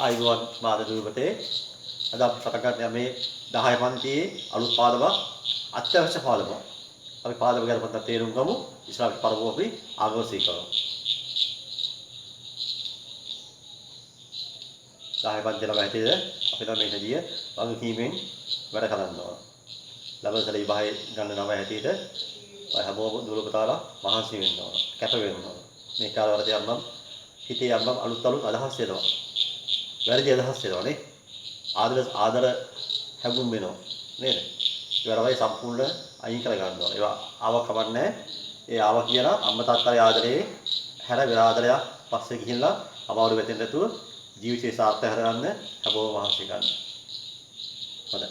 අයිබෝන් මාද දුරපතේ අද අපි කතා කරන්නේ මේ 10 පන්තියේ අලුත් පාඩමක් අත්‍යවශ්‍ය පාඩමක්. අපි පාඩම ගැන පොඩ්ඩක් තේරුම් ගමු. ඉස්සරහට පරමු අපි ආගෝසී කරමු. 10 පන්තියේ ළමයි හිටියද අපි තමයි මේ හැදිය වගකීමෙන් වැඩ කරන්න ඕන. ළමයින්ට ඉබහේ ගන්න නම හැටියට ඔය හැමෝම දුරපතාලා මහන්සි වෙන්න ඕන. කැප වෙන්න ඕන. මේ කාලවලදී යම්නම් හිතේ යම්නම් අලුත් අදහස් එනවා. වැරදි අදහස් එනවා නේ. ආදර හැඟුම් වෙනවා නේද? ඒවා තමයි සම්පූර්ණ අයින් කර ගන්න ඕන. ඒවා ආව කවන්නේ. ඒ ආව කියන අම්මා තාත්තාගේ ආදරේ හැර විරාදරයක් පස්සේ ගිහිල්ලා අමාරු වෙතෙන් නැතුව ජීවිතේ සාර්ථක කරගන්න හැමෝම මහන්සි ගන්න. හොඳයි.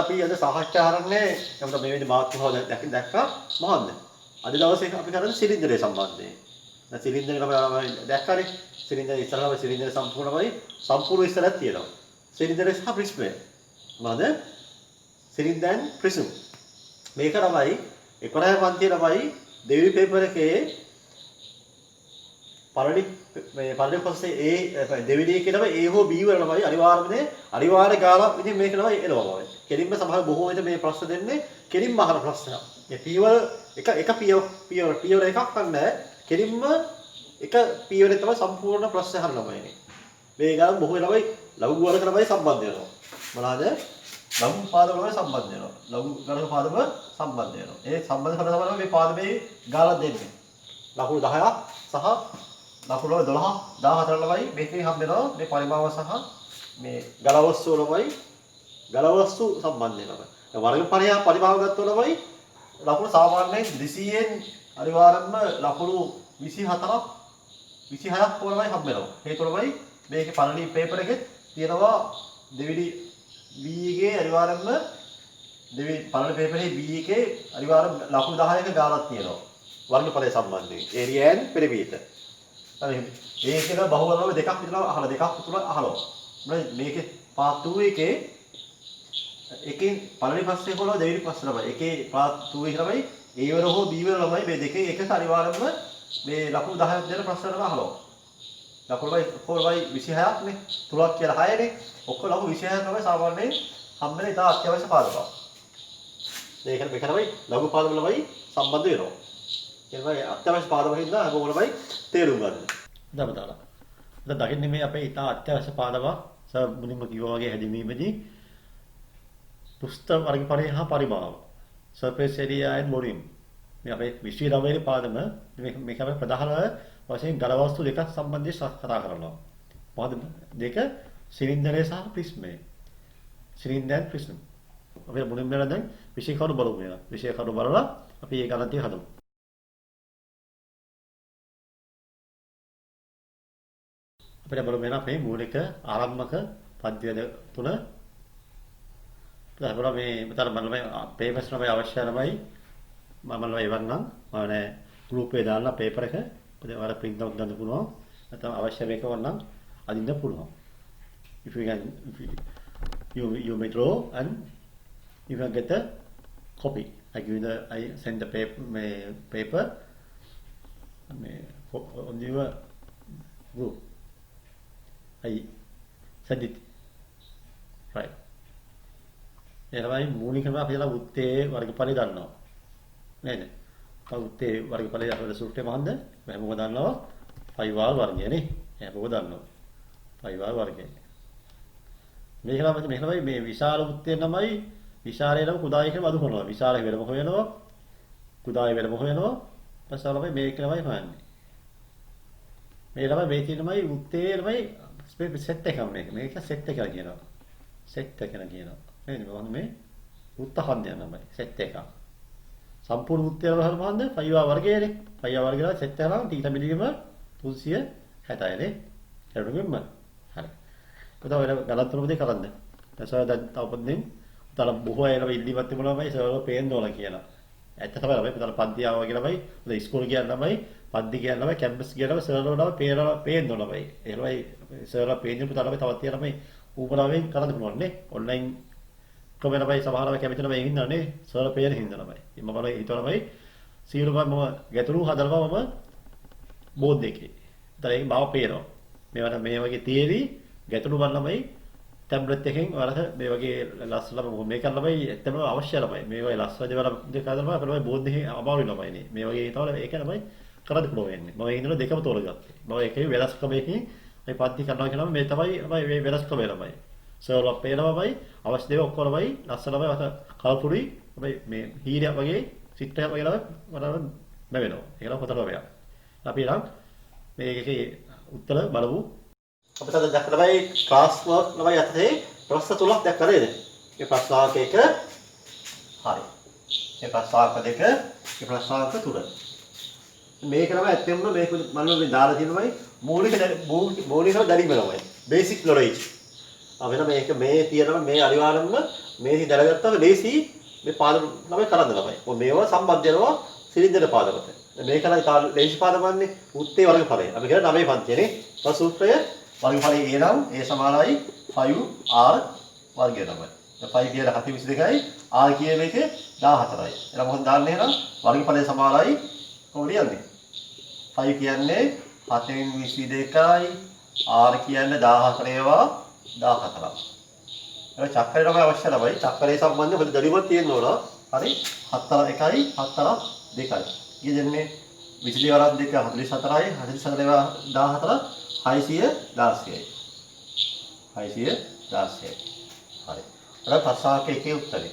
අපි අද සාකච්ඡා කරන්නේ අපිට මේ විදිහට මාත් කොහොමද දැක්කා මොහොන්ද? අද දවසේ අපි කරන්නේ සිලින්ඩරය සම්බන්ධයෙන්. දැන් සිලින්ඩරේ තමයි දැක්කනේ. සිලින්ඩරේ ඉස්සරහම සිලින්ඩරේ සම්පූර්ණ ඉස්සරහක් තියෙනවා. සිලින්ඩරේ සහ ප්‍රිස්මය. මොනවද? Cylinder and ප්‍රිස්ම්. මේක තමයි 11 පන්තියේ ළමයි දෙවි පේපර් එකේ පළවෙනි කොටසේ දෙවෙනි එකේ තමයි A හෝ B වල ළමයි අනිවාර්ය ගාලා ඉතින් මේක ළමයි එනවා. කෙලින්ම සමහර බොහෝ විට මේ ප්‍රශ්න දෙන්නේ කෙලින්ම අහන ප්‍රශ්න. මේ P වල එක P වල එකක් නැහැ. කෙලින්ම එක P වලින් තමයි සම්පූර්ණ ප්‍රශ්න අහන ළමයි. මේ ගාන බොහෝ ළමයි ලඝු වර්ග ළමයි සම්බන්ධ වෙනවා. මොනවාද? ලඝු පාදම ළමයි සම්බන්ධ වෙනවා. ලඝු ගණක පාදම සම්බන්ධ වෙනවා. ඒ සම්බන්ධ කරන තමයි මේ පාදමේ ගාලා දෙන්නේ. ලකුණු 10ක් සහ ලකුණු 12 14 ළමයි මේකේ හම්බ වෙනවා මේ පරිමාව සහ මේ ගලවස්තු ළමයි ගලවස්තු සම්බන්ධ වෙනවා. වර්ග පරිමාව ගත්තොත් ළමයි ලකුණු සාමාන්‍යයෙන් 200න් අනිවාර්යයෙන්ම ලකුණු 26ක් ළමයි හම්බ වෙනවා. හේතුව ළමයි මේකේ පළවෙනි පේපර් එකේ තියෙනවා දෙවෙනි B එකේ අනිවාර්යයෙන්ම පළවෙනි පේපරේ B එකේ අනිවාර්යයෙන්ම ලකුණු 10ක ගානක් තියෙනවා. වර්ගඵලය සම්බන්ධයෙන්. Area and පෙරිමීටර්. හරි. ඒකේද බහුවර්ගව දෙකක් විතර අහනවා. මේකේ part 2 එකේ පළවෙනි ප්‍රශ්නේ කොහොමද දෙවෙනි ප්‍රශ්න තමයි. ඒකේ part 2 එක තමයි A වල හෝ B වල ළමයි මේ දෙකේ එකක අනිවාර්යයෙන්ම මේ ලකුණු 10ක් දෙන ප්‍රශ්න වල අහනවා. ලකුණුයි 26ක් නේ. 3ක් කියලා 6නේ. ඔක්කොම ලකුණු 26ක් තමයි සාමාන්‍යයෙන් හම්බෙන ඉතා අත්‍යවශ්‍ය පාඩමක්. මේක තමයි ලඝු පාඩම ළමයි සම්බන්ධ වෙනවා. ඒකයි අත්‍යවශ්‍ය පාඩමකින් ඉඳලා හැමෝම ළමයි තේරුම් ගන්න. දබදාලා. දැන් දකින්නේ මේ අපේ ඉතා අත්‍යවශ්‍ය පාඩමක් මුලින්ම කිව්වා වගේ හැදීමේදී පුස්තක වර්ගපරය හා පරිමාව. surface area and volume. මේ අපේ 29 වෙනි පාඩම මේක අපි ප්‍රධාන වශයෙන් ගල වස්තු දෙකක් සම්බන්ධයෙන් කතා කරනවා. මොකද දෙක සිලින්ඩරය සහ ප්‍රිස්මය. Cylinder and ප්‍රිස්ම. අපි මුලින්ම දැන් විශේෂ කරු බලමු මේවා. විශේෂ කරු බලලා අපි ඒ ගණන්තිය හදමු. අපිට බලමු වෙන අපේ මූලික ආරම්භක පද්‍ය තුන අපිට මේ මතර බලමු පේපර්ස් තමයි අවශ්‍ය තමයි මම එවන්නම් මම ගෲප් එකේ දාලා පේපර් එක අපිට වර print out ගන්න පුළුවන් නැත්නම් අවශ්‍ය මේක වන්නම් අදින්න පුළුවන් if you may draw and you can get a copy I send the paper on your group I send it right එනවායි මූලිකව අපි ලා උත්තේ වර්ගඵලය දන්නවා නේද? උත්තේ වර්ගඵලය අපේ සූත්‍රය මොකන්ද? හැමෝම දන්නවා 5r වර්ගය නේ. හැමෝම දන්නවා 5r වර්ගය. මේකමයි මේ විශාල උත්තේ තමයි විශාලේ නම් කුඩායි කියලා අදු කරනවා. විශාලේ වෙනම හොයනවා. කුඩායි වෙනම හොයනවා. ඊපස්සේ තමයි මේක තමයි හොයන්නේ. මේ ළමයි මේ තියෙනමයි උත්තේ ළමයි සෙට් එකක් මේක සෙට් එක කියනවා. සෙට් එක කියනවා. නේද? මොකද මේ උත්තහන් යනමයි සෙට් එකක්. සම්පූර්ණ උත්තර වල මොකන්ද? 5r වර්ගයනේ. 5r වර්ගය සෙට් එකක් නම් තීටා මිලිග්‍රෑම 360 නේ. හරියටම හරි. පුතා ඔය ගලත් තුනකදී කරන්න. දැන් දැන් තවපොද්දෙන් උතල බොහෝ අය ළමයි ඉල්ලීමක් තිබුණාමයි සර්වර් පේන්න ඕන කියලා. ඇත්ත තමයි ළමයි පුතාලා පන්ති ආවා කියලාමයි උදේ ඉස්කෝලේ ගියා ළමයි පන්ති ගියා ළමයි කැම්පස් ගියා ළමයි සර්වර් වල පේන්න ඕන ළමයි. ඒ ළමයි සර්වර් පේන්නේ පුතාලා ළමයි තවත් තියා ළමයි ඌපලාවෙන් කරන්න පුළුවන් නේ. ඔන්ලයින් කොමෙන් ළමයි සමහර ළමයි කැමති ළමයි ඉන්නවා නේ. සර්වර් පේන හින්දා ළමයි. ඉතින් මම හිතුවා ළමයි සියලුම ගැටලු හදනවා මම බෝඩ් එකේ. උත්තරයෙන් බව පේනවා. මේවට මේ වගේ තියරි ගැටලු ගන්න ළමයි ටැබ්ලට් එකෙන් වරහ මේ වගේ ලස්සනම මේක ළමයි ඇත්තම අවශ්‍ය ළමයි. මේ වගේ ලස්සන දේවල් දෙක අතරම අපේ බෝධි අමාරු ළමයි නේ. මේ වගේ තමයි ඒක ළමයි කරන්න පුළුවන් වෙන්නේ. මම ඉන්නකොට දෙකම තෝරගත්තේ. මම ඒකේ වෙනස්කමකින් මේ පන්ති කරනවා කියනවා මේ තමයි මේ වෙනස්කම ළමයි. සර්වර් පේනවාමයි අවශ්‍ය දේ ඔක්කොම ළමයි ලස්සනම කලපුරුයි මේ හීරයක් වගේ සිත් එකක් වගේ ළමයි වරන නැවෙනවා. ඒක නම් හොතර වෙනවා. අපි නම් මේකේ උත්තර බලමු. අපිට අද දැක්ක තමයි ක්ලාස් වර්ක් ළමයි අතේ ප්‍රශ්න තුනක් දැක්කද නේද? මේ ප්‍රශ්න වාක්‍ය එක හරි. මේ ප්‍රශ්න වාක්‍ය දෙක, මේ ප්‍රශ්න වාක්‍ය තුන. මේක තමයි ඇත්තෙන්ම මේක මම මේ දාලා තියෙනමයි මූලික දැනීම ළමයි. Basic knowledge. අපිට මේක මේ තියෙනවා මේ අනිවාර්යයෙන්ම මේ දැනගත්තාම ලේසි මේ පාදම ළමයි කරන්න ළමයි. මොකද මේවා සම්බන්ධ වෙනවා සිලින්ඩර පාදමට. මේකයි තා ලේසි පාදමන්නේ උත්තේ වර්ගඵලය. අපි කියන 9 පන්තියනේ. තව සූත්‍රය වර්ගඵලය A නම් A සමානයි 5R වර්ගය තමයි. 5 කියලා 722යි R කියන එක 14යි. එහෙනම් මොකද දාන්නේ එහෙනම් වර්ගඵලය සමානයි කොහොමද යන්නේ? 5 කියන්නේ 7න් 22යි R කියන්නේ 14 ඒවා 14ක්. ඒක චක්‍රය තමයි අවශ්‍ය ළමයි. චක්‍රය සම්බන්ධව හොඳ දැනුමක් තියෙන්න ඕන. හරි 7 1යි 7 2යි. ඊදෙන්නේ 22 වරක් 2 44යි 44 ඒවා 14 616යි. 616යි. හරි. අර ප්‍රශ්නාවක එකේ උත්තරේ.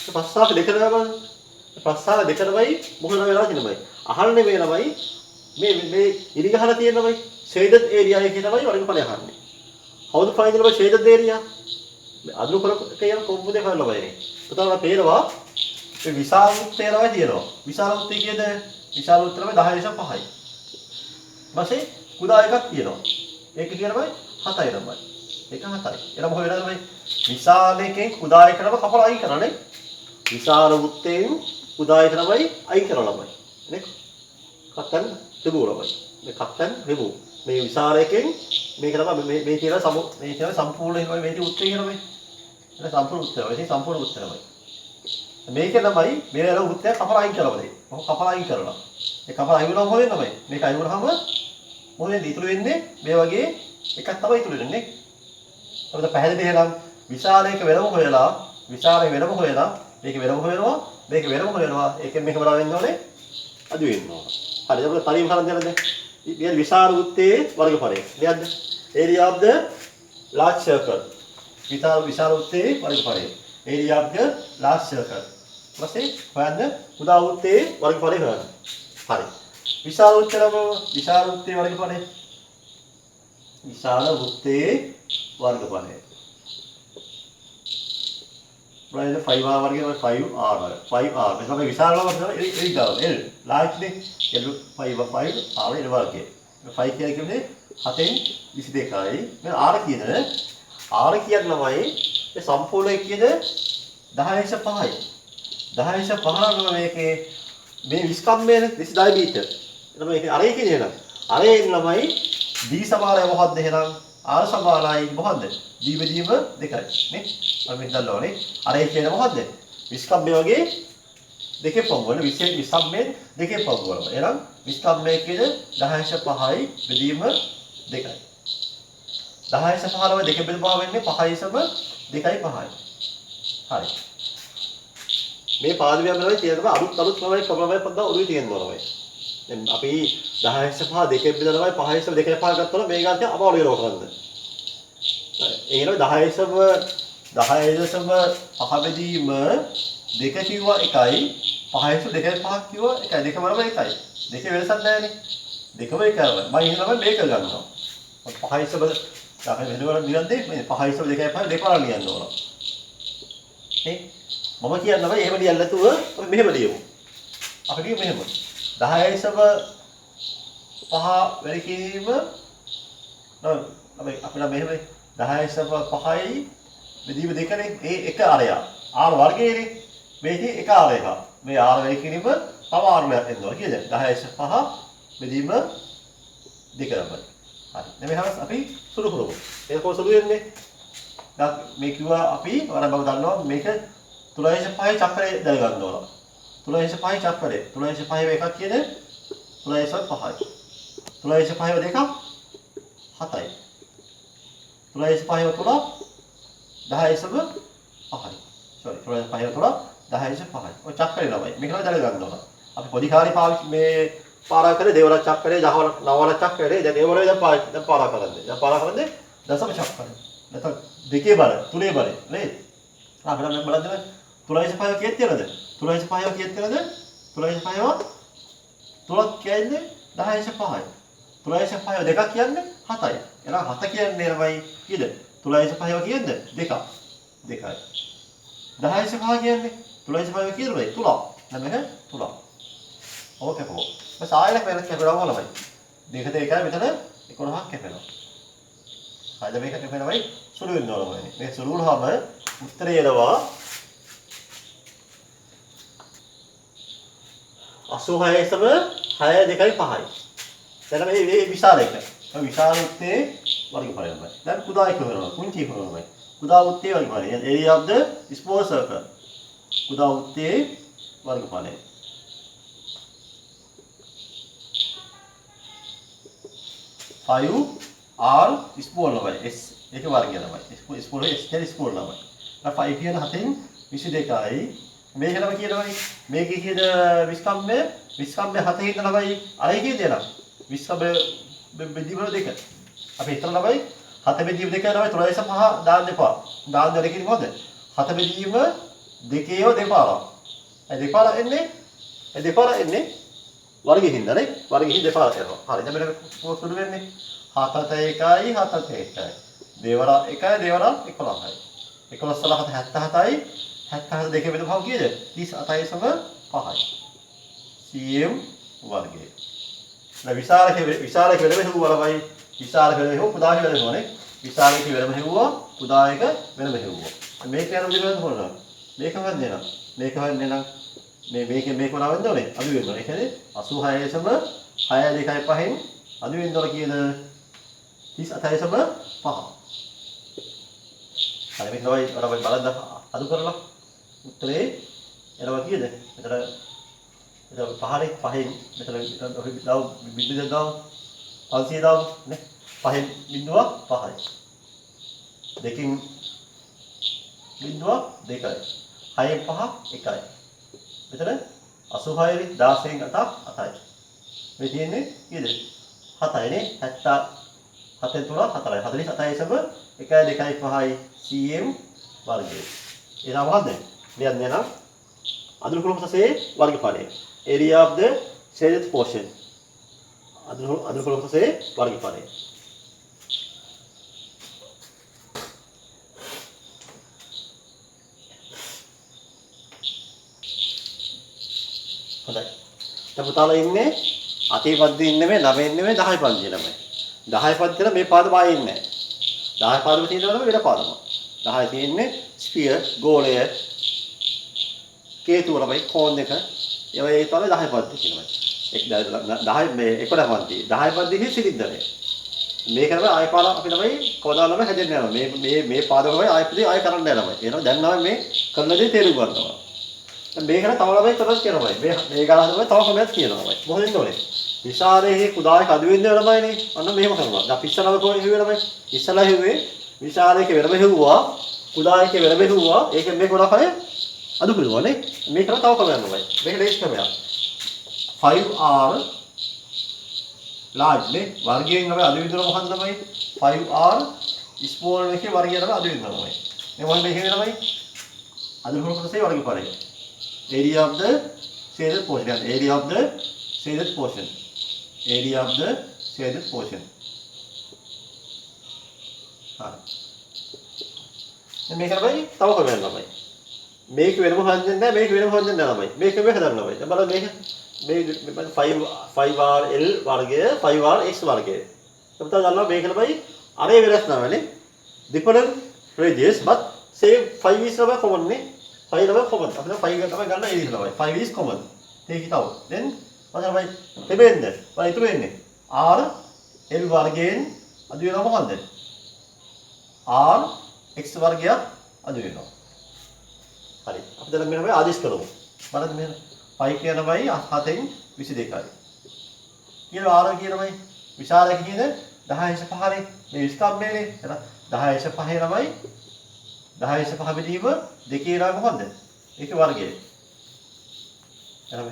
ඒ ප්‍රශ්නාවක දෙක නම ප්‍රශ්නාව දෙක තමයි මොකද වෙලා තියෙනවයි. අහන්නේ මේ ළමයි මේ ඉරි ගහලා තියෙනවයි. shaded area එකේ තමයි වර්ගඵලය අහන්නේ. how to find the shaded area? අදුරු කර කියන කොම්බු දෙක හොයන්න බෑනේ. පුතාලා පේනවා මේ විශාල උත්තරය තියෙනවා. විශාල උත්තරය කියද විශාල උත්තරය 10.5යි. ඊපස්සේ කුඩා එකක් තියෙනවා. ඒක කියනවා 7යි තමයි. ඒක 7යි. එනම හොයලා තමයි විශාල එකෙන් කුඩා එක නම කපලා අයින් කරන්නේ. විශාල උත්තරයෙන් කුඩා එක තමයි අයින් කරලා ළමයි. නේ? කත්තන් තිබුණ ළමයි. මේ කත්තන් තිබුණ. මේ විශාල එකෙන් මේක තමයි මේ කියන සම්පූර්ණ එකයි මේ උත්තරය කියනවා. ඒක සම්පූර්ණ උත්තරය. ඒක සම්පූර්ණ උත්තරයයි. මේක තමයි මේ වල උත්තරය කපලා අයින් කරලා දෙයි. මොකක් කපලා අයින් කරලා. ඒ කපලා අයින් වුණාම මොකද වෙන්නේ? මේක අයින් වුණාම මොකද ඉතුරු වෙන්නේ? මේ වගේ එකක් තමයි ඉතුරු වෙන්නේ. අපිට පැහැදිලි එහෙනම් විශාලයක වෙනම හොයලා විශාලයක වෙනම හොයලා මේක වෙනම හොයනවා මේක වෙනම හොයනවා ඒකෙන් මේක බලන්න වෙන්න ඕනේ අඩු වෙන්න ඕන. හරි අපිට පරිම කරන් දෙන්නද? මේ විශාල වෘත්තයේ වර්ගඵලය. නේද? area of the large circle. විශාල වෘත්තයේ වර්ගඵලය. area of the large circle. ඊපස්සේ හොයන්න කුඩා වෘත්තයේ වර්ගඵලය හොයන්න. හරි. විශාල වෘත්තයේ වර්ගඵලය. විශාල වෘත්තයේ වර්ගඵලය. right 5r වර්ගය 5r 5r මේ තමයි විශාල වර්ගය ඒක ගාව L large නේ L 5 5 r ඊට වර්ගය 5 කියන්නේ 7න් 22යි මේ r කියන්නේ ළමයි ඒ සම්පූර්ණ කියන 10.5යි 10.5 නම් මේකේ මේ විස්කම්මේ 22 මීටර එතන මේක අරේ කියන්නේ නේද අරේ ළමයි d සමානයි මොකද්ද එහෙනම් r සමානයි මොකද්ද d බෙදීම 2යි නේ අපි හිතන්න ඕනේ අරේ කියන්නේ මොකද්ද විස්කම්මේ වගේ දෙකේ පොංගවල 20 විස්කම්මේ දෙකේ පොංගවල එහෙනම් විස්කම්මේ කියන 10.5යි බෙදීම 2යි 10.15 දෙකේ බෙදුවා වෙන්නේ 5.2යි 5යි හරි මේ පාදවියන් වල තියෙනවා අලුත් ක්‍රමයක් පොඩ්ඩක් ඔළුවේ තියෙන්න ඕනේ දැන් අපි 10.5 දෙකේ බෙදලා 5.2යි 5 ගත්තොත් මේ ගාතේ අමාරු වෙනවා කරන්න ඒ කියන්නේ 10.5 බෙදීම 2 කිව්වා 1යි 5.2යි 5 කිව්වා 1යි දෙකම එකයි දෙකේ වෙනසක් නැහැනේ දෙකම එකයි මම එහෙනම් මේක ගන්නවා 5.2 අපි වෙනවල නියන්නේ මේ 5.2යි 5 දෙක වල නියන්න ඕන නේ මම කියන්නවා එහෙම ලියන්න නැතුව අපි මෙහෙම ලියමු අපි කියමු මෙහෙම 10.5 වැඩි කිරීම අපි අපිට මෙහෙම 10.5යි බෙදීම දෙකනේ ඒ එක අරය r වර්ගයේනේ මේකේ එක r එකක් මේ r වැඩි කිරීම තව r එකක් එනවා කියද 10.5 බෙදීම දෙක තමයි හරි මේ හැමස් අපි සුළු කරමු ඒක කොහොමද සුළු වෙන්නේ දැන් මේ කිව්වා අපි වරම බව දන්නවා මේක 3.5 චක්‍රය දැනගන්න ඕන 3.5 චක්‍රය 3.5 එකක් කියන්නේ 3.5යි 3.5 දෙකක් 7යි. 3.5 තුල 10.5යි. sorry 3.5 තුල 10.5යි. ඔය චක්‍රය ළමයි. මේක තමයි දැනගන්න ඕන. අපි පොඩි කාලේ පාවිච්චි මේ පාරා කරේ දේවල චක්‍රේ නවල චක්‍රේ දැන් ඒවල දැන් පාවිච්චි දැන් පාරා කරන්නේ. දැන් පාරා කරන්නේ දශම චක්‍රය. නැත්නම් දෙකේ බල තුනේ බල නේද? අපිට මම බලන්න 3.5 කීයක් තියනද? 3.5 කීයක් තියනද? 3.5 3ක් කියන්නේ 10.5යි. 3.5 දෙකක් කියන්නේ 7යි. එහෙනම් 7 කියන්නේ ළමයි කීයද? 3.5 කියන්නේ 2ක්. 2යි. 10.5 කියන්නේ 3.5 කීයද? 3ක්. නේද? 3ක්. ඕක කැපුවා. බස් ආයෙත් වෙනස් කැපුවා ළමයි. දෙක දෙකයි මෙතන 11ක් කැපෙනවා. හරිද මේක කැපෙනවයි සුළු වෙන්න ඕන මොනේ. මේ සුළු වුණාම උත්තරය එනවා 86.6 2යි 5යි. දැන් මේ විශාල එක. මේ විශාල උත්තේ වර්ගඵලය තමයි. දැන් කුඩා එක වෙනවා. කුංචි එක වෙනවා. කුඩා උත්තේ වර්ගඵලය. area of the small circle. කුඩා උත්තේ වර්ගඵලය. Five R small ළමයි. S ඒක වර්ගය ළමයි. small S කියන්නේ small ළමයි. දැන් 5 කියන 7න් 22යි. මේක ළමයි කියනවනේ. මේකේ කියන විස්කම්බය 7 හිට ළමයි. අරයි කීයද එනවා? විස්කම්බය බෙදීම දෙක. අපි හිතන ළමයි 7 බෙදීම දෙක ළමයි 3.5 දාන්න එපා. දාන්න දෙක කිව්වද මොකද? 7 බෙදීම දෙකේව දෙපාරක්. ඒ දෙපාර එන්නේ වර්ගෙකින්ද නේ? වර්ගෙකින් දෙපාරක් යනවා. හරි. දැන් මෙන්න සුළු වෙන්නේ 7 1යි 7 1යි. දේවර 1යි දේවර 11යි. 11 7 77යි 77 දෙකේ බෙදුවම කීයද? 38.5යි. cm වර්ගය. දැන් විශාලක වෙනම හෙව්වා ළමයි. විශාලක වෙනම හෙව්වා පුදාක වෙනම නේ. විශාලක වෙනම හෙව්වා පුදායක වෙනම හෙව්වා. මේක යන විදිහට හොරනවා. මේක වෙන්නේ නම් මේක මොනවද වෙන්නේ? අඩු වෙනවා. ඒ කියන්නේ 86.6 2යි 5න් අඩු වෙනවා කියන 38.5. හරි මේක තමයි ඔයාලා බලන්න අඩු කරලා උත්තරේ එනවා කීයද? මෙතන පහෙන් මෙතන අපි දාව බිඳුව දාව 500 දාව නේ. පහෙන් බිඳුව 5යි. දෙකෙන් බිඳුව 2යි. 6න් 5 1යි. මෙතන 86යි 16න් 8යි. මේ තියෙන්නේ කීයද? 7යි නේ. 7න් 3 4යි. 47.1 2යි 5යි cm වර්ගය. එනවා මොකද්ද? ලියන්න යනවා. අඳුරු කුලම් සසේ වර්ගඵලය. area of the shaded portion. අඳුරු කුලම් සසේ වර්ගඵලය. හොඳයි. දැන් පුතාලා ඉන්නේ 8 පන්තියේ ඉන්නේ නෙමෙයි 9 නෙමෙයි 10 පන්තියේ ළමයි. 10 පන්තියේ මේ පාදම ආයේ ඉන්නේ නැහැ. 10 පාදම තියෙනවා වෙන පාදම. 10 තියෙන්නේ ස්ෆියර් ගෝලය කේතු ළමයි කෝන් එක. ඒ තමයි 10 පන්ති කියනවා. 10 මේ 11 පන්ති. 10 පන්තියේ සිලින්ඩරය. මේක තමයි ආය පාර අපි තමයි කොදාලම හැදෙන්න යනවා. මේ පාදම තමයි ආය කරන්න යනවා. එහෙනම් දැන් නම් මේ කරන දේ තේරුම් ගන්නවා. මේකට තව ළමයි කරස් කියනවා. මේ ගාන තමයි තව කමයක් කියනවා. මොකද ඉන්නෝනේ. විශාලයේ කුඩායක අඩු වෙන්න ළමයිනේ. අන්න මෙහෙම කරනවා. දැන් පිස්සලව කොහේ හෙව්වේ ළමයි? ඉස්සලා හෙව්වේ විශාලයක වෙනම හෙව්වා. කුඩායක වෙනම හෙව්වා. ඒකෙන් මේ කොනකය අඩු කරනවා නේ. මේකට තව කමයක් ළමයි. මේක ලේස් ක්‍රමයක්. 5R large නේ. වර්ගයෙන් අපි අඩු විදිහට මොකක්ද ළමයි? 5R small එකේ වර්ගය තමයි අඩු වෙනවා ළමයි. මේ මොකද මේකේ ළමයි? අඩු කරනකොට වර්ගඵලය. Area of the shaded portion. Area of the shaded portion. Area of the shaded portion. හරි. මේක තමයි තව කමෙන් ළමයි. මේක වෙනම හොයන්නේ නැහැ මේක වෙනම හොයන්නේ නැහැ ළමයි. මේක මේ හදන්න ළමයි. දැන් බලන්න මේක 5RL වර්ගය 5RX වර්ගය. අපිට ගන්නවා මේක ළමයි අරේ වෙනස් නැවනේ. different radius but same 5 is never common නේ. 5 never common. අපිට 5 තමයි ගන්න ඒ විදිහට ළමයි. 5 is common. take it out. then මොකද ළමයි දෙබෙන්නේ. බලන්න ඉතුරු වෙන්නේ R L වර්ගයෙන් අඩු වෙනවා මොකන්ද? R x වර්ගයක් අඩු වෙනවා. හරි. අපි දැන් මෙන්න මේ ආදේශ කරමු. බලන්න මෙන්න 5 කියනමයි 7න් 22යි. ඊළඟ R කියනමයි විශාල එක කීයද? 10/5නේ. මේ ස්තම්භයනේ. එහෙනම් 10/5 ළමයි 10/5 බෙදීම 2 ලා කොහොමද? ඒකේ වර්ගය. එහෙනම්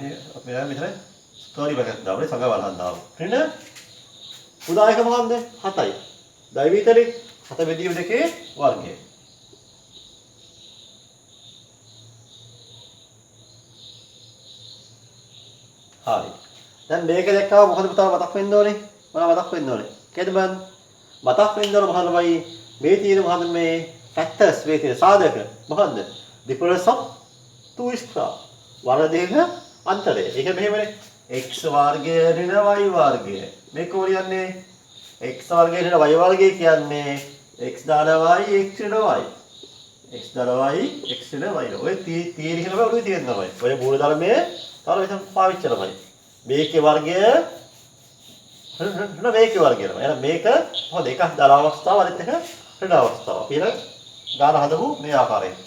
මේ මෙතන ස්ටෝරි එකක් දාමු සංගවල් හන්දාව. ඍණ උදායක මොකක්ද? 7යි. දෛවිතරේ 7 බෙදීම 2 වර්ගය. හරි. දැන් මේක දැක්කම මොකද පුතා මතක් වෙන්න ඕනේ? මොනවා මතක් වෙන්න ඕනේ? කේද බලන්න. මතක් වෙන්න ඕන මොකද බයි? මේ තියෙන මොකද මේ factors මේ තියෙන සාධක මොකද්ද? difference of two star. වර්ගයක අන්තරය. ඒක මෙහෙමනේ. x වර්ගය ඍණ y වර්ගය. මේක කොහොමද x වර්ගය ඍණ y වර්ගය කියන්නේ x දාන y x ඍණ y. x දාන y x ඍණ y. ඔය තියෙන එක තමයි ඔළුවේ තියෙනවා. ඔය මූල ධර්මයේ තව විතර පාවිච්චි කරනවා. මේකේ වර්ගය ඍණ මේකේ වර්ගය තමයි. එහෙනම් මේක මොකද එකක් ධන අවස්ථාව අනිත් එක ඍණ අවස්ථාව. කියලා ගාන හදමු මේ ආකාරයෙන්.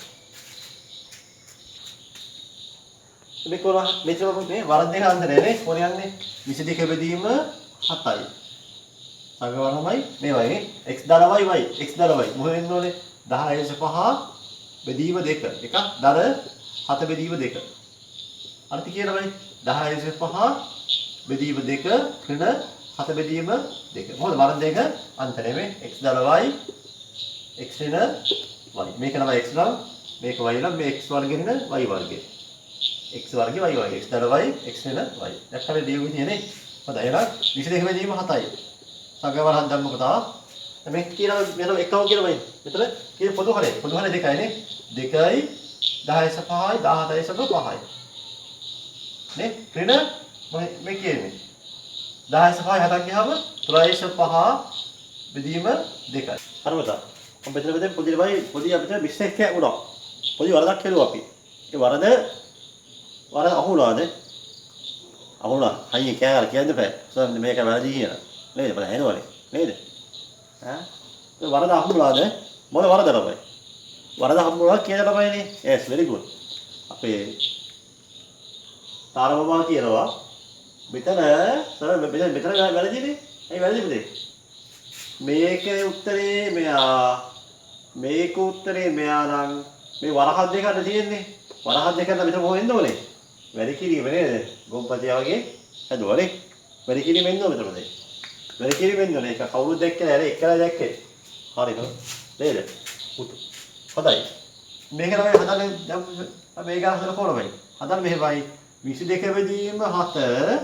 මේක කොහොම මෙතන මේ වර්ග දෙක අන්තරේ නේ කොහොමද 22 බෙදීම 7යි. සංගවනමයි මේ වගේ x ධන y y x ධන y මොකද වෙන්න ඕනේ 10/5 බෙදීම 2. එකක් ධන 7 බෙදීම 2. අනිත් කියනවනේ 10/5 බෙදීම 2 ඍණ 7 බෙදීම 2. මොකද වර්ග දෙක අන්තරේ මේ x ධන y x ඍණ y. මේක තමයි x නම් මේක y නම් මේ x වර්ගෙ ඍණ y වර්ගෙ. x වර්ගෙ y වර්ගෙ x ධන y x ඍණ y. දැක්කම දීගු කියන්නේ. හොඳයි එහෙනම් 22 බෙදීම 7යි. සංගවරහන් දැම්මක තා. මේ කියන මෙතන එකම කියනවනේ. මෙතන කියන පොදු හරේ. පොදු හරේ 2යි නේ. 2යි 10/5යි 17/5යි. නේ ඍණ මේ කියන්නේ 10/5 හදක් ගියාම 3/5 බෙදීම 2යි. හරිද? මම මෙතන බෙදෙන් පොඩි අපිට මිස්ටේක් එකක් වුණා. පොඩි වරදක් කළා අපි. ඒ වරද අහුණාද? අහුණා. අයියේ කෑගාලා කියන්න බෑ. සර් මේක වැරදි කියලා. නේද? බල ඇහෙනවනේ. නේද? ඈ? ඒ වරද අහුණාද? මොන වරදද තමයි? වරද අහුණා කියන තමයිනේ. yes very good. අපේ තාරමමා කියනවා මෙතන සර් මෙතන වැරදිනේ. ඇයි වැරදි පුතේ? මේකේ උත්තරේ මෙයා මේක උත්තරේ මෙයා නම් මේ වරහත් දෙකකට තියෙන්නේ. වරහත් දෙකකට මෙතන මොකෙන්ද ඕනේ? වැඩි කිරීම නේද? ගොම්පතියා වගේ හදුවනේ. වැඩි කිරීම එන්න ඕනේ මෙතනදී. වැඩි කිරීම එන්න ඕනේ. ඒක කවුරුද දැක්කේ? අර එක්කලා දැක්කේ. හරිද? නේද? පුතු. හොඳයි. මේක තමයි හදන්නේ මේ ගාන හදන කොරමයි. හදන්න මෙහෙමයි 22 බෙදීම 7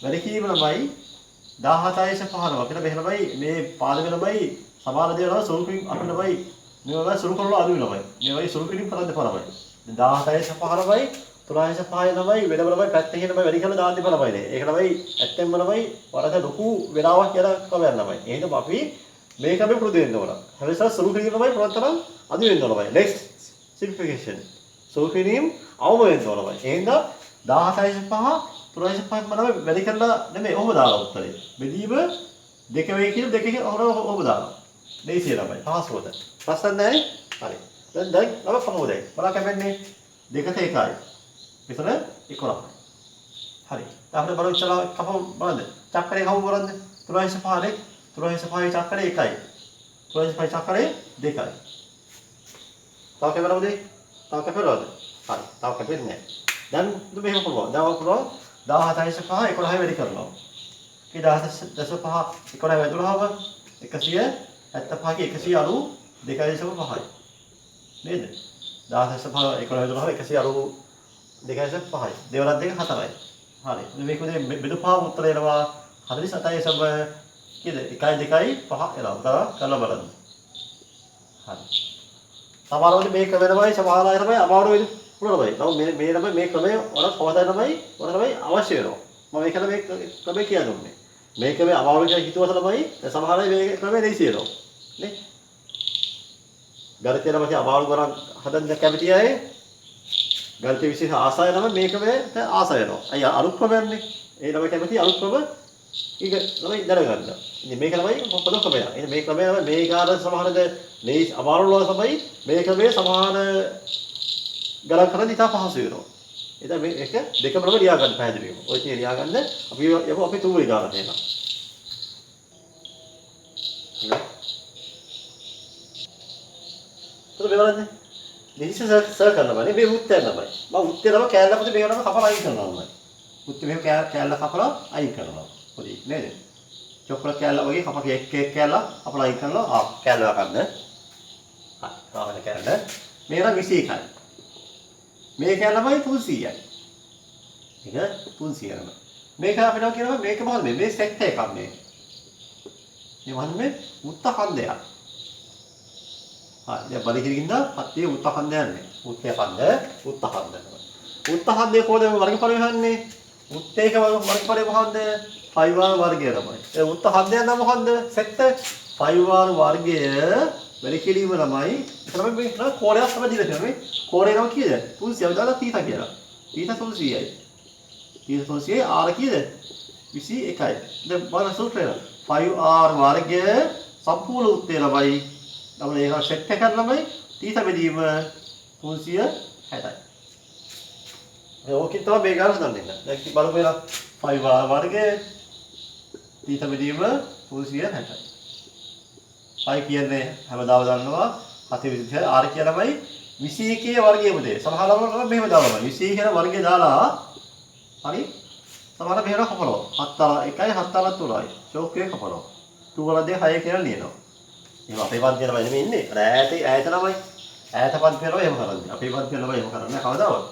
වැඩි කිරීම ළමයි 17/15 කියලා මෙහෙමයි මේ පාදක ළමයි සමාන දේවල් සුළු කිරීම අපි ළමයි මේවා සුළු කරලා අඩු වෙනවයි. මේවයි සුළු කිරීම කරන්න දෙපාරමයි. 17/15යි 3/5 ළමයි වෙනම ළමයි පැත්තකින් ළමයි වැඩි කරලා දාන්න දෙපාරමයි නේ. ඒක ළමයි ඇත්තෙන්ම ළමයි වරද ලොකු වෙලාවක් කියලා කවයන් ළමයි. එහෙනම් අපි මේක අපි පුරුදු වෙන්න ඕන. හැබැයි සුළු කිරීම ළමයි පුරතරම් අඩු වෙන්න ඕන ළමයි. next simplification සුළු කිරීම අවම වෙන්න ඕන ළමයි. එහෙනම් 17/5 3/5 මනම වැඩි කරලා නෙමෙයි ඔහොම දාලා උත්තරේ. බෙදීම දෙක වෙයි කියලා දෙකකින් ඔහොම දානවා. දෙයිසිය ළමයි. පහසුවද? ප්‍රශ්න නැහැ? හරි. දැන් අප කොහොමද? බලන්න කැපෙන්නේ 2ට 1යි. මෙතන 11යි. හරි. අපිට බලන්න ඉස්සලා කපමු බලන්න. චක්‍රේ කවුරු බලන්න? 3/5 3/5 චක්‍රේ 1යි. 3/5 චක්‍රේ 2යි. තව කැපෙනවද? තව කැපෙනවද? හරි. තව කැපෙන්නේ නැහැ. දැන් මෙහෙම කරනවා. දැන් කරනවා 17/5 11 වැඩි කරනවා. ඒ 17/5 11 වැඩිවහම 175ක 182.5යි. නේද? 17/5 11 වැඩිවහම 182.5යි. දෙවරක් දෙක 4යි. හරි. මේක උදේ බෙදුපහම උත්තර එනවා 47යි සම කීයද? 1 2යි 5 එනවා. උදා කරලා බලන්න. හරි. සමහරවිට මේ ක්‍රමයමයි සමහර අය තමයි අමාරු වෙන්නේ. පුළුවන්. නමුත් මේ ළමයි මේ ක්‍රමය වල කොහොමදයි අවශ්‍ය වෙනවා. මම මේක මේ ක්‍රමය කියලා දුන්නේ. මේක මේ අමාරු කියලා හිතුවත ළමයි සමහර අය මේ ක්‍රමය දෙයිසි වෙනවා. නේ? ගණිතය නම් අමාරු කරන් හදන්න කැමති අය ගණිත විශේෂ ආසය නම් මේක මේ ආසය වෙනවා. අය අනුක්‍රමයන්නේ. ඒ ළමයි කැමති අනුක්‍රම ඊක ළමයි දැනගන්න. ඉතින් මේක ළමයි පොදු ක්‍රමය. ඉතින් මේ ක්‍රමය මේ කාර්ය සමහරද මේ අමාරු වල තමයි මේක මේ සමාන ගණන් කරන්න ඉතා පහසු වෙනවා. එතන මේක දෙකම ලියා ගන්න පැහැදිලිවම. ඔය කියන ලියා ගන්න අපි යමු අපි තුන්වෙනි ගානට එනවා. तो बेवरන්නේ දෙහිස සර් කරනවා නේ මේ උත්තර තමයි මම උත්තරම කැලලා පොතේ මේකටම කපලා අයින් කරනවා මම උත්තර මේක කැලලා කපලා අයින් කරනවා පොඩි නේද චොක්ලට් කැලලා වගේ කප කේක් කැලලා කපලා අයින් කරනවා කැලලා ගන්න හරි ආවන කැලල මේක 21යි මේ කැලලමයි 300යි ඒක 300යි මේක අපිට කියනවා මේක මොකද මේ සෙට් එකක් මේ මොකද්ද උත්තකන්දයක් දැන් බලිකිරින්ද අත්යේ උත්තකන්ද යන්නේ උත්තකන්ද උත්තකන්දේ කොහොමද වර්ගඵලය හොයන්නේ උත්තේක වර්ගඵලය මොකද්ද 5r වර්ගය තමයි ඒ උත්තකන්දය නම් මොකද්ද සෙට් 5r වර්ගය බලිකිරීම ළමයි තමයි මේ කෝරයක් තමයි දීලා තියෙන්නේ කෝරේ නම කීයද 300 දාලා තීතා කියලා තීතා 300යි තීතා 300යි r කීයද 21යි දැන් බලන්න සූත්‍රය 5r වර්ගය සම්පූර්ණ උත්තේ ළමයි අපේ ඒක සෙට් එකක් ළමයි තීතා බෙදීම 360යි ඒ ඕකේ තමයි මේ ගාන හදන්න දැන් බලමු එන 5r වර්ගය තීතා බෙදීම 360යි 5 කියන්නේ හැමදාම දන්නවා 7 r කියලාමයි 21 වර්ගයේ මුදේ සමහරවල් නම් මෙහෙම දානවා 21 කියන වර්ගය දාලා හරි සමහර මෙහෙම කපනවා 7 1යි 7 3යි චෝක්කේ කපනවා 2 වල 6 කියලා ලියනවා එහෙනම් අපේ පන්තිය තමයි නෙමෙයි ඉන්නේ අර ඈත ළමයි ඈත පන්තිය ළමයි එහෙම කරන්නේ අපේ පන්තිය ළමයි එහෙම කරන්නේ කවදාවත්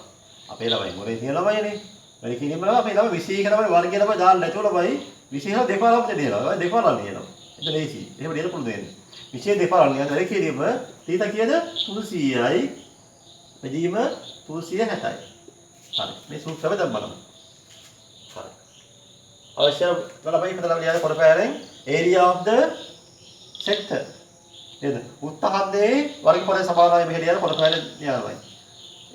අපේ ළමයි මොලේ තියෙන ළමයිනේ වැඩි කිරීම ළමයි අපේ ළමයි 21 ළමයි වර්ගය ළමයි දාන්න නැතුව ළමයි 21 දෙපාරක් දෙනවා දෙපාරක් ලියනවා එතන ලේසි එහෙම ලියන්න පුළුවන් දෙන්නේ 22 දෙපාරක් ලියන වැඩි කිරීම තීතා කීයද 300යි බෙදීම 360යි හරි මේ සූත්‍රය දැන් බලමු හරි අවශ්‍ය ළමයි හිතලා ලියන කොට පැහැරෙන් area of the sector නේද උත්තහද්දේ වර්ගඵලය සමානයි මෙහෙ ලියන කොට පැහැරෙන් ලියනවා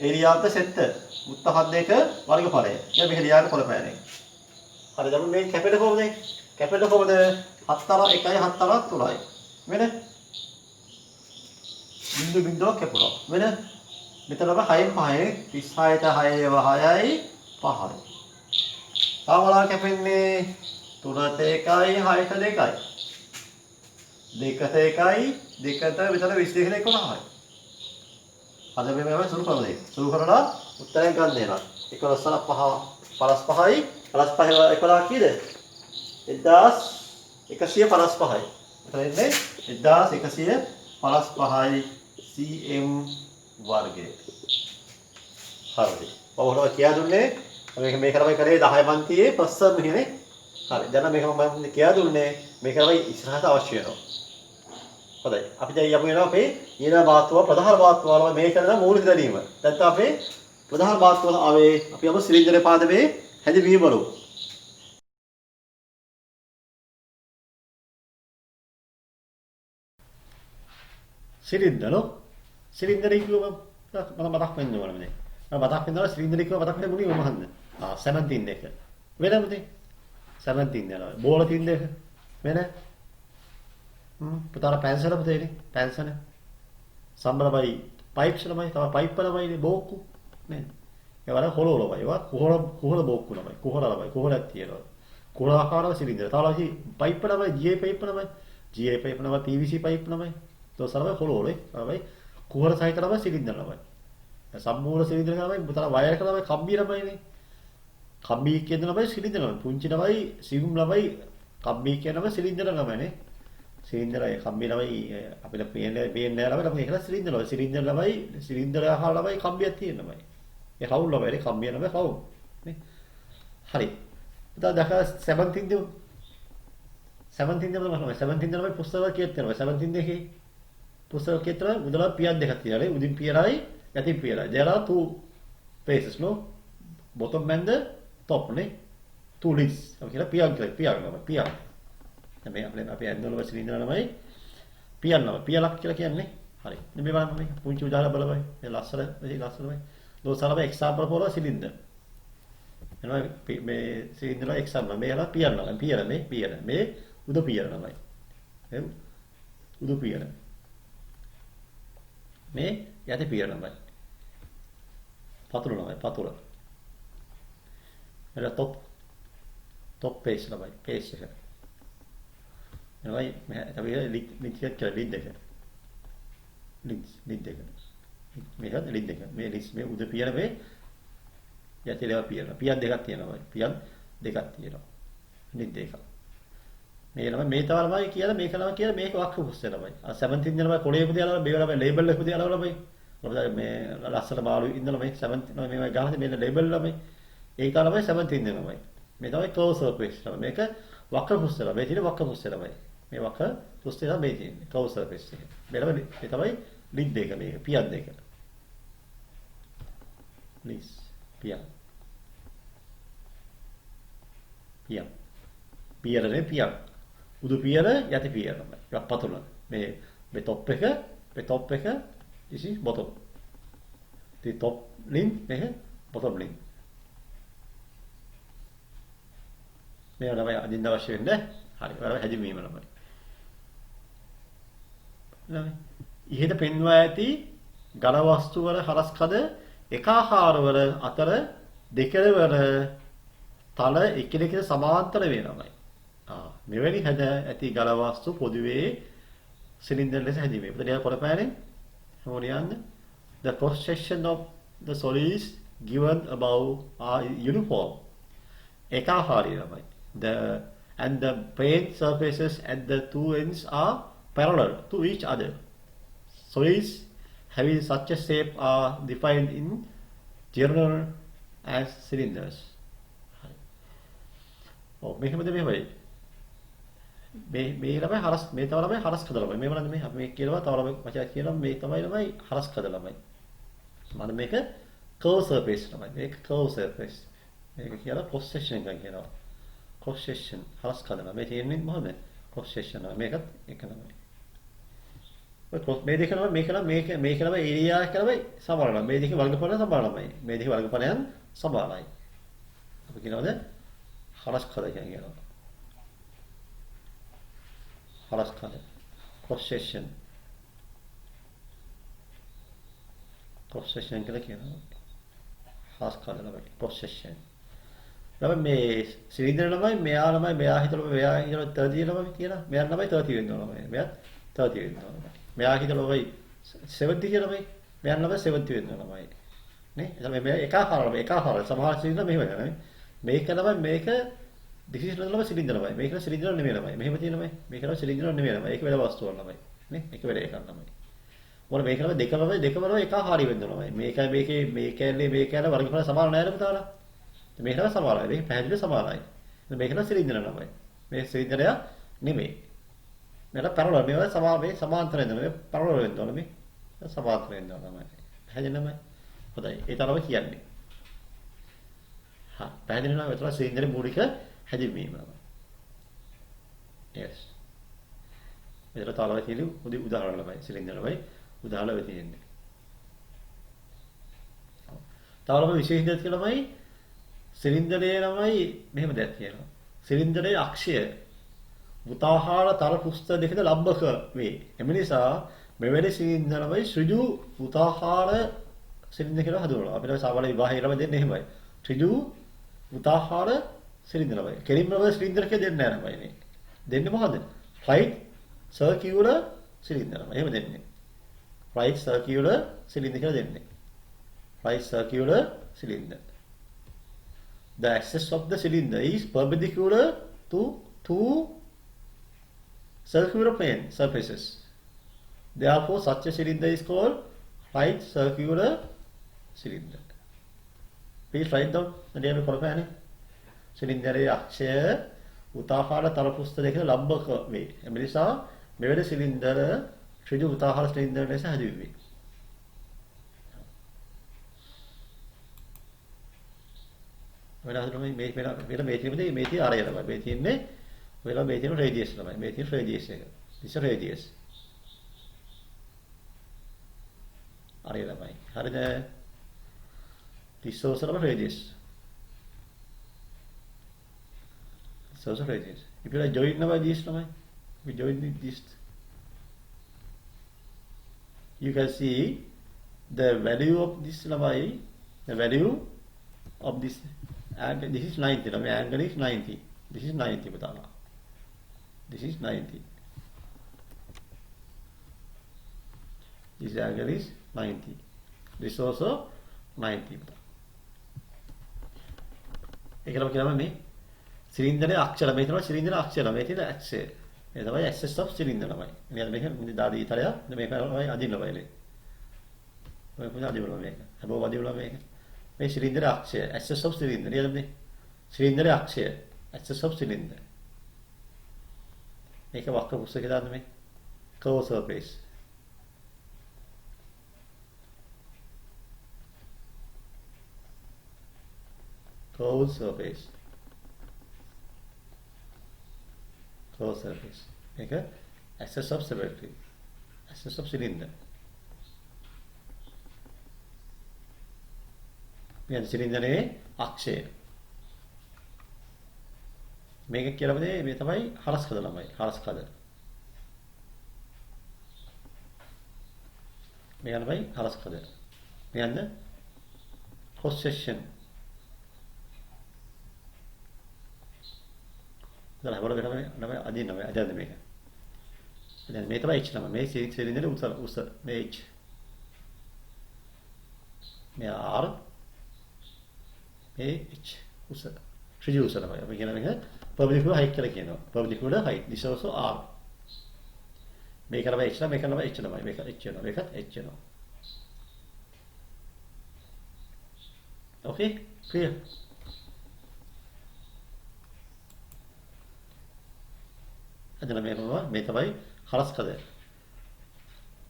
area of the sector උත්තහද්දේක වර්ගඵලය මෙහෙ ලියන කොට පැහැරෙන් හරි දැන් මේ කැපෙට කොහොමද 7 1යි 7 3යි වෙන බිඳු බිඳුවක් කැපුණා වෙන මෙතන අපි 6න් 5යි 36ට 6 6යි 5යි තාමලා කැපෙන්නේ 3ට 1යි 6ට 2යි 2ට 1යි 2ට මෙතන 22 ට 11යි අද මේ සුළු කරලා සුළු කරලා උත්තරයක් ගන්න දෙනවා 11 55යි 55 11 කීයද 1155යි එතන ඉන්නේ 1155යි cm වර්ගය හරි ඔව් කියා දුන්නේ මේක කරමයි කරේ 10 පන්තියේ ප්‍රශ්න මෙහෙනේ හරි දැන් මේක මම කියා දුන්නේ මේක කරමයි ඉස්සරහට අවශ්‍ය වෙනවා හොඳයි අපි දැන් යමු වෙනවා අපේ ඊළඟ මාතෘකාව ප්‍රධාන මාතෘකාව වල මේ කරන මූලික දැනීම දැන් අපේ ප්‍රධාන මාතෘකාව ආවේ අපි යමු සිලින්ඩරේ පාදමේ හැදවීම වල සිලින්ඩරේ කිව්වම මම මතක් වෙන්න ඕනේ නේ. මම මතක් වෙනවා සිලින්ඩරේ කිව්ව මතක් වෙන්නේ මොනිය මොහොන්ද? 17 එක. වෙනමද? 17 යනවා. බෝල තින් දෙක. වෙන? පුතාලා පැන්සල පුතේනේ. පැන්සල. සම්බලමයි පයිප්ස් ළමයි තව පයිප් ළමයිනේ බෝක්කු නේද? ඒ වල හොලවලමයි. ඒවා කුහල බෝක්කු ළමයි. කුහල ළමයි. කුහලක් තියෙනවා. කුහල ආකාරව සිලින්ඩර. තව ළමයි පයිප් ළමයි GA පයිප් ළමයි. GA පයිප් ළමයි PVC පයිප් ළමයි. තෝසරම හොලවලේ. තමයි කුහල සහිත ළමයි සිලින්ඩර ළමයි. සම්පූර්ණ සිලින්ඩර ළමයි පුතාලා වයර් එක ළමයි කම්බි ළමයිනේ. කම්බි කියන ළමයි සිලින්ඩර ළමයි. පුංචි ළමයි සිගුම් ළමයි කම්බි කියන ළමයි සිලින්ඩර ළමයිනේ. සිලින්ඩරය කම්බි ළමයි අපිට පේන්නේ ළමයි ළමයි කියලා සිලින්ඩර ළමයි. සිලින්ඩර ළමයි සිලින්ඩර ආහාර ළමයි කම්බියක් තියෙන ළමයි. ඒ කවුල් ළමයිනේ කම්බිය ළමයි කවුල්. නේ. හරි. පුතා දැක 17 දෙමු. 17 දෙමු ළමයි 17 ළමයි පුස්තක කීයක් තියෙනවද 17 දෙකේ පුස්තක කීයක් තියෙනවද මුදලා පියක් දෙකක් තියෙනවා. උදින් පියරයි යටින් පියරයි. there are two places no bottom and the top නේ. two lids. අපි කියලා පියක් ළමයි පියක්. මේ අපේ ඇන්දවල සිලින්ඩර ළමයි පියන් ළමයි පියලක් කියලා කියන්නේ. හරි. මේ බලන්න මේ පුංචි උදාහරණ බලපන්. මේ ලස්සනයි. දෝසාලම එක්සැම්පල් for cylinder. එනවා මේ සිලින්ඩර එක්සැම්පල් මේ යලා පියන් ළමයි. පියන මේ උඩ පියන ළමයි. එහෙනම් උඩ පියන. මේ යටි පියන ළමයි. පතුල ළමයි පතුල. එලා top face ළමයි face එක. තමයි අපි ලිඩ් එක ලිඩ් එක. ලිඩ් එක. මේකත් ලිඩ් එක. මේ ලිස් මේ උද පියන මේ යතිලව පියන. පියන් දෙකක් තියෙනවා. පියන් දෙකක් තියෙනවා. ලිඩ් එක. මේ ළමයි මේ තමයි කියලා මේක ළමයි කියලා මේක වක්ක පුස්සේ ළමයි. අර 17 ළමයි කොලේ පුදියාලා මේ ළමයි ලේබල් එක පුදියාලා ළමයි. ළමයි මේ ලස්සන මාළු ඉන්න ළමයි 17 ළමයි මේ ගහන්නේ මේ ලේබල් ළමයි. ඒක ළමයි 17 ළමයි. මේ තමයි ක්ලෝස් සර්ෆේස් ළමයි. මේක වක්ක පුස්සේ ළමයි. මේ තියෙන වක්ක පුස්සේ ළමයි. මේ වක්ක පුස්සේ තමයි මේ තියෙන්නේ. ක්ලෝස් සර්ෆේස් එක. මේ ළමයි මේ තමයි ලිඩ් එක මේක පියන් දෙක. ලිස් පියන්. පියන්. පියරනේ පියන්. උදු පියර යටි පියර තමයි. ඒක පතුල. මේ টොප් එක this is bottom. The top link මේක bottom link. මේ තමයි අදින්න අවශ්‍ය වෙන්නේ. හරි. ඔයාලා හැදින්වීම ළමයි. ළමයි. ඉහෙත පෙන්වා ඇති ඝන වස්තු වල හරස් කද එක ආකාරවල අතර දෙකවර තල එකිනෙකට සමාන්තර වෙනවායි. මෙවැනි හැද ඇති ඝන වස්තු පොදුවේ සිලින්ඩර් ලෙස හැදීමේ. ප්‍රතිපද පොළපෑනේ මොනියන්ද? The cross section of the solids given above are uniform. එකාකාරී ළමයි. And the plane surfaces at the two ends are parallel to each other. Solids having such a shape are defined in general as cylinders. මේකමද මෙහෙමයි. මේ ළමයි හරස් මේ තව ළමයි හරස් කද ළමයි. මේ බලන්න මේ අපි මේ කියනවා තව ළමයි වචනයක් කියනවා මේ තමයි ළමයි හරස් කද ළමයි. මම මේක curve surface ළමයි. මේක curve surface. මේක කියලා cross section එකක් කියනවා. cross section හරස් කද ළමයි. මේ තියෙන්නේ මොකද? cross section ළමයි. මේකත් එක ළමයි. ඔය cross මේ දෙක ළමයි මේක ළමයි area එක ළමයි සමාන ළමයි. මේ දෙකේ වර්ගඵලය සමාන ළමයි. මේ දෙකේ වර්ගඵලයන් සමානයි. අපි කියනවාද හරස් කද කියනවා. හරස් කද cross section කියලා කියනවා. හරස් කද ළමයි cross section. ළමයි මේ සිලින්ඩර් ළමයි මෙයා හිතලා මෙයා 30 ළමයි කියලා. මෙයා ළමයි 30 වෙනවා ළමයි. මෙයා 30 වෙනවා ළමයි. මෙයා හිතලා ළමයි 70 කියලා ළමයි. මෙයා ළමයි 70 වෙනවා ළමයි. නේ? එතන මේ එකාකාර සමහර සිලින්ඩර් මෙහෙම යනවා. මේක ළමයි මේක දිසිස් ළමයි සිලින්ඩර් ළමයි. මේක සිලින්ඩර් නෙමෙයි ළමයි. මෙහෙම තියෙන ළමයි. මේක ළමයි සිලින්ඩර් නෙමෙයි ළමයි. ඒක වෙන වස්තුවක් ළමයි. නේ? ඒක වෙන එකක් ළමයි. මොන මේක ළමයි දෙකම එකාකාරී වෙන්න ළමයි. මේකේ වර්ගඵල සමාන නැහැ නේද පුතාලා? මේක ළමයි සමානයි. මේක පැහැදිලිව සමානයි. මේක ළමයි සිලින්ඩර් ළමයි. මේ සිලින්ඩරය නෙමෙයි. මේක පැරලල් මේවා සමාන්තර වෙනවා. මේ පැරලල් වෙනවා මේ සමාන්තර වෙනවා ළමයි. පැහැදිලි ළමයි. හොඳයි. ඒ තරම කියන්නේ. හා පැහැදිලි නම් ඒතර සිලින්ඩරේ මූලික හැදින්වීම ළමයි. yes. ඒතර තාලව තියෙන උදාහරණ ළමයි සිලින්ඩර් ළමයි උදාහරණ වෙතින්නේ. තාලව විශේෂිත ළමයි සිලින්ඩරේ ළමයි මෙහෙම දෙයක් කියනවා. සිලින්ඩරේ අක්ෂය වෘත්තාකාර තර පෘෂ්ඨ දෙකද ලම්බක වේ. එම නිසා මෙවැනි සිලින්ඩර් ළමයි ඍජු වෘත්තාකාර සිලින්ඩර් කියලා හඳුන්වනවා. අපිට සාමාන්‍ය විවාහයේ ළමයි දෙන්නේ එහෙමයි. ඍජු වෘත්තාකාර සිලින්ඩර් ළමයි. කෙලින්ම සිලින්ඩර් එක දෙන්නේ නැහැ ළමයි මේ. දෙන්නේ මොකද? right circular cylinder. එහෙම දෙන්නේ. right circular cylinder කියලා දෙන්නේ. right circular cylinder. The axis of the cylinder is perpendicular to two circular plane surfaces. Therefore, such a cylinder is called right circular cylinder. Please write down the name of the සිලින්ඩරයේ අක්ෂය වෘත්තාකාර තල පෘෂ්ඨ දෙකේ ලම්බක වේ. ඒ නිසා මෙවැනි cylinder ඍජු වෘත්තාකාර cylinder ලෙස හැදුවේ. වෙනස් තමයි මේ තියෙන්නේ මේ තියෙන ආරය තමයි. මේ තියෙන්නේ වෙලා මේ තියෙන රේඩියස් තමයි. මේ තියෙන රේඩියස් එක. this radius. ආරය තමයි. හරිද? this also radius. So radius. If you are joined by this, we join with this. You can see the value of this the value of this, and this is 90. Angle is 90. This is 90. This is 90. This angle is 90. This also 90. ඒකලම කියනවා මේ සිලින්ඩරේ අක්ෂර මේ තමයි cylinder අක්ෂර මේ තියෙන ඇක්සෙ. මේ තමයි ඇක්සස් ඔෆ් සිලින්ඩර තමයි. මෙන්න මේක දාදී තරය මේක තමයි අදින්න බයලේ. ඔය කොහොමද අදින්න මේක? හැබෝ අදින්න මේක. මේ සිලින්ඩර අක්ෂය ඇක්සස් ඔෆ් සිලින්ඩර. නේද මේ? සිලින්ඩරේ අක්ෂය ඇක්සස් ඔෆ් සිලින්ඩර. මේක වක්‍ර පුස්තකේ දාන්න මේ. curve surface. Curve surface. Curve surface. මේක axis of symmetry. Axis of cylinder. මේ සිලින්ඩරේ අක්ෂය. මේක කියලා මේ තමයි හරස් කඩ ළමයි. හරස් කඩ. මේක තමයි හරස් කඩ. මේකද cross section. දැන් අපර වෙනම නම අදින්න මේ අදද මේක. දැන් මේ තමයි H නම. මේ සිලින්ඩරේ උස මේ H. මේ R මේ H උස. ත්‍රිජ්‍ය උස තමයි. අපි කියන එක perpendicular height කියලා කියනවා. perpendicular height. This also R. මේක නම H නම මේක නම H නමයි. මේක H වෙනවා. මේකත් H වෙනවා. Okay? Clear? අදලා මේ තමයි හරස් කඩ.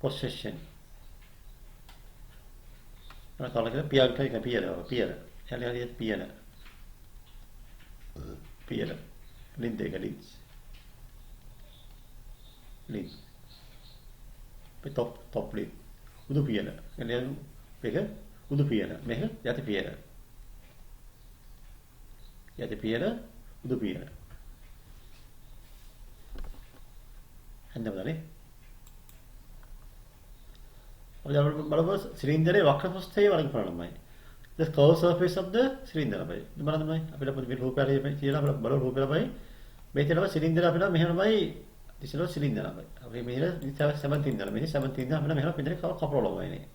possession. මම කාලෙක පියල් පියල. එළියට පියල. පියල. ලින්ද එක ලින්ස්. ලින්ස්. top ලින්ස්. උදු පියල. එළියට මේක උදු පියල. මේක යටි පියල. යටි පියල උදු පියල. හඳවලනේ. අපි බලමු සිලින්ඩරේ වක්‍ර පෘෂ්ඨයේ වර්ග කරනමයි. The curved surface of the cylinder අපි බලන්නමයි. අපිට පොඩි රූපය කියලා අපිට බලමු රූපය තමයි. මේ තියෙනවා සිලින්ඩර අපිට මෙහෙමයි ඉතින් සිලින්ඩර අපි. අපි මෙහෙර 17 ඉඳලා මෙහෙ 17 ඉඳලා අපිට මෙහෙම පිටරේ කපරවලමයි නේ.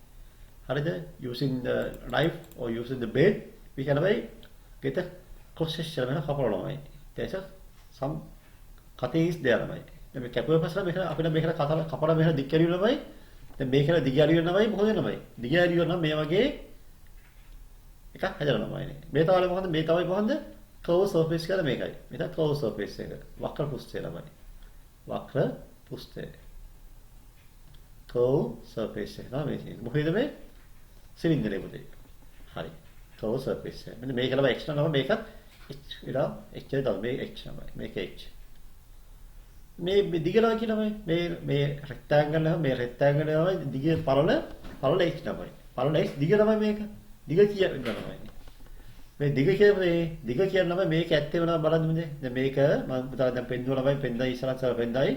හරිද? Using the knife or using the blade we can get a cross section වෙන කපරවලමයි. there's some cuttings there තමයි. මේ කැපුවේ පස්සට මේක අපිට මේකට කපලා මෙහෙර දික් කැරියනමයි. දැන් මේකට දිග ඇරියනමයි මොකද වෙනමයි? දිග ඇරියන නම් මේ වගේ එකක් හැදෙනවමයි නේ. මේ තමයි මොකද්ද? මේ තමයි කොහොමද? curve surface කියලා මේකයි. මේක curve surface එක. වක්‍ර පෘෂ්ඨය ළමයි. වක්‍ර පෘෂ්ඨය. curve surface එක තමයි මේ. මොකේද මේ? සිලින්ඩරේ පුතේ. හරි. curve surface එක. මෙන්න මේක ළමයි x නම මේකත් h විලා h එක තමයි මේ h නමයි. මේක h. මේ දිගලා කියලාමයි. මේ rectangle එක මේ rectangle එකමයි දිග පරල h තමයි. පරල h දිග තමයි මේක. දිග කියන්නේ මේ දිග කියන නම මේක ඇත්තේ වෙනවා බලන්න මේ. දැන් මේක මම දැන් පෙන්වනවා පෙන්දයි ඉස්සරහට පෙන්දයි.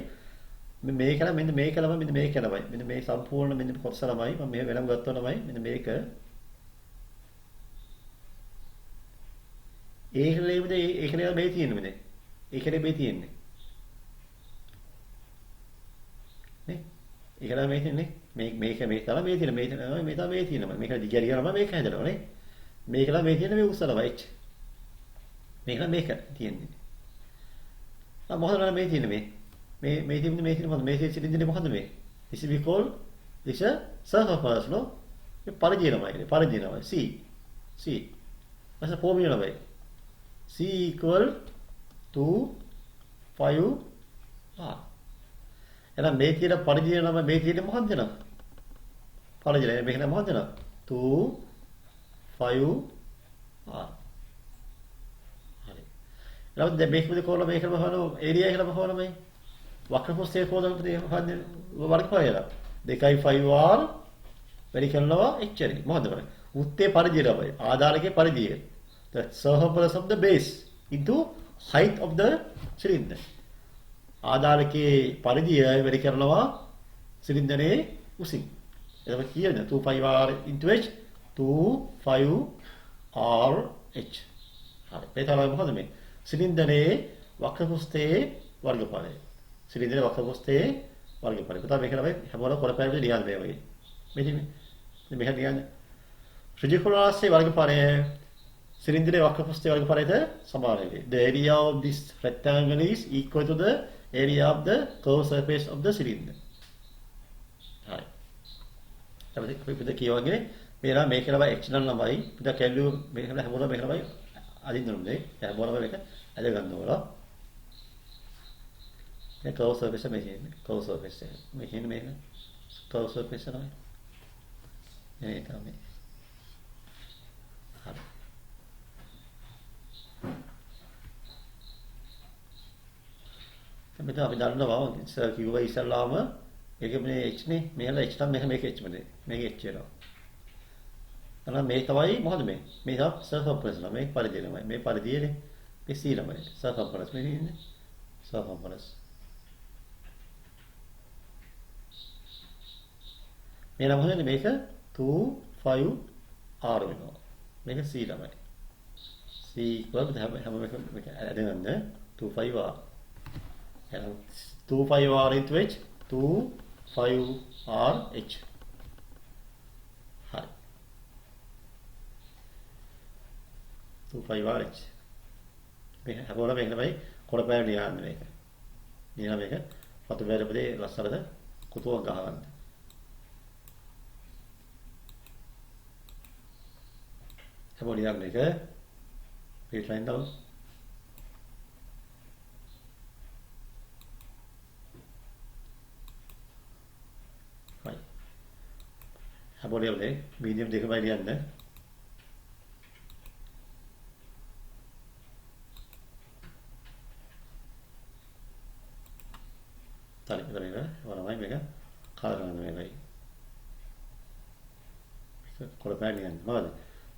මේක නම් මෙන්න මේක ළමයි මෙන්න මේක ළමයි. මෙන්න මේ සම්පූර්ණ මෙන්න කොටස ළමයි. මම මේ වෙනම ගත්තා ළමයි. මෙන්න මේක ඒකනේ මේ තියෙන්නේ මෙන්න. ඒකනේ මේ තියෙන්නේ. නේ? ඒකලා මේ තියෙන්නේ. මේක තමයි මේ තියෙන මේ තමයි මේ තියෙනවා. මේක දිග යනවා මේක හැදෙනවා නේ. මේකලා මේ තියෙන මේ උස්සලා වයිච්. මේකලා මේක තියෙන්නේ. මොකද මේ තියෙන්නේ මේ තියෙන්නේ මොකද මේ සිලින්ඩරේ මොකද මේ? This we call this a circumference no? මේ පරිජිනමයි C. What's the formula by? C equal to 5R. එහෙනම් මේ තියෙන පරිජිනම මේ තියෙන්නේ මොකක්ද නේද? පරිජින මේක නම මොකක්ද නේද? 2 5R. හරි. ඊළඟට දැන් මේක මොකද කොහොමද මේකම හොයනවා ඒරියා එකම හොයනවා මේ වක්‍ර පෘෂ්ඨයේ කොහොමද හොයන්නේ වර්ගඵලය 2යි 5R වැඩි කරනවා එච්චරයි මොකද කරන්නේ උත්තේ පරිජිනමයි ආධාරකයේ පරිජිය the circumference of the base into height of the cylinder ආධාරකයේ පරිජිය වැඩි කරනවා සිලින්ඩරේ උසින් එතකොට කියන්නේ 2πr into h 2πrh හරි මේ තමයි මොකද මේ සිලින්ඩරේ වක්‍ර පෘෂ්ඨයේ වර්ගඵලය සිලින්ඩරේ වක්‍ර පෘෂ්ඨයේ වර්ගඵලය පුතා මේක තමයි හැමෝම කරපෑමේ ලියන්න මේ වගේ මෙහෙ කියන්නේ ත්‍රිජිකුලාස්සේ වර්ගඵලය සිලින්ඩරයේ වක්‍රපෘෂ්ඨයේ වර්ගඵලයට සමාන වේ. The area of this rectangle is equal to the area of the curved surface of the cylinder. හරි. අපි පිට කියවගේ මේලා මේක ළමයි x නම් පිට කැල්ලු මේක හැමෝම මේක ළමයි අදින්න ඕනේ. හැමෝම මේක ඇද ගන්න ඕන. මේ curved surface curved surface මේක curved surface නේද? මේ තමයි. හරි. මෙතන අපි දන්නවා ඉස්සර කිව්වා ඉස්සල්ලාම ඒක මේ h නේ මෙහෙල h නම් මේක h මනේ මේක h වෙනවා. එහෙනම් මේ තමයි මොකද මේ තමයි සර්කම්ෆරන්ස් නම් මේ පරිධිය තමයි මේ පරිධියනේ මේ c ළමයි සර්කම්ෆරන්ස් මේ ඉන්නේ සර්කම්ෆරන්ස් මේ නම් හොයන්නේ මේක 2 5 r වෙනවා මේක c ළමයි c කොහොමද හැම මේක ඇදගන්න 2 5 r 2 5 r into h 2 5 r h හරි 2 5 r h මේක හැමෝම මේක තමයි කොළපෑම ලියන්න මේක ලියන මේක පතු බැලපදේ ලස්සනට කුතුහල ගහගන්න හැමෝම ලියන්න මේක පීට් ලයින් දාමු හැබොලියවලේ මීඩියම් දෙකමයි ලියන්න. හරි ඉතින් වරමයි මේක කාරණා මේකයි. මේක කොළපෑ ලියන්න. මොකද?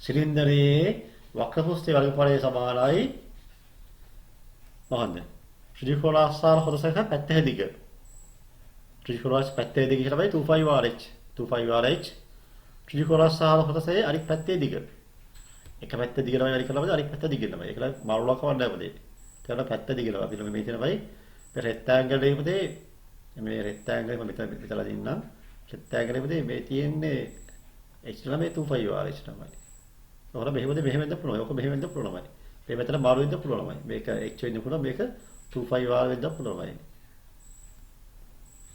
සිලින්ඩරයේ වක්‍රපෘෂ්ඨයේ වර්ගඵලයේ සමානයි මොකන්ද? ත්‍රිකෝණාකාර කොටසක පැත්තේ දිග. ත්‍රිකෝණාස් පැත්තේ දිග කියලා බයි 25RH 25RH ත්‍රිකෝණාකාර කොටසේ අනිත් පැත්තේ දිග. එක පැත්ත දිග තමයි වැඩි කරලා අනිත් පැත්ත දිග තමයි. ඒකලා මාරුලක් වන්න නැපදේ. ඒකලා පැත්ත දිග නවා. අපි මේ තියෙනවයි මේ රෙක්ටැන්ගල් එකේ මේ රෙක්ටැන්ගල් එක මෙතන විතලා දින්නම්. රෙක්ටැන්ගල් එකේ මේ තියෙන්නේ h ළමයි 25RH තමයි. ඔහොම මෙහෙමද මෙහෙමද පුළුවන්. ඔක මෙහෙමද පුළුවන්. මේ මෙතන මාරු වෙන්න පුළුවන්. මේක h වෙන්න පුළුවන්. මේක 25R වෙන්න පුළුවන්.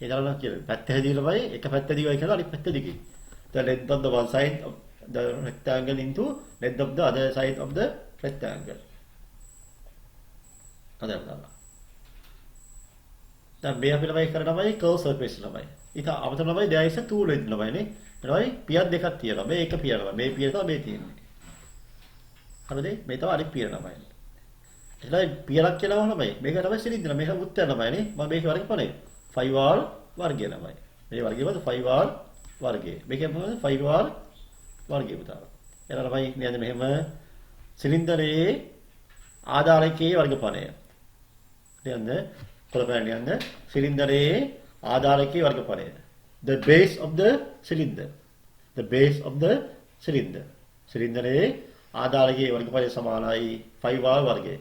ඒතරම් කියලා පැත්ත හැදීලාමයි එක පැත්ත දිගයි කියලා අනිත් පැත්ත දිගයි. The length of the one side of the rectangle into length of the other side of the rectangle. හදන්න. දැන් මේ අපි ළමයි කරනමයි curve surface ළමයි. ඊට අමතර ළමයි there is a two length ළමයි නේ. ළමයි පියර් දෙකක් තියෙනවා. මේ එක පියර් ළමයි. මේ පියර් තමයි මේ තියෙන්නේ. හරිද? මේ තමයි අනිත් පියර් ළමයි. එතනයි පියරක් කියලා ළමයි. මේක තමයි සිලින්ඩර. මේක උත්තර ළමයි නේ. මම මේක වර්ග කරේ. 5R වර්ගය ළමයි. මේ වර්ගය මොකද 5R වර්ගය. මේකේ මොකද 5R වර්ගය පුතා. එතන ළමයි කියන්නේ මෙහෙම සිලින්ඩරයේ ආධාරකයේ වර්ගඵලය. කියන්නේ කොළපෑන් කියන්නේ සිලින්ඩරයේ ආධාරකයේ වර්ගඵලය. The base of the cylinder. The base of the cylinder. සිලින්ඩරයේ ආධාරකයේ වර්ගඵලය සමානයි 5R වර්ගය.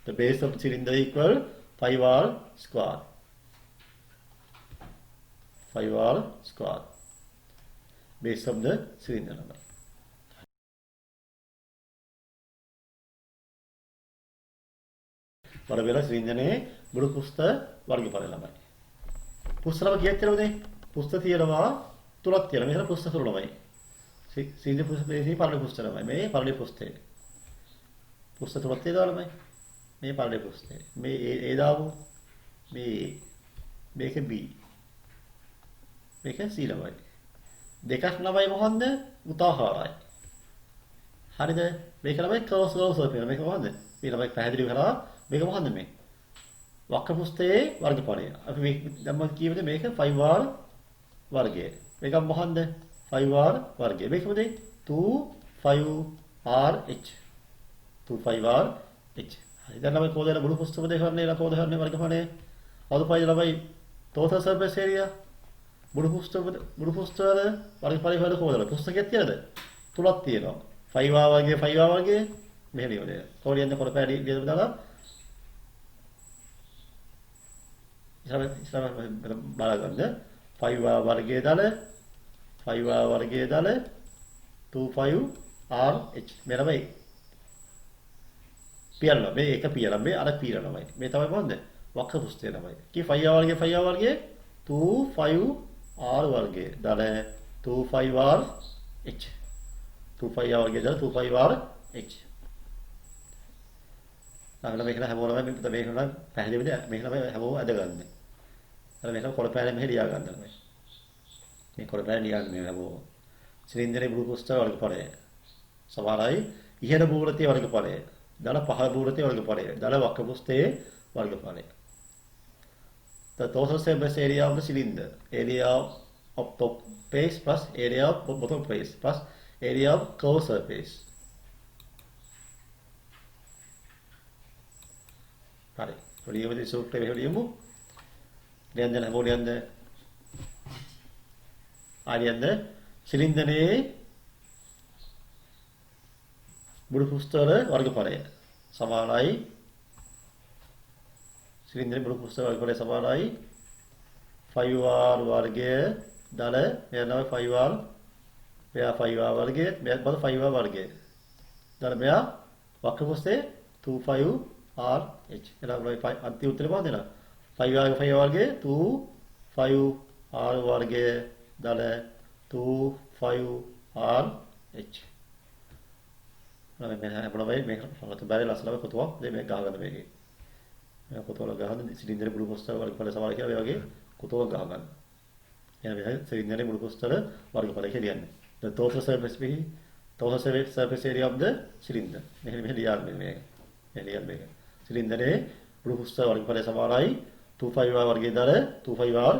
The base of the cylinder equal 5R square. 5R square. Base of the cylinder number. වරබෙලා සිලින්ඩරයේ මුළු පුස්ත වර්ගඵලය ළමයි. පුස්තලම කීයක් තියෙනවද? පුස්ත තියෙනවා තුනක් තියෙනවා. මෙතන පුස්ත තුන ළමයි. සිලින්ඩර පුස්තේ පරණ පුස්ත ළමයි. මේ පරණ පුස්තේ. පුස්ත තුනක් තියෙනවා ළමයි. මේ පරණ පුස්තේ. මේ A දාමු. මේ මේක B. මේක C ළමයි. දෙකක් ළමයි මොකන්ද? උදාහරණයි. හරිද? මේක ළමයි ක්‍රොස් කරලා මේක මොකන්ද? මේ ළමයි පැහැදිලි කරලා මේක මොකන්ද මේ? වක්‍ර පුස්තයේ වර්ගඵලය. අපි මේ දැන් මම කියවද මේක 5R වර්ගය. මේක මොකන්ද? 5R වර්ගය. මේක මොකද? 25RH. 25RH. හරි. දැන් අපි කොහොමද මුළු පුස්තකම දෙකන්නේ කොහොමද හරන්නේ වර්ගඵලය? අවුරු පහයි ළමයි total surface area මුළු පුස්තක වල වර්ගඵලය හොයලා කොහොමද? පුස්තකයක් තියනද? තුනක් තියෙනවා. 5R වර්ගය 5R වර්ගය මෙහෙම ඉවරයි. කොහොමද කොළ පැඩි විදිහට දාලා ඉස්සරහ බලගන්න 5R වර්ගය දාලා 5r වර්ගය දාල 25rh මේ තමයි පියරන මේ එක පියරන මේ අර පියරනමයි මේ තමයි මොකද්ද වක්‍ර පෘෂ්ඨය තමයි කී 5r වර්ගය 25r වර්ගය දාල 25rh 25r වර්ගය දාල 25rh ළඟ මේක හැමෝම මේක නම් පැහැදිලිද මේක තමයි හැමෝම අද ගන්න. අර මේක කොළපෑලේ මෙහෙ ලියා ගන්න තමයි. මේ කොළපෑලේ ලියන්නේ මේ හැමෝම. සිලින්ඩරේ බුළු පුස්තක වර්ගඵලය. සමහරයි ඉහළ බූරතේ වර්ගඵලය. දල පහළ බූරතේ වර්ගඵලය. දල වක්‍ර පුස්තකයේ වර්ගඵලය. The total surface area of the cylinder, area of top face plus area of bottom face plus area of curved surface. හරි. ඔලියවදී සූත්‍රය මෙහෙම ලියමු. ලියන්න හැමෝම ලියන්න. ආරියන්ද සිලින්ඩරයේ බුළු පුස්තර වර්ගඵලය සමානයි සිලින්ඩරයේ බුළු පුස්තර වර්ගඵලය සමානයි 5r වර්ගය දාල මෙයා 5r මෙයා 5r වර්ගය මෙයා බල 5r වර්ගය දාල මෙයා වක්‍ර පුස්තේ 25rh එනවා අන්තිම උත්තරේ මොකක්ද එනවා 5r වර්ගය 25r වර්ගය දාල 25rh නෑ මම අපලවයි මේක පොත බැරි ලස්සනව කොටුවක් දෙ මේක ගහගන්න මේකේ මේ කොටුවල ගහන සිලින්ඩරේ බුළු පුස්තර වර්ගඵල සමාන කියලා මේ වගේ කොටුවක් ගහගන්න එහෙනම් මේ සිලින්ඩරේ බුළු පුස්තර වර්ගඵල කියලා කියන්නේ the total surface area of the cylinder මෙහෙම ලියන්නේ මේක මේ ලියන්නේ මේක සිලින්ඩරේ බුළු පුස්තර වර්ගඵල සමානයි 25r වර්ගය දාල 25rh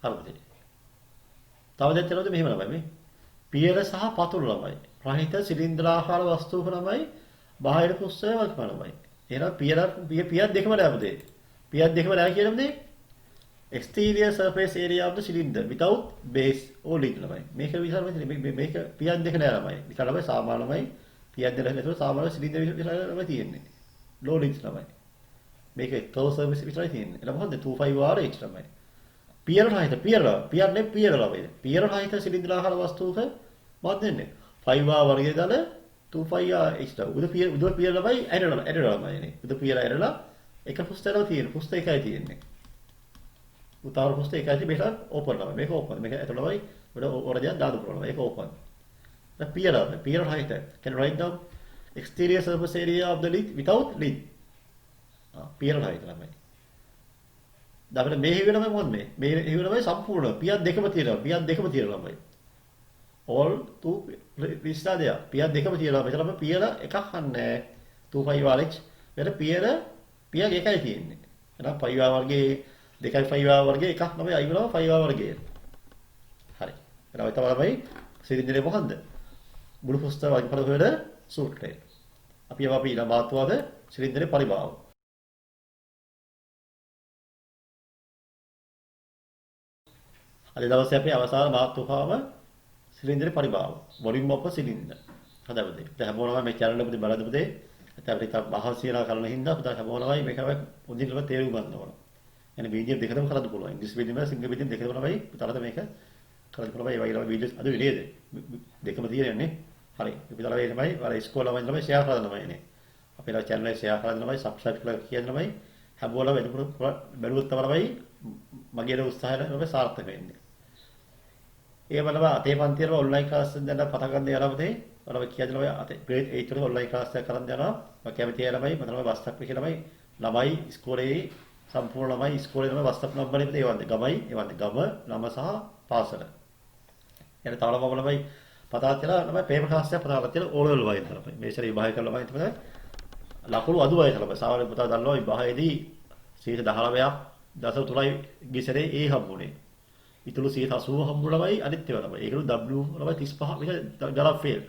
හරිද තව දෙයක් තියෙනවද මෙහෙම ළමයි මේ පියර සහ පතුරු ළමයි රහිත සිලින්ඩරාකාර වස්තුවක ළමයි බාහිර පුස්තකයේ වර්ගඵල ළමයි එහෙනම් පියත් දෙකම ලැබුදේ පියත් දෙකම ලැබ කියනම දේ exterior surface area of the cylinder without base or lid ළමයි මේක විතරම මේක පියත් දෙක නෑ ළමයි නිකන් ළමයි සාමාන්‍යමයි පියත් දෙක නැතුව සාමාන්‍ය සිලින්ඩර් විතරයි තියෙන්නේ low lid ළමයි මේක curved surface විතරයි තියෙන්නේ එළ මොකද්ද 25rh ළමයි පියර රහිත පියරනේ පියර ළමයි පියර රහිත සිලින්ඩරාකාර වස්තුවක මොකක්ද දෙන්නේ 5r වර්ගය දාල 25rh උද පියර ළමයි ඇරලා ළමයි නේ උද පියර ඇරලා එක පුස්තකයක් තියෙන පුස්තක එකයි තියෙන්නේ උතාවර පුස්තක එකයි තියෙන්නේ මේක ඕපන් ළමයි මේක ඕපන් මේක ඇතුළමයි වල ඔරදියක් දාන්න පුළුවන් මේක ඕපන් දැන් පියර රහිත can write down exterior surface area of the lid without lid පියර රහිත ළමයි දැන් මේ හිවෙනම මොන්නේ මේ හිවෙනම සම්පූර්ණ පියත් දෙකම තියෙනවා ළමයි all two විස්තරය පියත් දෙකම තියෙනවා මෙතන අපි පියර එකක් හන්නේ 25rh මෙතන පියර එකයි තියෙන්නේ එහෙනම් 5r වර්ගයේ 2.5r වර්ගයේ එකක් තමයි අයි වෙනවා 5r වර්ගයේ හරි එහෙනම් ඔය තමයි සිලින්ඩරේ මොකද්ද බුළු පුස්තක වර්ගඵල වල සූත්‍රය අපි ඊළඟ මාතෘකාවද සිලින්ඩරේ පරිභාව අද දවසේ අපේ අවසාන මාතෘකාව සිලින්ඩරේ පරිභාව වොලියුම් ඔෆ් සිලින්ඩර් හදාගන්න. දැන් හැමෝම මේ channel එක පුතේ බලන්න පුතේ. අපිට ටිකක් මහන්සියලා කරන හින්දා පුතා හැමෝම මේක පොඩින්ම තේරුම් ගන්න ඕන. يعني වීඩියෝ දෙකම කරන්න පුළුවන්. ඉංග්‍රීසි වීඩියෝ එක සිංහල වීඩියෝ දෙකම තමයි පුතාලට මේක කරන්න පුළුවන්. ඒ වගේ වීඩියෝස් අද නේද? දෙකම තියෙන්නේ. හරි. පුතාලා මේ තමයි වල ඉස්කෝලේ වයින් තමයි ෂෙයා කරන්න තමයි නේ. අපේ channel එක ෂෙයා කරන්න තමයි subscribe කරලා කියන තමයි හැමෝම වැඩිපුර බැලුවොත් තමයි මගේ උත්සාහය තමයි සාර්ථක වෙන්නේ. ඒ වලම අතේ පන්තියේ ඔන්ලයින් ක්ලාස් දැන් පටන් ගන්න යනවා පුතේ. ඔයාලා කියනවා ඔය අතේ grade 8 වල ඔන්ලයින් ක්ලාස් එකක් කරන් යනවා. මම කැමති අය ළමයි මම තමයි WhatsApp එකේ ළමයි ඉස්කෝලේ සම්පූර්ණ ළමයි ඉස්කෝලේ තමයි WhatsApp නම්බර් එක එවන්නේ. ගම නම සහ පාසල. එන තාලම ළමයි පතා තියලා ළමයි පේපර් ක්ලාස් එකක් පතා තියලා ඕල වල වයින් තමයි. මේ ශරීර විභාග කරලා ළමයි තමයි ලකුණු අඩු වයි තමයි. සාමාන්‍ය පුතා දන්නවා විභාගයේදී 19ක් 0.3යි ගිසරේ ඒ හම්බුනේ. ඉතුරු 80 හම්බුනමයි අනිත් ඒවා තමයි. ඒකලු W ළමයි 35 මේක ගාලා ෆේල්.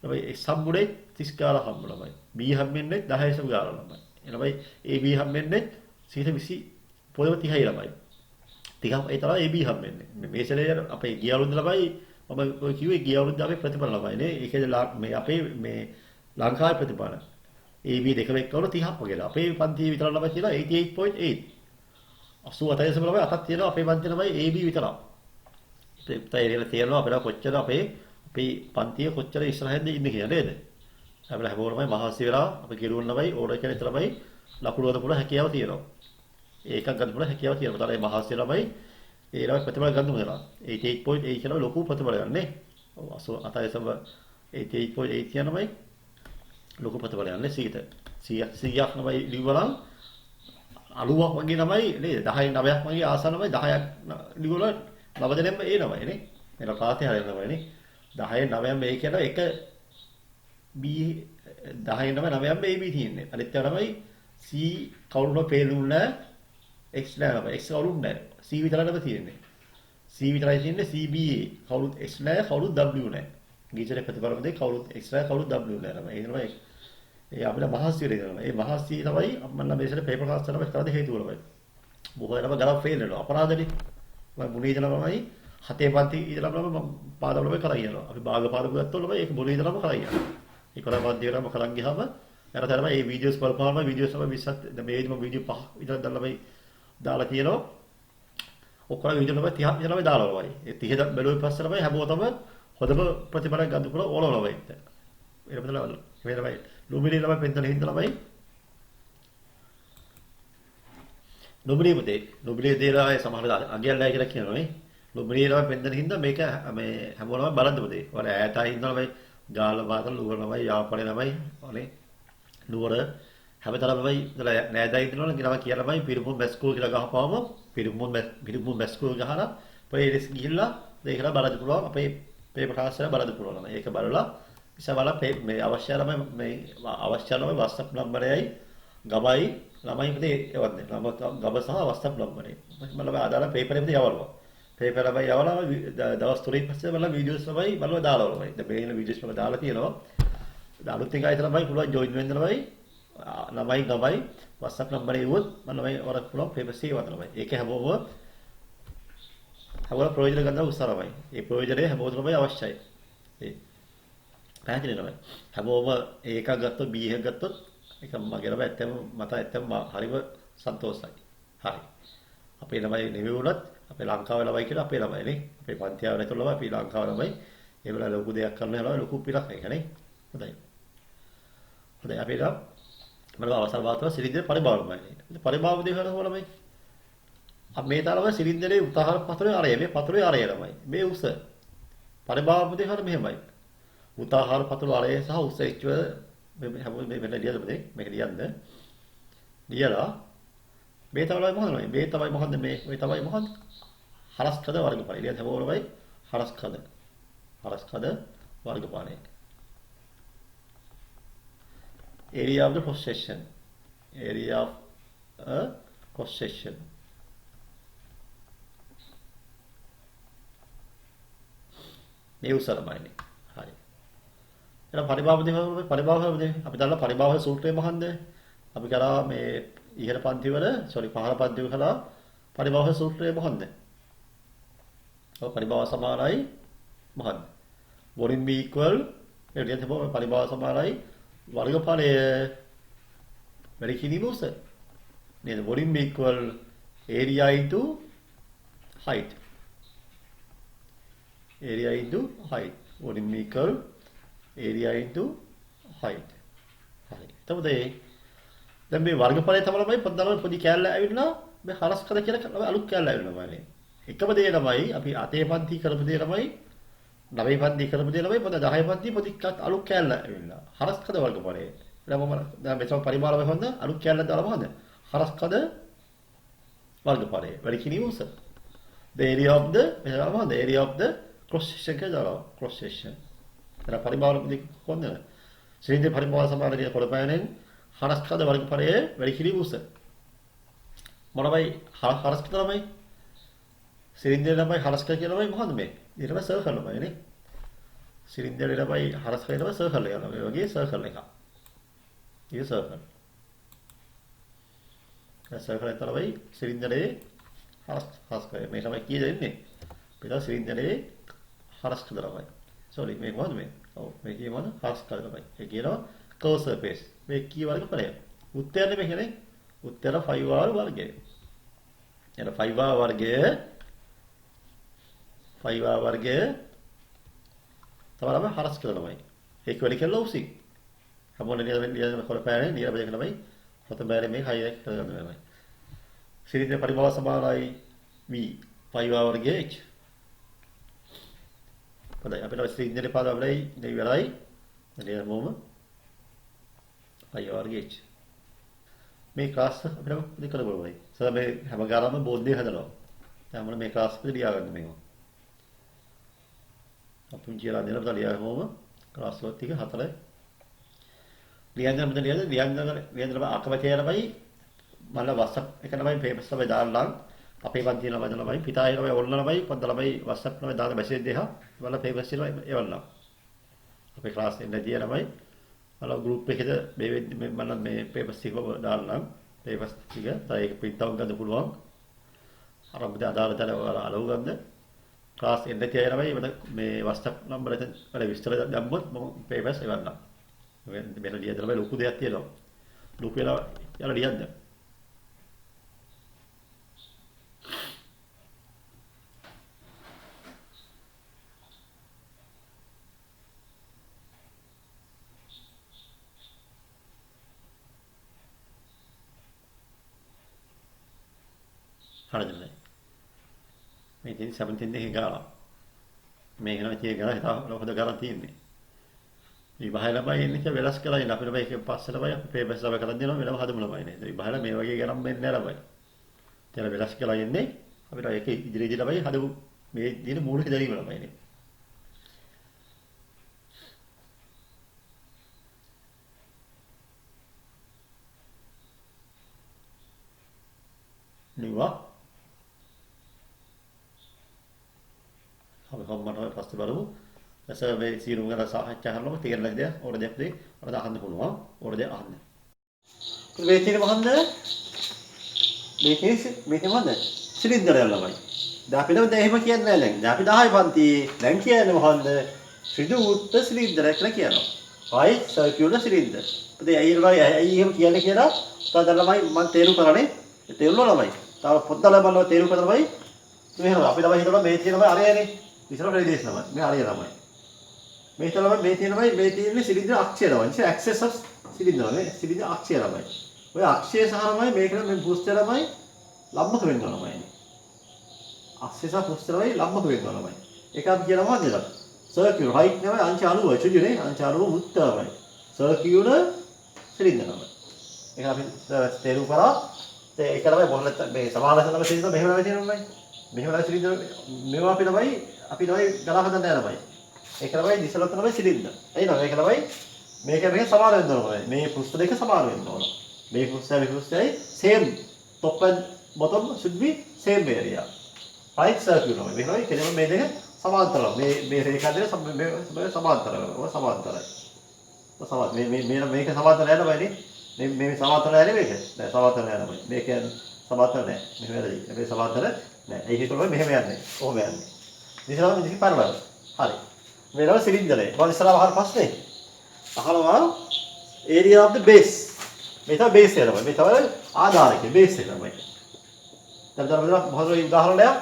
ළමයි සම්බුනේ 30 ගාලා හම්බුනමයි. B හම්බෙන්නේ 10 ගාලා ළමයි. ළමයි AB හම්බෙන්නේ 120 පොළව 30යි ළමයි. ටිකක් ඒ තමයි AB හම්බෙන්නේ. මේ ශරීරය අපේ ගිය අවුරුද්ද ළමයි මම ඔය කිව්වේ ගිය අවුරුද්ද අපේ ප්‍රතිඵල ළමයි නේ. ඒකේ මේ අපේ මේ ලංකාවේ ප්‍රතිඵල. AB දෙකම එක්කවල 30ක් වගේ දානවා. අපේ පන්තියේ විතර ළමයි කියලා 88.8. 88 ළමයි අටක් තියෙනවා අපේ පන්තියේ ළමයි AB විතරක්. ඒත් තේරෙනවා අපිට කොච්චර අපේ පන්තියේ කොච්චර ඉස්සරහින්ද ඉන්නේ කියලා නේද? අපිට හැමෝටම මහසි වෙලා අපි කිරුවන් ළමයි ඕඩර් කෙනෙක් ළමයි ලකුණු වල පුරා හැකියාව තියෙනවා. ඒකක් ගන්න පුළුවන් හැකියාව තියෙනවා. තමයි මහසි ළමයි ඒ ළමයි ප්‍රතිඵල ගන්න උනලා. 88.8 කියලා ලොකු ප්‍රතිඵල ගන්න නේ. ඔව් 88.8 කියනමයි ලොකු ප්‍රතිඵල යන්නේ 100ක් නමයි ලිව්වනම් 90ක් වගේ නමයි නේද 10 9ක් වගේ ආසනමයි 10ක් ලිව්වල 9 දෙනෙක්ම ඒ නමයි නේ. එන පාතේ හරියන නමයි නේ. 10 9න් මේ කියන එක B 10 9 9න් AB තියෙන්නේ. අනිත් ඒවා තමයි C කවුරුන පේනුන්නේ X නෑ X කවුරුත් නෑ. C විතරයි තියෙන්නේ. C විතරයි තියෙන්නේ CBA කවුරුත් X නෑ කවුරුත් W නෑ. ගීචරේ ප්‍රතිපලම දෙක කවුරුත් X නෑ කවුරුත් W නෑ නම. ඒ තමයි ඒ අපිට මහස්තිය දෙනවා. ඒ මහස්තිය තමයි අපමණ මේසෙට පේපර් කාස්ට් කරන කරද හේතු වලමයි. බොහෝ වෙලාවට ගලප් ෆේල් වෙනවා. අපරාධනේ. මම මුනේ ඉඳලාමයි හතේ පන්ති ඉඳලාම පාදවලම කරා යනවා. අපි භාග පාදක ගත්තොත් ඒක මුනේ ඉඳලාම කරා යනවා. ඒ කරා පන්ති වලම කරන් ගියාම ඊට තමයි මේ වීඩියෝස් බලපාන වීඩියෝස් තමයි 20ක් මේ වීඩියෝ 5 විතර දාලා දාලා තියෙනවා. ඔක්කොම වීඩියෝ නම්බර් 30ක් විතර තමයි දාලා වයි. ඒ 30 බැලුවේ පස්සේ තමයි හැමෝටම හොඳම ප්‍රතිඵලයක් ගන්න පුළුවන් ඕනම ළමයින්ට. ඒක තමයි මේ තමයි ලුමිනි ළමයි පෙන්තන හින්දා ළමයි. ලුමිනි පුතේ ලුමිනි දේලා සමහර අගයල්ලා කියලා කියනවා නේ. ලුමිනි ළමයි පෙන්තන හින්දා මේක මේ හැමෝම බලන්න පුතේ. ඔයාලා ඈතයි ඉන්නවා ළමයි ගාල පාතල නුවර ළමයි යාපනේ ළමයි ඔනේ නුවර හැමතරම ළමයි නෑදයි ඉන්නවනේ කියලා කියලාමයි පිරිමුන් බැස්කෝ කියලා ගහපුවාම පිරිමුන් බැස්කෝ ගහලා පොලිස් ගිහිල්ලා ඒකලා බලන්න පුළුවන් අපේ පේපර් කාස්ට් එක බලන්න පුළුවන්. ඒක බලලා ඉස්සවලා මේ අවශ්‍ය ළමයි මේ අවශ්‍ය ළමයි WhatsApp නම්බරයයි ගමයි ළමයි පුතේ එවන්නේ. ගම සහ WhatsApp නම්බරේ. මම ආදාන පේපර් එකේ යවනවා. පේපර් එකයි යවලා දවස් 3ක් පස්සේ බලලා වීඩියෝස් ළමයි බලලා දාලා ළමයි. දැන් මේ වීඩියෝස් වල දාලා තියෙනවා. අලුත් එකයි තමයි පුළුවන් ජොයින් වෙන්න ළමයි. ළමයි ගමයි WhatsApp නම්බරේ ඉවොත් මම ළමයි වරක් පුළුවන් පේපර් සේව කරනවා. ඒක හැමෝම ප්‍රයෝජන ගන්න උත්සාහයි. ඒ ප්‍රයෝජනේ හැමෝටම අවශ්‍යයි. ඒ පැහැදිලි නේද? හැමෝම ඒකක් ගත්තොත් B එකක් ගත්තොත් ඒක මගේ ළමයි ඇත්තම මට ඇත්තම හරිම සන්තෝෂයි. හරි. අපේ ළමයි නෙවෙයි වුණත් අපේ ලංකාවේ ළමයි කියලා අපේ ළමයි නේ. අපේ පන්තියාව නැතුව ළමයි අපේ ලංකාවේ ළමයි. ඒ වෙලාව ලොකු දෙයක් කරන්න යනවා ලොකු පිටක් ඒක නේ. හොඳයි. හොඳයි අපි ලා මම අවසර වාතව සිරින්දර පරිභාවමයි. පරිභාව දෙකම ළමයි. अब මේ තරම සිලින්ඩරේ උදාහරණ පතරේ අරය මේ පතරේ අරය ළමයි මේ උස පරිභාව දෙකම මෙහෙමයි උදාහරණ පතර අරය සහ උස එක්ව මේ හැමෝම මේ වෙන ලියද මේක ලියන්න ලියලා මේ තමයි මොකද මේ තමයි මොකද්ද මේ තමයි මොකද්ද හරස්කද වර්ගඵලය ලියන්න හැමෝමයි හරස්කද වර්ගඵලය area of the cross section area of a cross section මේ උසරමයිනේ. හරි. එහෙනම් පරිභාව දෙක අපි දන්නා පරිභාව සූත්‍රය මහන්ද? අපි කරා මේ ඉහළ පන්ති වල පහළ පන්ති වල කළා පරිභාව සූත්‍රය මහන්ද? ඔව් පරිභාව සමානයි මහන්ද? volume b equal එළියට තිබුණ පරිභාව සමානයි වර්ගඵලය වැඩි කිරීම උස. නේද? volume b equal area into height. area into height. Volume equal area into height. හරි. එතකොට දැන් මේ වර්ගඵලය තමයි පොඩි කැලල ඇවිල්ලා මේ හරස්කද කියලා අලුත් කැලල ඇවිල්ලා බලන්නේ. එකම දේ තමයි අපි අතේ පන්ති කරපු දේ තමයි නවයේ පන්ති කරපු දේ තමයි පොඩ 10 පන්ති පොඩි අලුත් කැලල ඇවිල්ලා. හරස්කද වර්ගඵලය. දැන් මම දැන් මෙතන පරිමාණය හොඳ අලුත් කැලල දාලා මොකද? හරස්කද වර්ගඵලය. වැඩි කිරීම උස. The area of the area of the cross section කියලා cross section. එතන පරිමාණ දෙක කොහොමද? සිලින්ඩර් පරිමාණ සමානදී කොළපෑනෙන් හරස්කද වර්ගඵලයේ වැඩි කිරීම උස. මොනවයි හරස්කද තමයි? සිලින්ඩර් ළමයි හරස්කද කියලාමයි මොකද්ද මේ? ඊට පස්සේ සර්කල් ළමයි නේ. සිලින්ඩර් ළමයි හරස්කද කියලාමයි සර්කල් එක. මේ වගේ සර්කල් එකක්. ඊය සර්කල්. ඒ සර්කල් එක තමයි සිලින්ඩරේ හරස්කද. මේ තමයි කීයද ඉන්නේ? පිටා සිලින්ඩරේ හරස්කද ළමයි. සෝරි මේ මොකද්ද මේ? ඔව් මේ කියවන හරස්කද ළමයි. ඒ කියනවා කර්ව් සර්ෆේස්. මේ කී වර්ග ඵලය. උත්තරනේ මෙහෙනේ. උත්තර 5r වර්ගය. එන 5r වර්ගය 5r වර්ගය තමයි හරස් කරනවායි. ඒක වැඩි කියලා උසි. හැමෝම නියම කරපෑනේ නියම දෙක තමයි. හත බෑරේ මේ හයි එක කරගන්න වෙනවා. සිරිතේ පරිභව සමානයි v 5r වර්ගය h. හොඳයි අපිට සිරිතේ පාද අපලයි ඉතින් ඉවරයි. එළිය මොම 5r වර්ගය h. මේ ක්ලාස් අපිට දෙක කරගන්න. සර් මේ හැම ගානම බෝඩ් එක හදනවා. දැන් මම මේ ක්ලාස් එක ලියා ගන්න මේවා. අපුන් කියලා දෙනවා ලියා ගමු. ක්ලාස් වල ටික හතරයි. ලියන්න මෙතන ලියන්න අකමැතියලමයි මල WhatsApp එක තමයි පේපර්ස් තමයි දාන්නම්. අපේ පන්ති ළමයි ළමයි පිටායේ ළමයි ඔන්න ළමයි පොඩ ළමයි WhatsApp ළමයි දාන මැසේජ් දෙහ වල පේපර්ස් වල එවන්නම්. අපේ ක්ලාස් එකේ ඉඳී ළමයි මල ගෲප් එකේද මේ මම මේ පේපර්ස් ටික දාන්නම්. පේපර්ස් ටික තව ඒක print out ගන්න පුළුවන්. අර මුද අදාළ තැන අලව ගන්න. ක්ලාස් එන්න තියනමයි මේ WhatsApp නම්බර එකෙන් වල විස්තර දැම්මොත් මම පේපර්ස් එවන්නම්. මෙන්න ලියදලා ලොකු දෙයක් තියෙනවා. ලොකු වෙලා යලා ලියන්න. හරිද? මේ ඉතින් 17 එකේ ගාලා මේ වෙනවා tie ගාලා හිතා හොද ගාලා තියෙන්නේ. විභාග ළමයි ඉන්නේ කියලා වෙලස් කරලා ඉන්න අපිට මේක පස්සේ ළමයි අපි පේපර්ස් ළමයි කරන් දෙනවා වෙනම හදමු ළමයි නේද විභාග මේ වගේ ගණන් වෙන්නේ නැහැ ළමයි. ඒතර වෙලස් කරලා ඉන්නේ අපිට ඒක ඉදිරියේදී ළමයි හදමු මේ දින මූලික දැරීම ළමයි නේ. නිවා අපි කොම්මන්ට් පස්සේ බලමු. Mesela ve sihirungan sahaja harlama tiga lagi dia orang dia pun orang akan hulwa orang dia akan. Betul mana? Betul mana? Silinder yang lama. Dah pindah dah hebat kian dah leng. Dah pindah hai banti. Leng kian mana? Situ utah silinder ekla kian. Hai circular silinder. Pada air lagi air kian lagi ada. Tada lama man teru kerana teru lama. Tahu putih lama lo teru kerana lama. Tu yang apa lama itu lama betul lama area ni. Bisa lama dari lama. Ni area lama. මේ තමයි මේ තියෙන්නේ cylinder අක්ෂය තමයි. ඒක access of cylinder නේ. Cylinder අක්ෂය තමයි. ඔය අක්ෂය සහ තමයි මේක මේ බූස්ටර් තමයි ලම්බක වෙන්න ඕනමයි. අක්ෂය සහ බූස්ටර් තමයි ලම්බක වෙන්න ඕනමයි. ඒක අපි කියනවා නේද? සර්කියුලර් හයිට් නේ අංශ 90 චුජුනේ අංශ 90 මුත්තමයි. සර්කියුලර් සිලින්ඩර් තමයි. ඒක අපි තේරුම් කරා. ඒක තමයි බොහොම මේ සමාන සමාන සිලින්ඩර් මෙහෙම තමයි තියෙනවනේ. මෙහෙම තමයි සිලින්ඩර් මේවා අපි තමයි ගලා හදන්න යනමයි. ඒක තමයි දිශලොත් තමයි සිලින්ඩර්. එයිනවා මේක තමයි මේක සමාන වෙන්න ඕනේ. මේ පෘෂ්ඨ දෙක සමාන වෙන්න ඕන. මේ පෘෂ්ඨයයි same top and bottom should be same area. right circular. මේ තමයි කෙනෙම මේ දෙක සමාන්තරව. මේ රේඛා දෙක සමාන්තරව. ඔය සමාන්තරයි. මේක සමාන්තර යනවනේ. මේ සමාන්තර යන්නේ මේක. නෑ සමාන්තර යනවනේ. මේක සමාන්තර නෑ. මෙහෙම වැරදි. මේ සමාන්තර නෑ. ඒක තමයි මෙහෙම යන්නේ. කොහොම යන්නේ. දිශලොත් දිශි පරලව. හරි. මේවා සිලින්ඩරේ. මම ඉස්සරහම අහන ප්‍රශ්නේ. අහනවා area of the base. මේ තමයි බේස් එක තමයි. මේ තමයි ආධාරකේ බේස් එක තමයි. දැන් බලන්න මොහොතේ උදාහරණයක්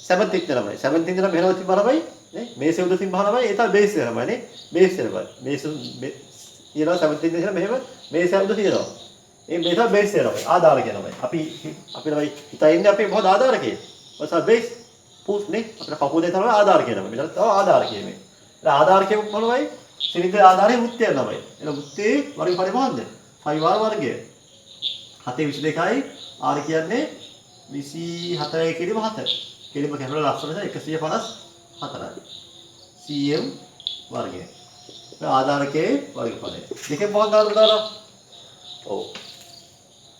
17 තමයි. 17 තමයි මෙහෙම තිබ්බමයි නේ. මේසෙ උඩ තිබ්බමයි ඒ තමයි බේස් එක තමයි නේ. බේස් එක තමයි. මේස ඊළඟ 17 දෙනා මෙහෙම මේසෙ උඩ තියෙනවා. මේ තමයි බේස් එක තමයි. ආධාරකය තමයි. අපි තමයි හිතන්නේ අපි මොකද ආධාරකේ. ඔය බේස් පුස් නේ. අපිට කපුවේ තමයි ආධාරකය තමයි. මෙතන තව ආධාරකය මේ. ආධාරකය මොනවයි? සිලින්ඩර් ආධාරයේ වෘත්තය තමයි. එන වෘත්තයේ වර්ග පරිමාණද? 5r වර්ගය. 722යි r කියන්නේ 24 කිලිම 7. කිලිම කැපල ලක්ෂණ 154යි. cm වර්ගය. ආධාරකයේ වර්ගඵලය. දෙකෙන් මොකක්ද දාලා? ඔව්.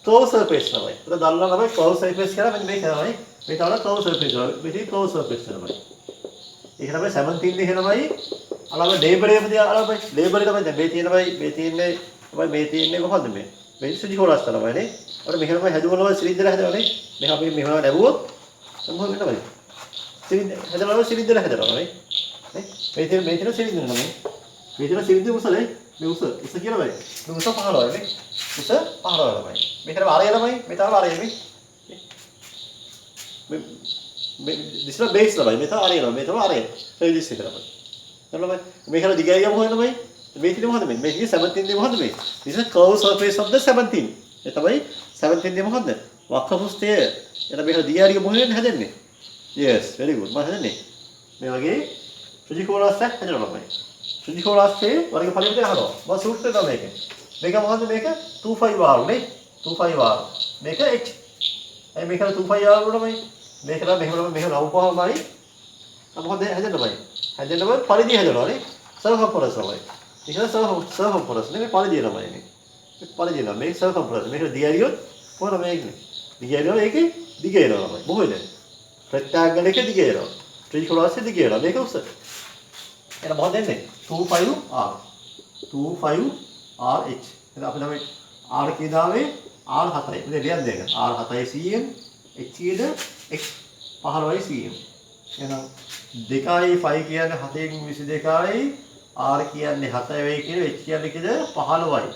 closed surface තමයි. ඒක දාලා තමයි closed surface කියලා මෙන්න මේක තමයි. මේ තමයි closed surface. මේක closed surface තමයි. ඒක තමයි 17 දෙක තමයි අලම ලේබරේම තියා අලම ලේබරේ තමයි දැන් මේ තියෙන්නේ මේ තියෙන්නේ කොහොමද මේ සුජි කොලස් තමයි නේ අර මෙහෙමයි හැදුවලම සිලින්ඩර හැදවනේ මේ අපි මෙහෙම නැවුවොත් මොකද වෙන්නේ සිලින්ඩර හැදවලම සිලින්ඩර හැදවනවා නේ මේ තියෙන සිලින්ඩර තමයි මේ තියෙන සිලින්ඩර උසලේ මේ උස කියන බයි. මේ උස 15යි නේ. උස 15 ළමයි. මේකට ආරය ළමයි. මේ තමයි ආරය මේ. මේ this is base ළමයි. මේ තමයි ආරය ළමයි. මේ තමයි ආරය. ඒ this එක ළමයි. ළමයි මේකට දිගයි ගම හොයන්න බයි. මේ තියෙන්නේ මොකද්ද මේ? මේ 17 දෙන්නේ මොකද්ද මේ? this is curve surface of the 17. ඒ තමයි 17 දෙන්නේ මොකද්ද? වක්‍රපෘෂ්ඨය. එතන මේකට දිගයි ගම හොයන්න හැදෙන්නේ. yes very good. මම හැදෙන්නේ. මේ වගේ ත්‍රිකෝණාස්සයක් හැදෙනවා ළමයි. ත්‍රිකෝණාස්සේ වර්ගඵලය විතර අහනවා. මම සූත්‍රය තමයි මේක. මේක මොකද්ද මේක? 25 r නේ. 25 r. මේක h. ඒ මේක 25 r ළමයි. මේක නම් මෙහෙම නවපුවාමයි. මොකද හැදෙන්නමයි. හැදෙන්නම පරිදි හැදෙනවා නේ. සර්කම්ෆරන්ස් තමයි. ඒක සර්කම්ෆරන්ස් නේ පරිදි ළමයි නේ. පරිදි ළමයි මේ සර්කම්ෆරන්ස්. මේක දිගරියොත් කොහොමද මේකනේ? දිගරියෝ ඒකේ දිග එනවා ළමයි. බොහෝද? රෙක්ටැන්ගල් එකේ දිග එනවා. ත්‍රිකෝණාස්සේ දිග එනවා. මේක උස. එහෙනම් මොකද දෙන්නේ? 25r. 25rh. එහෙනම් අපි ළමයි r කීදාවේ r 7යි. මේ ලියන්න දෙන්න. r 7යි cm h කීයද? x 15යි cm. එහෙනම් 2යි 5 කියන්නේ 7න් 22යි r කියන්නේ 7යි වෙයි කියන h කියන්නේ කීයද? 15යි.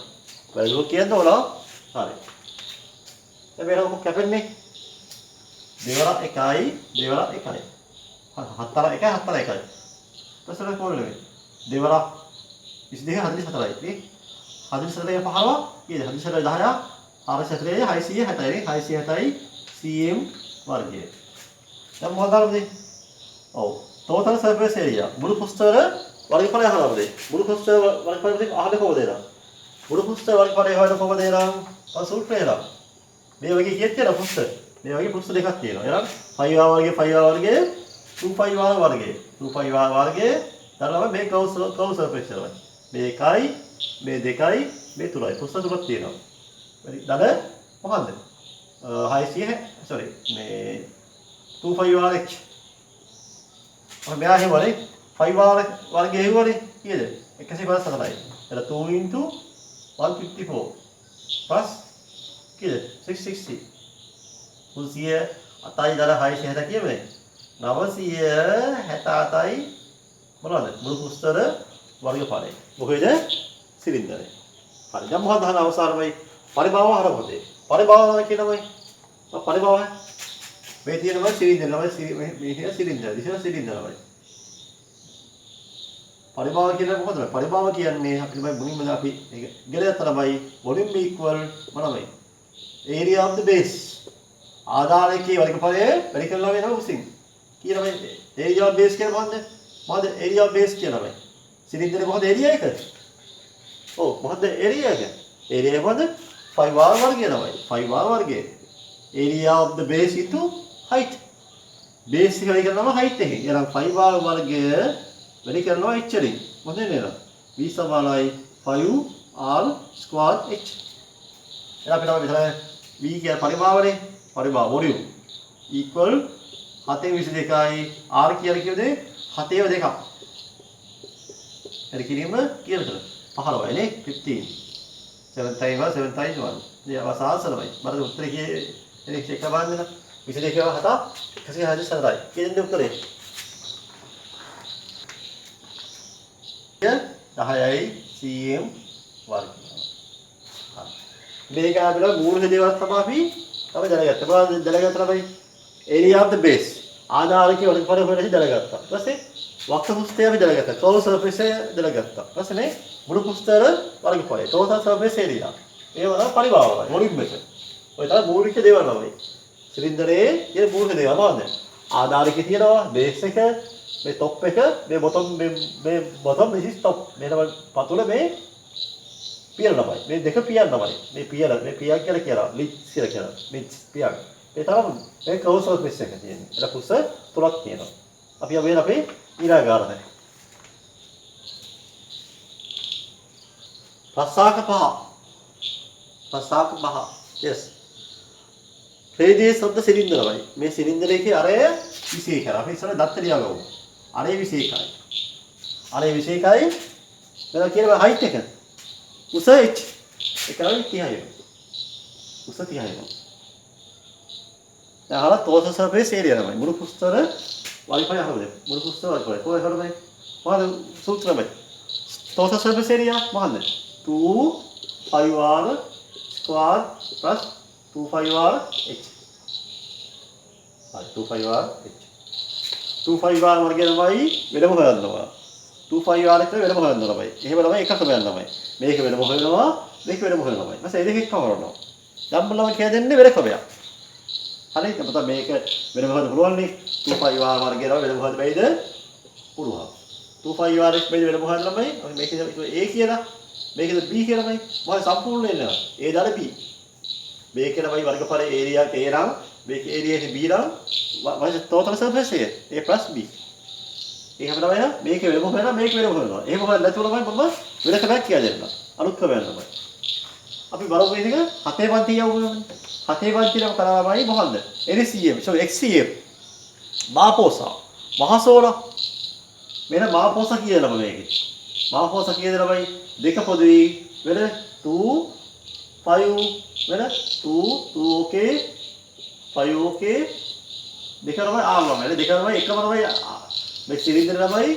බැලුවොත් කියන්න ඕන. හරි. දැන් මේක කොහොමද කැපෙන්නේ? දෙවරක් 1යි දෙවරක් 1යි. හතර 1යි හතර 1යි. ප්‍රශ්න කොහොමද වෙන්නේ? දෙවරක් 22 44යි. නේ? 44 15 කීයද? 44 10ක් 440 660යි 660යි cm වර්ගය. දැන් මොකද කරන්නේ? ඔව්. total surface area. මුළු පෘෂ්ඨවල වර්ගඵලය අහනවාද? මුළු පෘෂ්ඨවල වර්ගඵලය අහන්නේ කොහොමද එනවා? මුළු පෘෂ්ඨ වර්ගඵලය හොයන කොහොමද එනවා? සූත්‍රය එනවා. මේ වගේ කීයක් තියෙනවා පෘෂ්ඨ? මේ වගේ පෘෂ්ඨ දෙකක් තියෙනවා. එහෙනම් 5r වර්ගය 5r වර්ගය 25r වර්ගය 25r වර්ගය ඊළඟ මේ curve surface එක. මේ 1යි මේ 2යි මේ 3යි. පෘෂ්ඨ තුනක් තියෙනවා. හරි. ඊළඟ මොකද්ද? 600 sorry මේ 25rh ඔය මෙයා හෙවනේ 5r වර්ගය හෙවනේ කීයද 154යි එතන 2 into 154 plus කීයද 660 300 අතයි දාලා 660 කියමනේ 967යි මොනවද මුළු පුස්තර වර්ගඵලය මොකේද සිලින්ඩරේ හරි දැන් මොකක්ද අහන අවසානමයි පරිභාව හරපොතේ පරිභාව කියනමයි පරිභාව මේ තියෙනවා සිලින්ඩර් ළමයි මේ කියන සිලින්ඩර් දිශා සිලින්ඩර් ළමයි පරිභාව කියන්නේ මොකද පරිභාව කියන්නේ අපි ළමයි මුලින්ම අපි ඒක ඉගෙන ගත්තා ළමයි volume equal මොනවයි area of the base ආධාරකයේ වර්ගඵලය වැඩි කරලා වෙනවා උසින් කියන මේ area of base කියන්නේ මොකද්ද area of base කියනවා මේ සිලින්ඩරේ මොකද area එක ඔව් මොකද්ද area එක area මොකද 5r වර්ගය තමයි 5r වර්ගය area of the base into height base එක වැඩි කරනවා height එකේ එහෙනම් 5r වර්ගය වැඩි කරනවා h වලින් මොකද නේද v සමානයි 5r squared h එහෙනම් අපිට මෙතන v කියන පරිමාවනේ පරිමාව volume equal 722යි r කියලා කියුවේ 7 2ක් හරි කිරීම කියලාද 15යි නේ 15 7 times 7 times 1 මේ අවසානසලමයි මට උත්තරේ කියේ එනේ චෙක් කරන්න 22 7 144යි කියන්නේ උත්තරේ 10යි cm වර්ගය. මේක අපිට මූලික දේවල් තමයි අපි දැනගත්තා. මොනවද දැනගත්තා තමයි? area of the base. ආධාරකයේ වර්ගඵලය හොයලා දැනගත්තා. ඊට පස්සේ වක්‍ර පෘෂ්ඨය අපි දැනගත්තා. curve surface එක දැනගත්තා. ඊට පස්සේ මේ මුළු පෘෂ්ඨවල වර්ගඵලය. total surface area. ඒව තමයි පරිභාවය. volume එක. ඔය තමයි මූලික දේවල් තමයි. සිලින්ඩරයේ තියෙන මූලික දේවල් මොනවද? ආධාරකයේ තියෙනවා base එක මේ top එක මේ bottom this is top මේ තමයි පතුල මේ පියර තමයි මේ දෙක පියර තමයි මේ පියර කියලා කියනවා ලිච් කියලා කියනවා ලිච් පියර ඒ තමයි මේ curve surface එක තියෙන්නේ ඒක කුස තුනක් තියෙනවා අපි අවේ අපේ ඊළඟාරනේ ප්‍රසාක පහ yes radius of the cylinder වයි මේ සිලින්ඩර් එකේ අරය 21 අපි ඉස්සර දත්ත ලියාගමු අරේ 21යි. අරේ 21යි. මෙතන කියනවා height එක. උස h. ඒක තමයි 30යි. උස 30යි. දැන් අහලා total surface area තමයි. මුළු පුස්තර වර්ගඵලය අහන්නේ. මුළු පුස්තර වර්ගඵලය. කොහේ කරන්නේ? මොකද සූත්‍රමයි. total surface area මොකද්ද? 2πr square plus 2πr h. හරි 2πr h. 2πr වර්ගය තමයි වෙනම හොයන්නවා. 2πr එක වෙනම හොයන්නවා තමයි. එහෙම තමයි එකක හොයන්නවා. මේක වෙනම හොයනවා, මේක වෙනම හොයනවා. ඊට පස්සේ දෙකක් කරනවා. ධම්මලම කිය දෙන්නේ වෙන ක්‍රමයක්. හරි එතකොට මේක වෙනම හොයන්න පුළුවන් නේ. 2πr වර්ගය තමයි වෙනම හොයන්න බැයිද? පුළුවන්. 2πr x බැරි වෙනම හොයන්න ළමයි. මේකේ a කියලා, මේකේ b කියලාමයි. මොකද සම්පූර්ණ වෙනවා. a දාලා b. මේකේ ළමයි වර්ගඵලයේ area a නම්, මේකේ area එක b නම් vice total surface area a plus b. එහෙම තමයි නේද? මේක වෙනම හොයනවා, මේක වෙනම හොයනවා. එහෙම හොයන්න නැතුව ළමයි මම වෙන ක්‍රමයක් කියලා දෙන්නම්. අලුත් ක්‍රමයක් ළමයි. අපි බලමු මේක හතේ පන්ති යවුවම. හතේ පන්ති නම් කරාමයි මොකද්ද? LCM, so XCM. මාපෝසා. මහසෝලා. මෙන්න මාපෝසා කියලාම මේකේ. මාපෝසා කියන ළමයි දෙක පොදුයි වෙන 2 5 වෙන 2 okay 5 okay දෙක ළමයි ආවම එළ දෙක ළමයි එකම ළමයි මේ සිලින්ඩර් ළමයි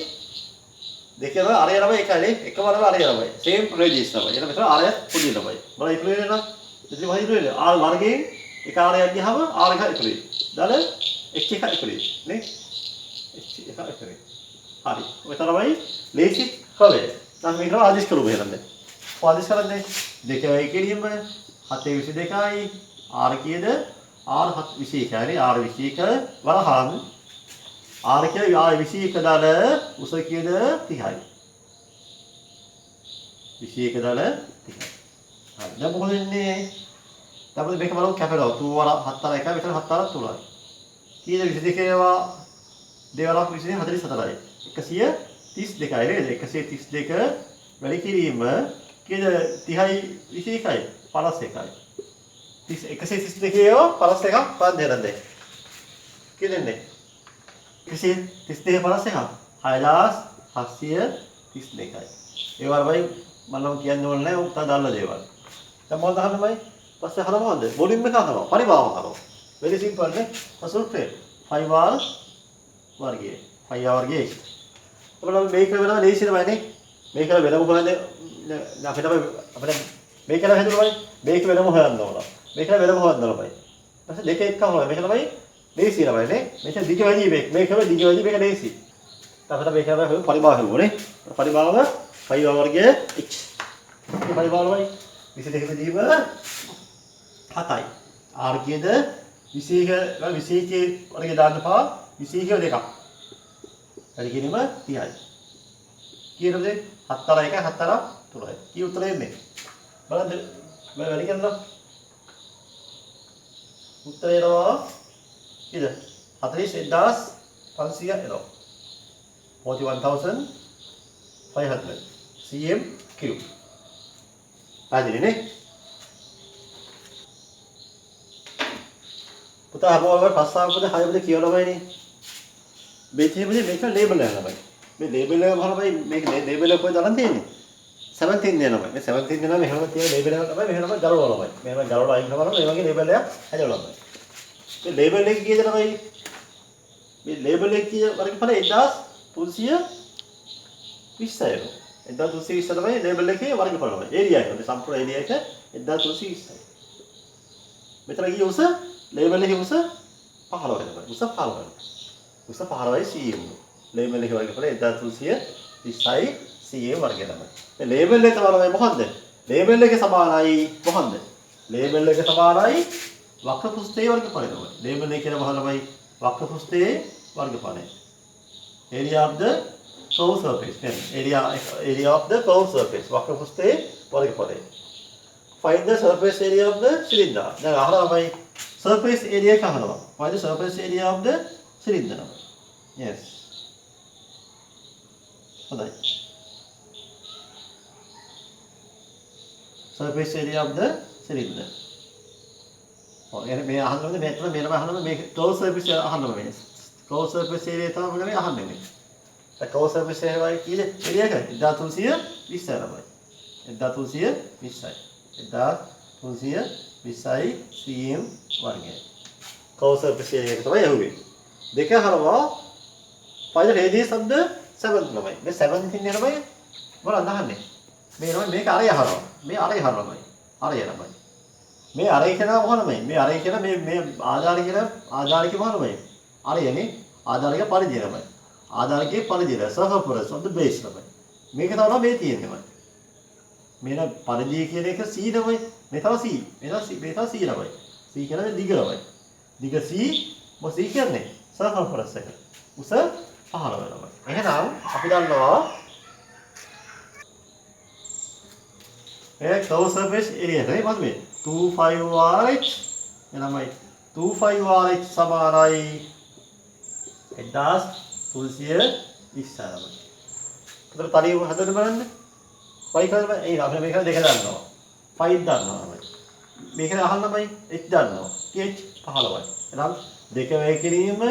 දෙකම අරය ළමයි එකයි නේ එකම ළමයි අරය ළමයි same radius ළමයි එළ මෙතන අරයත් පොඩි ළමයි බලන්න ඉතුරු වෙන්නේ නම් ඉතින් වහයි ඉතුරු වෙන්නේ r වර්ගයෙන් එක ආරයක් ගියාම r එක ඉතුරු වෙයි දාලා h එක ඉතුරු වෙයි නේ h එක ඉතුරු වෙයි හරි ඔය තරමයි ලේසි ක්‍රමය දැන් මේක ආදිස් කරු බෙහෙරන්න ආදිස් කරන්නේ 2යි කිරීම 722යි r කීයද r 21යි r 21 වරහන් r කියලා r 21 දාල උස කීයද 30යි 21 දාල 30යි හරි දැන් මොකද වෙන්නේ දැන් මේක බලමු කැපෙනවා 2 වර 7 1 මෙතන 7 වර 3යි කීයද 22 ඒවා දෙවරක් 44යි 132යි නේද 132 වැඩි කිරීම කීයද 30යි 21යි 51යි 132 ඒවා 51ක් පාද දෙරන්නේ කීයද එන්නේ 132 51 6732යි ඒ වරමයි මම කියන්න ඕනේ නැහැ උත්තර දාන්න දේවල් දැන් මොකද අහන්නමයි පස්සේ අහලා මොකද වොලියුම් එක අහනවා පරිභාව අහනවා very simple නේ අසුත්‍රේ 5r වර්ගය 5r වර්ගය අපලම මේක වෙනවා ලේසියමයි නේ මේක වෙනම හොයන්නේ අපිට මේක නම් හදුනමයි මේක වෙනම හොයන්න ඕන මේක වෙනම හොයන්න ඕනමයි ඊපස්සේ දෙක එක්ක හොයන මේක තමයි ලේසියමයි නේ මේක දිග වැඩි මේක දිග වැඩි මේක ලේසි අපිට මේක තමයි පරිභාව හුවනේ පරිභාව 5r වර්ගය h මේ පරිභාවයි 22 දීම 7යි r කීයද 21 වර්ගය දාන්න පා 21 දෙකක් වැඩි කිරීම 30යි. කීයද 7 1 7 3යි. කී උත්තරය එන්නේ? බලන්න වැඩි කරනවා. උත්තරය එනවා කීයද? 41500 එනවා. 41500 cm cube. ආදිනේ නේ? පුතා අපෝම පස්සාවකද 6 බද කියවලමයිනේ. මේකෙන්නේ මේක ලේබල් එක තමයි. මේ ලේබල් එක බලපයි මේක ලේබල් එක කොහෙද අරන් තියෙන්නේ? 17 දෙනවා. මේ 17 දෙනවා මෙහෙම තියෙන ලේබල් එක තමයි මෙහෙම ගලවලමයි. මෙහෙම ගලවලා අයින් කරනවා මේ වගේ ලේබල් එකක් හැදවලමයි. මේ ලේබල් එක කීයද තමයි? මේ ලේබල් එක කීය වර්ගඵල 1320 1320 තමයි ලේබල් එකේ වර්ගඵල තමයි. ඒරියා එක. මේ සම්පූර්ණ ඒරියා එක 1320යි. මෙතන කීය උස? ලේබල් එකේ උස 15 වෙනවා. උස 15. උස 15යි cm. ලේබල් එකේ වර්ගඵල 1320යි cm වර්ගය තමයි. මේ ලේබල් එක තමයි මොකද්ද? ලේබල් එකේ සමානයි මොකද්ද? ලේබල් එක සමානයි වක්‍ර පෘෂ්ඨයේ වර්ගඵලය තමයි. ලේබල් එක කියන මහලමයි වක්‍ර පෘෂ්ඨයේ වර්ගඵලය. area of the curved surface. area of the curved surface. වක්‍ර පෘෂ්ඨයේ වර්ගඵලය. Find the surface area of the cylinder. දැන් අහනවාමයි surface area එක අහනවා. Find the surface area of the cylinder. Yes. හොඳයි. Surface area of the cylinder. ඔය මේ අහන්නවද මේ අතන මේනම අහන්නවද මේ curved surface අහන්නවද මේ curved surface area තමයි මේ අහන්නේ මේ. ඒ curved surface area වයි කීයද? area එක 1320යි. 1320යි. 1320යි cm වර්ගය. curved surface area එක තමයි යහුවේ. දෙක අහනවා find the radius of the 7th ළමයි. මේ 7th ඉන්නේ ළමයි මොනවද අහන්නේ? මේ නම මේක අරය අහනවා. මේ අරය අහනවාමයි. අරය නමයි. මේ අරය කියනවා මොනවමයි? මේ අරය කියන මේ ආධාරික මොනවමයි? අරයනේ ආධාරික පරිදිරමයි. ආධාරිකේ පරිදිර සහපරස of the base නමයි. මේක තමයි මේ තියෙන්නේමයි. මේන පරිදි කියන එක C නමයි. මේ තව C. මේ තව C නමයි. C කියන්නේ දිග නමයි. දිග C මොකද C කියන්නේ? සහපරස එක. උස 15 නමයි. එහෙනම් අපි දන්නවා ඒ closed surface area එක නේ මොකද මේ 25RH එනමයි 25RH සමානයි 1320 ඉස්සරමයි. ඒතර තනියම හදන්න බලන්න. 5 කරලා ඒ අපි මේක දෙක දන්නවා. 5 දන්නවාමයි. මේක අහන්නමයි h දන්නවා. pH 15යි. එහෙනම් දෙක වේ කිරීම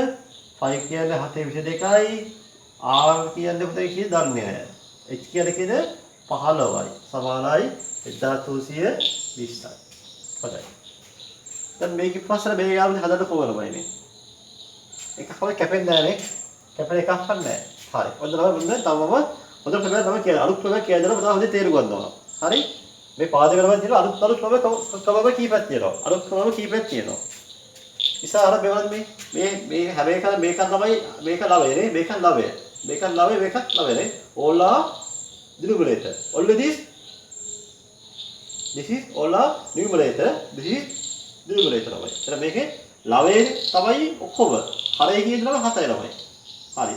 5 කියන්නේ 722යි r කියන්නේ පුතේ කී දන්නේ නැහැ. h කියන්නේ කීද 15යි. සමානයි 1320යි. හොඳයි. දැන් මේක ඉස්සර මේ යාළුවනේ හදන්න කොහොමද මේ? එක කවයි කැපෙන්නේ නැහැ නේ. කැපෙන එකක් නැහැ. හරි. ඔන්න තමයි තවම හොඳ ප්‍රමේය තමයි කියලා. අලුත් ප්‍රමේය කියලා දෙනවා තමයි හොඳට තේරුම් ගන්න ඕන. හරි? මේ පාදක තමයි තියෙනවා අලුත් ප්‍රමේය කීපයක් තියෙනවා. අලුත් ප්‍රමේය කීපයක් තියෙනවා. ඉතින් අර බෙවන්න මේ හැම එකම මේක තමයි මේක ලවය නේ. මේක ලවය. මේක ලවය මේකත් ලවය නේ. all are numerator. Only this is all are numerator. This is numerator තමයි. එහෙනම් මේකේ ලවයේ තමයි ඔක්කොම. හරය කියන දේ 7යි ළමයි. හරි.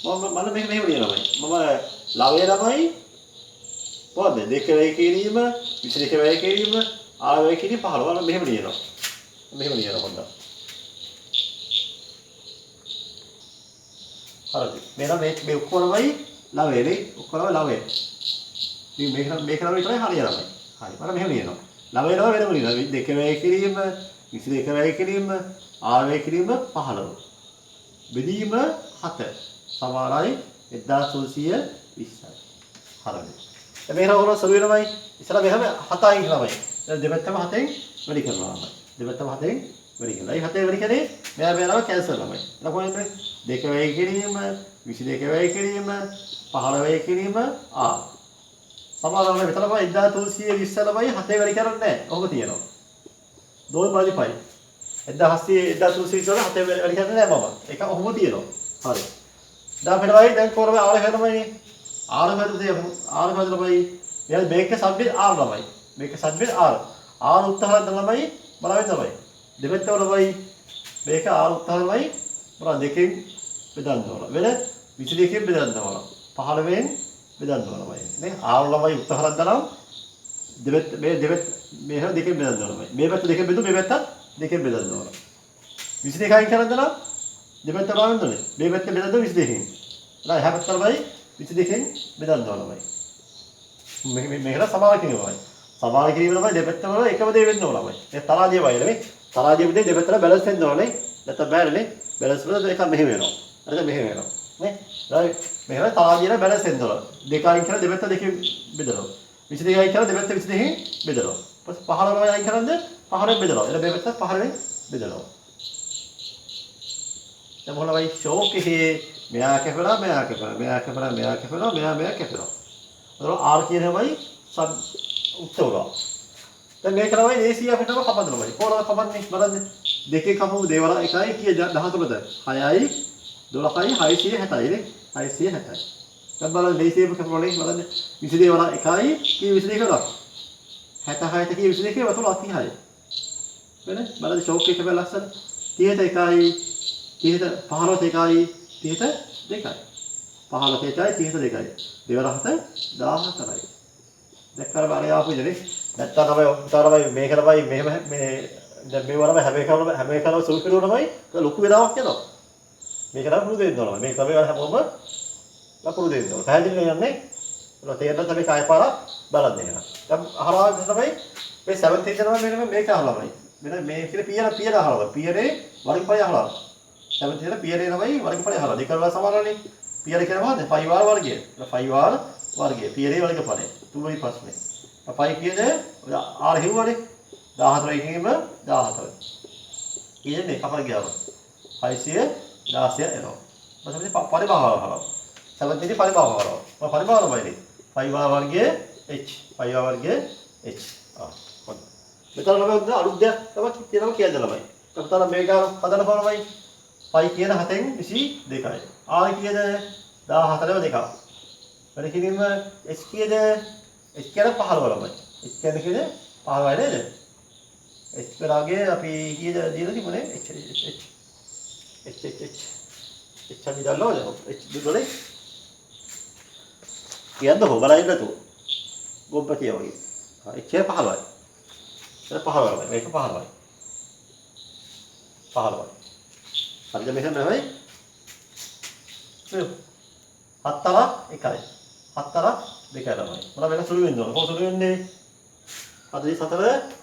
මම මේක මෙහෙම ලියනවායි. මම ලවයේ ළමයි මොකද දෙක වේ කිරීම 22 වේ කිරීම ආ වේ කිරීම 15 මම මෙහෙම ලියනවා. මෙහෙම ලියනවා හොඳයි. හරිද? මේ ඔක්කොම ළමයි ලවයේ නේ. ඔක්කොම ලවයේ. මේක ළමයි විතරයි හරිය ළමයි. හරි. මම මෙහෙම ලියනවා. ලවයේ ළමයි වෙනම ලියනවා. දෙක වේ කිරීම 22 වේ කිරීම ආ වේ කිරීම 15. බෙදීම 7 සමානයි 1320යි. හරිද? මේ රෝගන සරු වෙනවයි. ඉතල මෙහෙම 7යි ළමයි. දැන් දෙපැත්තම 7න් වැඩි කරනවා. දෙපැත්තම 7න් වැඩි කරනවා. ඒ 7 වැඩි කරේ මෙයා කැන්සල් ළමයි. එතන කොහෙන්ද? 2 වැය කිරීම 22 වැය කිරීම 15 වැය කිරීම ආ සමානව මෙතන තමයි 1320 ළමයි 7 වැඩි කරන්නේ නැහැ. ඔහොම තියෙනවා. 2 මල්ටිප්ලයි 1320 7 වැඩි කරන්නේ නැහැ මම. ඒක ඔහොම තියෙනවා. හරි. දැන් මෙතනයි දැන් කොරම ආර වෙනමයි. ආර ළමයි එයා මේක සබ්ජෙක්ට් ආර ළමයි. මේක සබ්ජෙක්ට් ආර. ආර උත්තර ළමයි බලවෙන්න ළමයි. දෙපැත්තම ළමයි මේක ආර උත්තර ළමයි බලන්න දෙකෙන් බෙදන්න ඕන. වෙන 22කින් බෙදන්න ඕන. 15න් බෙදන්න ඕන ළමයි. නේ ආර ළමයි උත්තරයක් දානම් දෙපැත්ත මේ දෙකෙන් බෙදන්න ඕන ළමයි. මේ පැත්ත දෙකෙන් බෙදු මේ පැත්ත දෙකෙන් බෙදන්න ඕන. 22කින් කරන් දානම් දෙපැත්ත බලන්න ඕනේ. මේ පැත්ත බෙදන්න 22කින්. නෑ එහා පැත්ත ළමයි 22කින් බෙදන්න ඕන ළමයි. මේකට සමාන කිරීමයි. සමාන කිරීම තමයි දෙපැත්තම වල එකම දේ වෙන්න ඕන ළමයි. මේ තරාදිය වයිද නේ. තරාදිය විදිහේ දෙපැත්තට බැලන්ස් වෙන්න ඕනේ. නැත්නම් බෑනේ. බැලන්ස් වල එකක් මෙහෙම වෙනවා. හරිද මෙහෙම වෙනවා. නේ. right. මෙහෙම තරාදියට බැලන්ස් වෙන්න ඕන. දෙකයින් කියලා දෙපැත්ත දෙකෙන් බෙදනවා. 22යි කියලා දෙපැත්ත 22කින් බෙදනවා. ඊපස්සේ 15 යි කරන්ද 15ෙන් බෙදනවා. එළ මේ පැත්ත 15ෙන් බෙදනවා. දැන් මොනවයි ෂෝක් එකේ මෙයා කැපලා මෙයා කැපලා මෙයා කැපලා මෙයා කැපලා මෙයා කැපලා. අතන R කියනවයි උත්තර. දැන් මේක තමයි AC අපිටම කපන්න ඕනේ. කොහොමද කපන්නේ බලන්න. දෙකේ කපමු දේවල් එකයි කීය 13ද? 6යි 12යි 660යි නේ. 660යි. දැන් බලන්න AC එක කපන්නේ බලන්න. 22 වල එකයි කී 22 වල 66ට කී 22 වතුල 36යි. වෙන බලන්න ෂෝක් එක බැල ලස්සන 30ට එකයි 30ට 15ට එකයි 30ට දෙකයි. 15ට එකයි 30ට දෙකයි. දෙවල 7 14යි. දැක්කම බාරේ ආපු ඉන්නේ. නැත්තම් තමයි මේක තමයි මෙහෙම මේ දැන් මේ වරම හැම එකම සුළු පිරුණමයි ලොකු වෙලාවක් යනවා. මේක නම් පුරුදු වෙන්න ඕන. මේක තමයි හැමෝම ලකුණු දෙන්න ඕන. පැහැදිලි නේද? ඒක තේරෙන්න තමයි කාය පාරක් බලන්න එහෙනම්. දැන් අහලා තමයි මේ 7th එක තමයි මෙන්න මේක අහලාමයි. මෙන්න මේ කියලා පියර අහලා. පියරේ වර්ගඵලය අහලා. 7th එක පියරේ තමයි වර්ගඵලය අහලා. දෙක වල සමානනේ. පියර කියන්නේ මොකද්ද? 5r වර්ගය. 5r වර්ගය. පියරේ වර්ගඵලය. තුන්වෙනි ප්‍රශ්නේ. 5 කියන්නේ r හිව්වනේ. 14 එකකින්ම 14. කියන්නේ කපලා ගියාම 516 එනවා. මම පරිභාග කරනවා. 7 පරිභාග කරනවා. මම පරිභාග කරනවා. 5r වර්ගයේ h 5r වර්ගයේ h හොඳයි. මෙතන ළමයි අලුත් දෙයක් තමයි කියනවා කියන්න ළමයි. අපතන මේක හදන්න බලමයි. 5 කියන 7න් 22යි. r කියන 14ව 2ක්. වැඩි කිරීම h කියන h කියන 15 ළමයි. h කියන 15යි නේද? h කරාගේ අපි කීයද දීලා තිබුණේ h අපි දන්නවද? h දුරේ කියන්නකෝ බලන්න නේද? ගොබ්බතිය වගේ. h 15යි. ඒක 15යි. මේක 15යි. 15යි. හරිද මෙහෙම නෙවෙයි. 7ක් 1යි. 7ක් 2යි ළමයි. මොනවා වෙන සුළු වෙන්න ඕන. කොහොමද සුළු වෙන්නේ? 44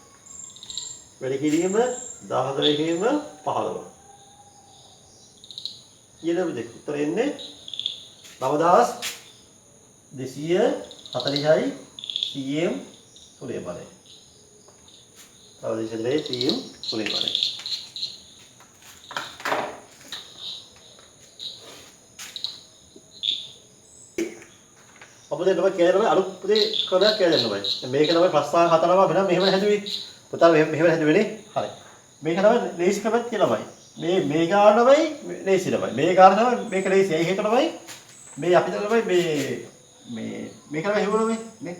වැඩි කිරීම 14 වැඩි කිරීම 15. ඊළඟ විදිහට උත්තර එන්නේ 9240යි cm සුළේ බලය. 9240 cm සුළේ බලය. අපිට තමයි කියනවා අලුත් පුතේ ක්‍රමයක් කියලා දෙන්න බෑ. මේක තමයි ප්‍රස්තාව හතරම වෙන මෙහෙම හැදුවේ. පුතා මෙහෙම හැදුවේනේ. හරි. මේක තමයි ලේසි ක්‍රමයක් කියලා බයි. මේ ගාන තමයි ලේසි තමයි. මේ ගාන තමයි මේක ලේසි. ඒක තමයි මේ අපි තමයි මේක තමයි හෙවුවා මේ.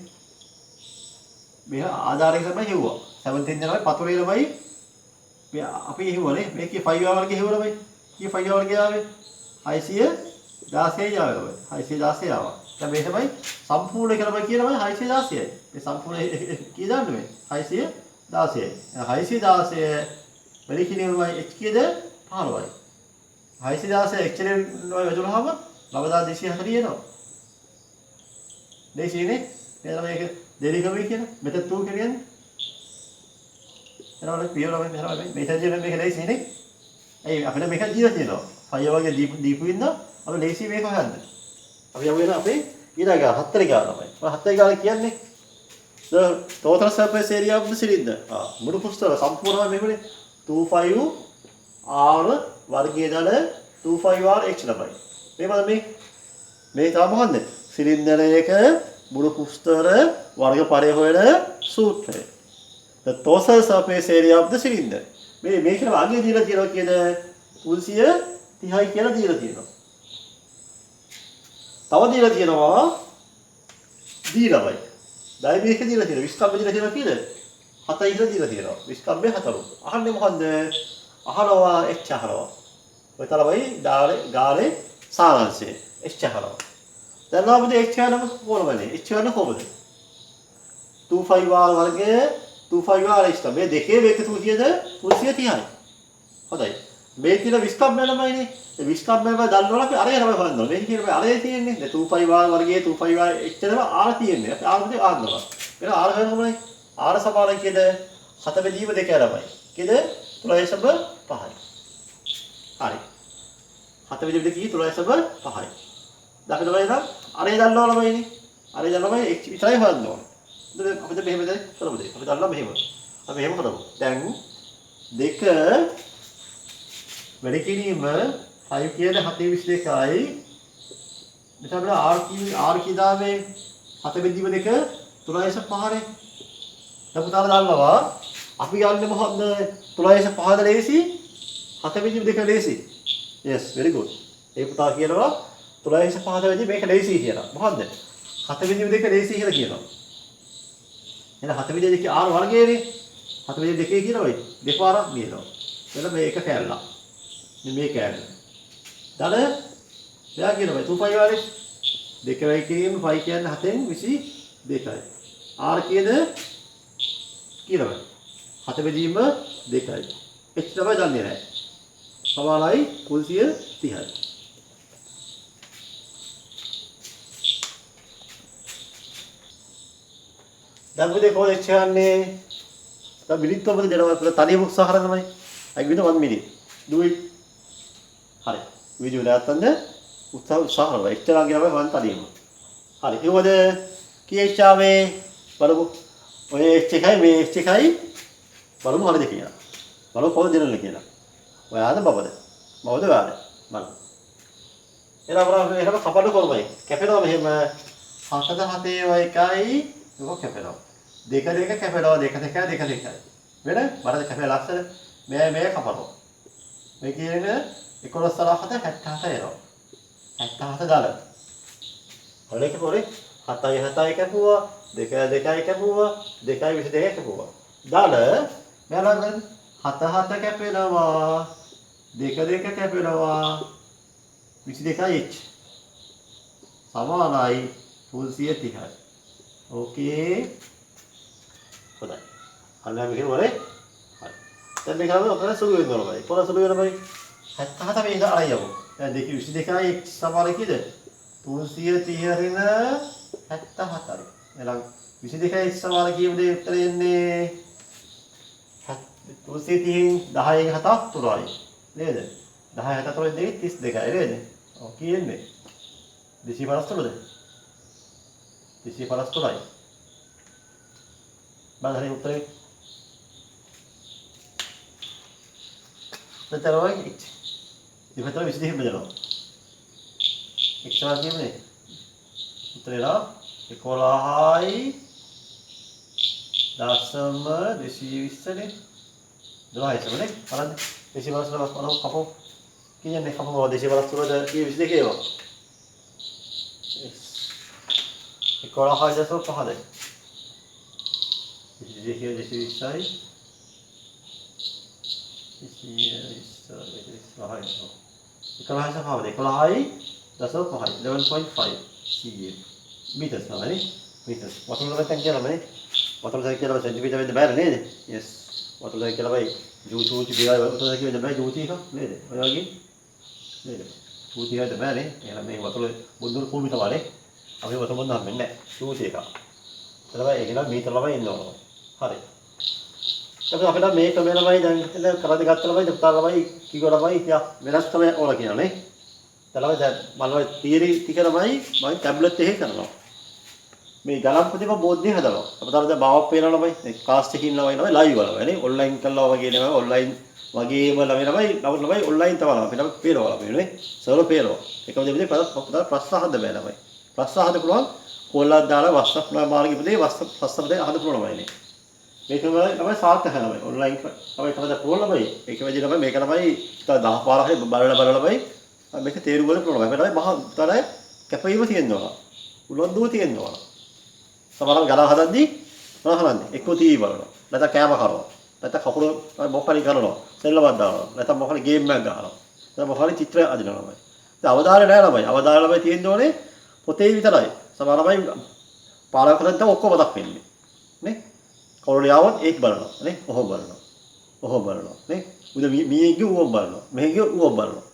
මේ ආධාරයෙන් තමයි හෙවුවා. 17 දෙනමයි පතුලේ ළමයි මේ අපි හෙවුවානේ. මේකේ 5 වර්ගය හෙවුවා ළමයි. කී 5 වර්ගය ආවේ? 616 ආවේ ළමයි. 616 ආවා. දැන් මේ තමයි සම්පූර්ණ කියලා කියනවා 616යි. මේ සම්පූර්ණ කී දාන්නේ මේ? 616යි. 616 වැඩි කිරීමයි h කීයද? 15යි. 616 h නේ වැදුනහම 9240 එනවා. දෙසිනේ නේද මේක දෙලිකමයි කියන මෙතන 2 කියන්නේ. එනවල පියවරම මෙහෙරවයි මෙතන මේක දෙසිනේ. ඒ අපිට මේක දීලා තියෙනවා. 5 වගේ දීපු ඉන්න අපි ලේසි මේක හොයන්න. අපි යමු වෙන අපේ ඊළඟ හතරේ ගාන තමයි. හතරේ ගාන කියන්නේ the total surface area of the cylinder. මුළු පුස්තක සම්පූර්ණම මෙහෙමනේ 25r වර්ගයේ දල 25r h ලබයි. මේ බලන්න මේ තව මොකන්ද? සිලින්ඩරයක මුළු පුස්තක වර්ගපරය හොයන සූත්‍රය. The total surface area of the cylinder. මේක අගය දීලා තියෙනවා කියන 330යි කියලා දීලා තියෙනවා. තව දීලා තියෙනවා දීලාමයි. දැන් මේක දීලා තියෙනවා 20 කම්බ දීලා තියෙනවා කීයද? 7යි කියලා දීලා තියෙනවා. 20 කම්බේ 4. අහන්නේ මොකන්ද? අහනවා h අහනවා. ඔය තමයි ගාලේ සාරාංශය. h අහනවා. දැන් අපිට h ගන්න කොහොමද? h ගන්න කොහොමද? 25r වර්ගය 25r h තමයි. මේ දෙකේ එකතු කීයද? 330යි. හොඳයි. මේ කියන 20 කම්බ ළමයිනේ. 20 කම්බේම දන්නවල අපි අරය තමයි හොයන්න ඕනේ. මේ කියන්නේ අරය තියෙන්නේ. 25r වර්ගයේ 25r h තමයි r තියෙන්නේ. අපි r දෙක ආන්නවා. එහෙනම් r හොයනකොමයි r සමාන කීයද? 7 බෙදීම 2 ළමයි. කීයද? 3.5යි. හරි. 7 බෙදීම 2 කී 3.5යි. දකින්න බෑ නේද? අරය දන්නවල ළමයිනේ. අරය දන්නවම h විතරයි හොයන්න ඕනේ. දැන් අපිට මෙහෙම දැන් කරමුද? අපි දන්නවා මෙහෙම. අපි මෙහෙම කරමු. දැන් 2 වැඩි කිරීම 5 කියන 722යි මෙතන r කීදාමේ 7 බෙදීම 2 3.5නේ. දැන් පුතාලා දන්නවා අපි යන්නේ මොකද්ද? 3.5ද ලේසි 7 බෙදීම 2 ලේසි. yes very good. ඒ පුතා කියනවා 3.5ද වෙදි මේක ලේසි කියලා. මොකද්ද? 7 බෙදීම 2 ලේසි කියලා කියනවා. එහෙනම් 7 බෙදීම 2 r වර්ගයනේ. 7 බෙදීම 2 කියනවා දෙපාරක් දිනනවා. එතන මේක කැල්ලක්. මේ කැල්ල. දල එයා කියනවා 2.5 වලින් 2 වෙයි කිරීම 5 කියන්නේ 7න් 22යි. r කියන කියනවා 7 බෙදීම 2යි. h තමයි දන්නේ නැහැ. සමානයි 330යි. දැන් පුතේ කොහොමද h ගන්නේ? දැන් මිනිත්තු මොකද දෙනවා තනියම උත්සාහ කරනමයි. I give you 1 minute. Do it. හරි. වීඩියෝ දාත්තන්ද උත්සාහ කරනවා. එච්චරක් ගියාම මම තනියම. හරි. ඒවද කීඑච් ආවේ බලමු. ඔය h එකයි මේ h එකයි බලමු හරිද කියලා. බලමු කොහොමද දෙන්නේ කියලා. ඔයාද බබද? බබද ඔයාද? බලමු. එහෙනම් අපරා එහෙම කපන්න කොහොමයි? කැපෙනවා මෙහෙම 7 7 1යි දුක කැපෙනවා. 2 2 කැපෙනවා 2 2 2 2යි. වෙන බරද කැපෙන ලක්ෂණ මේ කපනවා. මේ කියන්නේ 11 7 77 එනවා. 77 දාලා. ඔලේක පොරේ 7යි 7යි කැපුවා 2 2යි කැපුවා 2යි 22 කැපුවා. දාලා මෙලඟ 7 7 කැපෙනවා 2 2 කැපෙනවා 22යි h සමානයි 330යි. ඕකේ. හොඳයි. අන්න මේක වලේ. හරි. දැන් මේක අපි ඔතන සුළු වෙනවා බයි. කොහොමද සුළු වෙනවා බයි? 77 මේ ඉඳලා අරයි යමු. දැන් 22යි h සමාන කීයද? 330 රින 77යි. එහෙනම් 22යි h සමාන කීයද උත්තරේ එන්නේ? 330 10 7ක් 3යි. නේද? 10 7 3 දෙකේ 32යි නේද? ඔව් කියන්නේ. 253ද? 253යි. බලන්න උත්තරේ. මෙතනයි h. ඉතින් 22 බෙදනවා. x සමාන කියන්නේ උත්තරේ ලා 11යි දශම 220 නේ. 12යි සමනේ. බලන්න 253 කපෝ. කියන්නේ කපෝ 253ද කී 22 ඒවා. 11යි දශම 5ද. 22 220යි. 11.5 meters තමයි meters වතුර දැන් කියලා මනේ වතුර දැන් කියලා සෙන්ටිමීටර වෙන්න බෑ නේද yes වතුර දැන් කියලා බයි ජූචි බිරයි වතුර දැන් කියලා බෑ ජූචි එක නේද ඔය වගේ නේද ජූචි හද බෑනේ එහෙනම් මේ වතුර බුදුර කුමි තමයි අපි වතුර බොන්න හම්බෙන්නේ නැහැ ජූචි එක එතකොට ඒක නම් මීටර ළමයි ඉන්න ඕන හරි ඒක අපිට මේක වෙනමයි දැන් කරදි ගත්ත ළමයි දෙප්තාර ළමයි කීකෝ ළමයි තියා වෙනස් තමයි ඕන කියනනේ දැන් දැන් මම තියරි ටික ළමයි මම ටැබ්ලට් එකේ කරනවා මේ ගණන් ප්‍රතිප බෝධිය හදනවා අපිට දැන් බාවක් පේන ළමයි ක්ලාස් එකකින් ළමයි ලයිව් වල නේ ඔන්ලයින් කළා වගේ නෙමෙයි ඔන්ලයින් වගේම ළමයි ඔන්ලයින් තමයි අපිට පේනවා නේ සර්වර් පේනවා ඒකම දෙවිදේ ප්‍රශ්න අහන්න බෑ ළමයි ප්‍රශ්න අහන්න පුළුවන් කොල්ලක් දාලා WhatsApp මාර්ගෙ ඉපදේ ප්‍රශ්න දෙක අහන්න පුළුවන් ළමයි නේ මේක තමයි සාර්ථක ළමයි ඔන්ලයින් තමයි කරලා පුළුවන් ළමයි ඒක වෙදී ළමයි මේක ළමයි 10 පාරක් හරි බලලා ළමයි මේක තේරුම් ගන්න පුළුවන් ළමයි තමයි මහා තරයි කැපවීම තියෙනවා උලන්දුව තියෙනවා සමහරවල් ගණන් හදද්දී මොනවද කරන්නේ එක්ක ටීවී බලනවා නැත්නම් කෑම කරනවා නැත්නම් කකුල මොකක්ද කරනවා සෙල්ලමක් දානවා නැත්නම් මොකක්ද ගේම් එකක් ගහනවා නැත්නම් මොකක්ද චිත්‍ර අදිනවා ළමයි දැන් අවධානය නැහැ ළමයි අවධානය ළමයි තියෙන්න ඕනේ පොතේ විතරයි සමහර ළමයි පාඩම් කරද්දී ඔක්කොම මතක් වෙන්නේ නේ කවුරුලියාවත් ඒක බලනවා නේ ඔහොම බලනවා නේ උද මීයේගේ ඌව බලනවා මෙහෙගේ ඌව බලනවා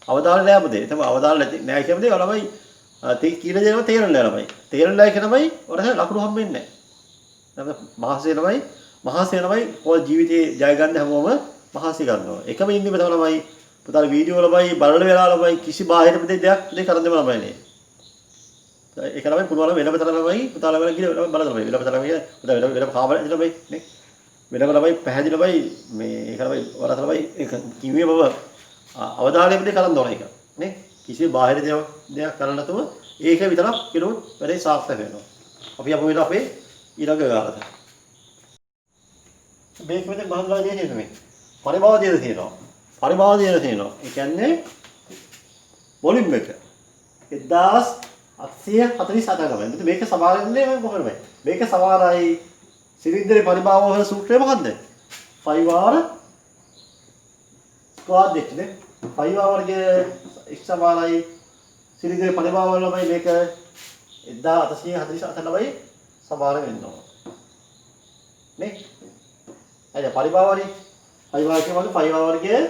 අවධානය නැහැ අපදේ තමයි අවධානය නැහැ කියන දේ ළමයි කීන දේවල් තේරෙන්නේ නැහැ ළමයි තේරෙන්නේ නැහැ කියනමයි ඔරහ ලකුණු හම්බෙන්නේ නැහැ මහාසය ළමයි ඔය ජීවිතේ ජය ගන්න හැමෝම මහාසය ගන්නවා එකම ඉන්නේ තමයි ළමයි පුතාලා වීඩියෝ ළමයි බලන වෙලාව ළමයි කිසි බාහිර දෙයක් කරන්න දෙම ළමයි නේ ඒක ළමයි පුළුවන් වෙනම තරම ළමයි පුතාලා වෙන ගිහ බලන ළමයි වෙනම තරම ගිහ පුතා වෙනම කාමරේ ළමයි නේ වෙනම ළමයි පැහැදිලි ළමයි මේ ඒක ළමයි වරත ළමයි ඒක කිව්වේ බව අවධානයෙන් කරන්න ඕන එක නේ කිසි බාහිර දෙයක් කරන්න නැතුව ඒක විතරක් කෙරුවොත් වැඩේ සාර්ථක වෙනවා අපි අපු වෙන අපේ ඊළඟ ගානට මේක මෙතන මහන්ලා දෙන්නේ නෙමෙයි පරිභාව දෙන්න තියෙනවා ඒ කියන්නේ වොලියුම් එක 1847 ගමන් මේක සමානන්නේ මොකද මේක සමානයි සිලින්ඩරේ පරිභාව වල සූත්‍රය මොකද්ද 5r ස්ක්වයර් දෙකනේ 5r වර්ගයේ x සමානයි සිලින්ඩරේ පරිභාව වල ළමයි මේක 1847 ළමයි සමාන වෙනවා නේ අය පරිභාවනේ පරිභාව කියන්නේ 5r වර්ගයේ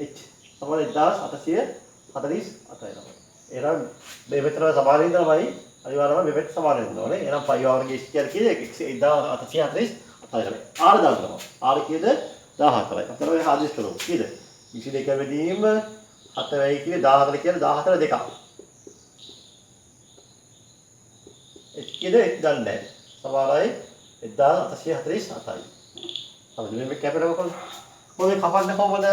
h සමාන 1848 ළමයි එහෙනම් මේ මෙතන සමාන වෙනවායි අනිවාර්යයෙන්ම මේ මෙතන සමාන වෙන්න ඕනේ. එහෙනම් 5 වර්ගයේ x කියලා කීයද? x 1848 r දානවා. r කීයද? 14යි. අපතන මේ ආදේශ කරමු. කීයද? 22 වෙදීම 7 වෙයි කියන්නේ 14 කියන්නේ 14 දෙකක්. x කීයද? x දන්නේ නැහැ. සමානයි 1847යි. අපි මේ කැපිටල් කොහොමද? ඔය කපන්නේ කොහොමද?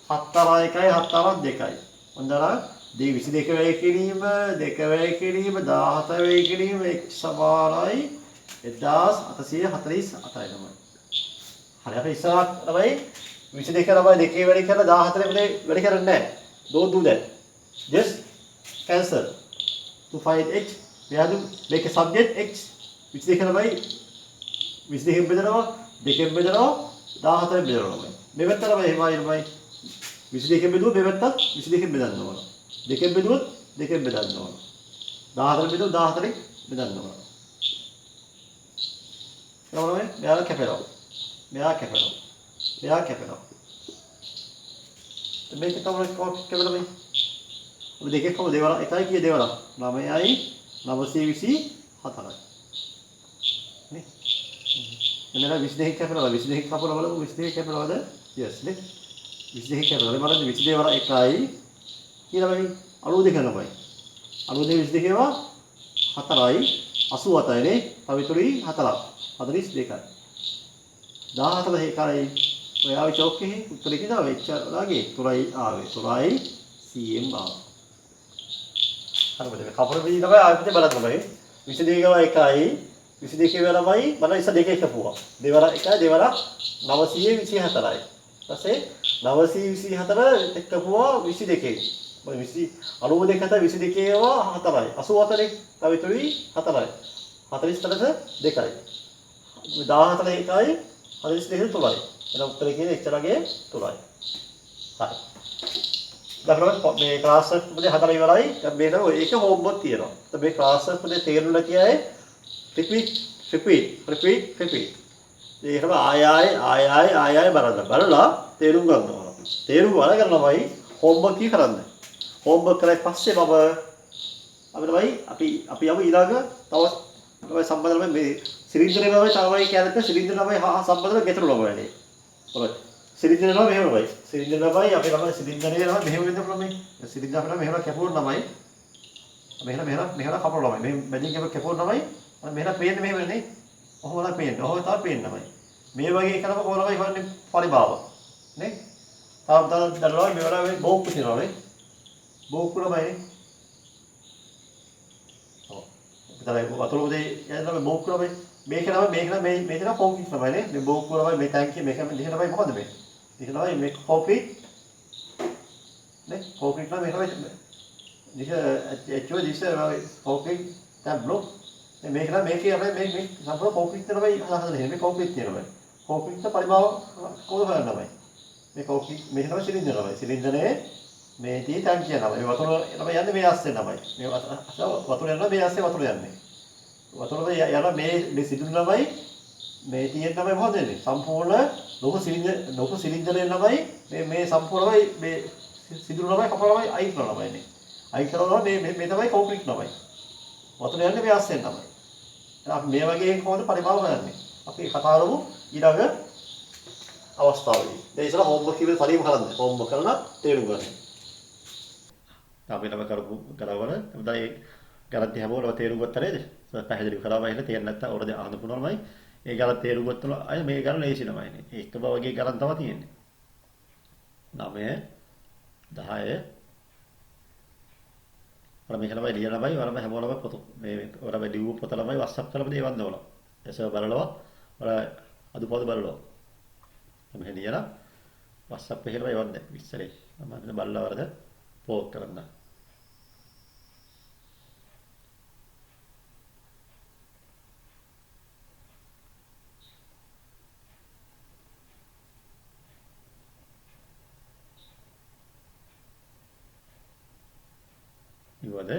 7 1යි 7 2යි. හොඳට දී 22 වේ කිරීම 2 වේ කිරීම 17 වේ කිරීම x සමානයි 1848යි තමයි. හරි අපි ඉස්සරහට තමයි 22 තමයි දෙකේ වැඩි කරලා 14 වැඩි කරන්නේ නැහැ. Don't do that. Just cancel. To find x we have to make a subject x 22 තමයි 22 බෙදනවා දෙකෙන් බෙදනවා 14න් බෙදනවා. මේ පැත්ත තමයි එහෙමයි 22 බෙදුවොත් මේ පැත්තත් 22 බෙදන්න ඕන. දෙකෙන් බෙදුවොත් දෙකෙන් බෙදන්න ඕන. 14 බෙදුවොත් 14න් බෙදන්න ඕන. එතකොට මෙයාලා කැපෙනවා. මෙයා කැපෙනවා. මෙයා කැපෙනවා. මේක තමයි කැපෙනවා මේ. ඔබ දෙකේ කොහොමද දේවල් එකයි කිය දේවල් 9යි 924යි. නේ? එන්නලා 22 කැපෙනවා 22 කපලා බලමු 22 කැපෙනවද? yes නේ. 22 කැපෙනවා. බලන්න 22 වල එකයි කියලා වෙයි 92 නමයි. 92 22 වා 4යි 87යි නේ. තව ඉතුරුයි 4ක්. 42යි. 14 එකයි ඔයාව චෝක්කේ උත්තරේ කිව්වා වෙච්චලාගේ තුරයි ආවේ. තුරයි cm ආවා. හරිද? කපර වී තමයි ආපිට බලන්න බෑ. 22 ගාව එකයි 22 වෙලමයි මම ඉස්ස දෙකේ කපුවා. දෙවර එකයි දෙවර 924යි. ඊපස්සේ 924 කපුවා 22. මම 92 හත 22 ඒවා 4යි. 84 තව ඉතුරුයි 4යි. 43 2යි. 14 එකයි 42 තුලයි. එන උත්තරේ කියන්නේ එච්චරගේ තුලයි. හරි. දැන් මේ ක්ලාස් එක පුතේ 4 ඉවරයි. දැන් මේක ඒක හෝම්වර්ක් තියෙනවා. දැන් මේ ක්ලාස් එක පුතේ තේරුණා කියයි repeat. ඒකම ආය බලලා තේරුම් ගන්න ඕන. තේරුම් අරගෙන තමයි හෝම්වර්ක් කී කරන්නේ. හෝම්වර්ක් කරලා පස්සේ අපි යමු ඊළඟ තව සම්බන්ධ මේ සිලින්ඩරේ තමයි තවයි කැලට සිලින්ඩර තමයි සම්බන්ධව ගෙතර ලබන්නේ. ඔය සිලින්ඩර නම මෙහෙම වෙයි. සිලින්ඩර තමයි අපි ළමයි සිලින්ඩරේ නම මෙහෙම වෙන්න පුළුවන් මේ. සිලින්ඩර අපිට මෙහෙම කැපුවොත් තමයි මෙහෙම කපන ළමයි. මේ මැදින් කැපුවොත් තමයි මෙහෙම පේන්නේ මෙහෙම නේ. ඔහොම තමයි පේන්නේ. ඔහොම තමයි පේන්නේ තමයි. මේ වගේ කරම කොහොමයි හොයන්නේ පරිභාව. නේ? තාම දන්නවා මේ වල බෝක්කු තියෙනවා නේ. බෝක්කු ළමයි නේ. වතුර උදේ යනවා බෝක්කු ළමයි. මේක තමයි මේ තමයි කොන්ක්‍රීට් තමයි නේ. මේ බෝක්කු ළමයි මේ ටැංකිය මේක දිහා තමයි මොකද්ද මේ? මේක තමයි මේ කොන්ක්‍රීට් නේ. කොන්ක්‍රීට් තමයි මේක තමයි. this කොන්ක්‍රීට් tableau මේක නම් මේකේ අපි මේ සම්පූර්ණ කොන්ක්‍රීට් තමයි හදන්නේ. මේ කොන්ක්‍රීට් තියෙනවා. කොන්ක්‍රීට් පරිමාව කොහොමද හදන්නේ? මේ කොන්ක්‍රීට් මේක තමයි සිලින්ඩර් තමයි. සිලින්ඩරේ මේ තී ටැංකිය තමයි. මේ වතුර තමයි යන්නේ මේ ආස්සේ තමයි. මේ වතුර යනවා මේ ආස්සේ වතුර යන්නේ. වතුර යනවා මේ සිලින්ඩර් තමයි මේ තියෙන තමයි මොකද වෙන්නේ? සම්පූර්ණ ලොකු සිලින්ඩරේ තමයි මේ සම්පූර්ණයි මේ සිලින්ඩර් තමයි කපලමයි අයින් කරනවා නේ. අයින් කරනවා මේ තමයි කොන්ක්‍රීට් තමයි. වතුර යන්නේ මේ ආස්සේ තමයි. එහෙනම් මේ වගේ කොහොමද පරිමාව හොයන්නේ? අපි කතා කරමු ඊළඟ අවස්ථාවේදී. දැන් ඉතල හෝම්වර්ක් කියලා පරිම කරන්න. හෝම්වර්ක් කරලා තේරුම් ගන්න. අපි නම් කරවල දැන් ගැලන්ටි හැමෝම තේරුම් ගත්තා නේද? පැහැදිලි කරාම එහෙනම් තේරෙන්නේ නැත්නම් ඔරද අහන්න පුළුවන්මයි. ඒ ගැලන්ටි තේරුම් ගත්තොත් අය මේ ගැලන් ලේසි නමයි නේ. ඒකම වගේ ගැලන් තමයි තියෙන්නේ. 9 10 වල මේක ළමයි ලියන ළමයි වල හැමෝම පොත මේ වල ලියුව පොත ළමයි WhatsApp කරලා දෙවන්න ඕන. එසව බලනවා වල අදුපොත බලනවා. මේ ලියන WhatsApp එකේ ළමයි වන්ද විශ්සලේ. මම හිතන බලලා වරද පෝස්ට් කරන්න. ඉවද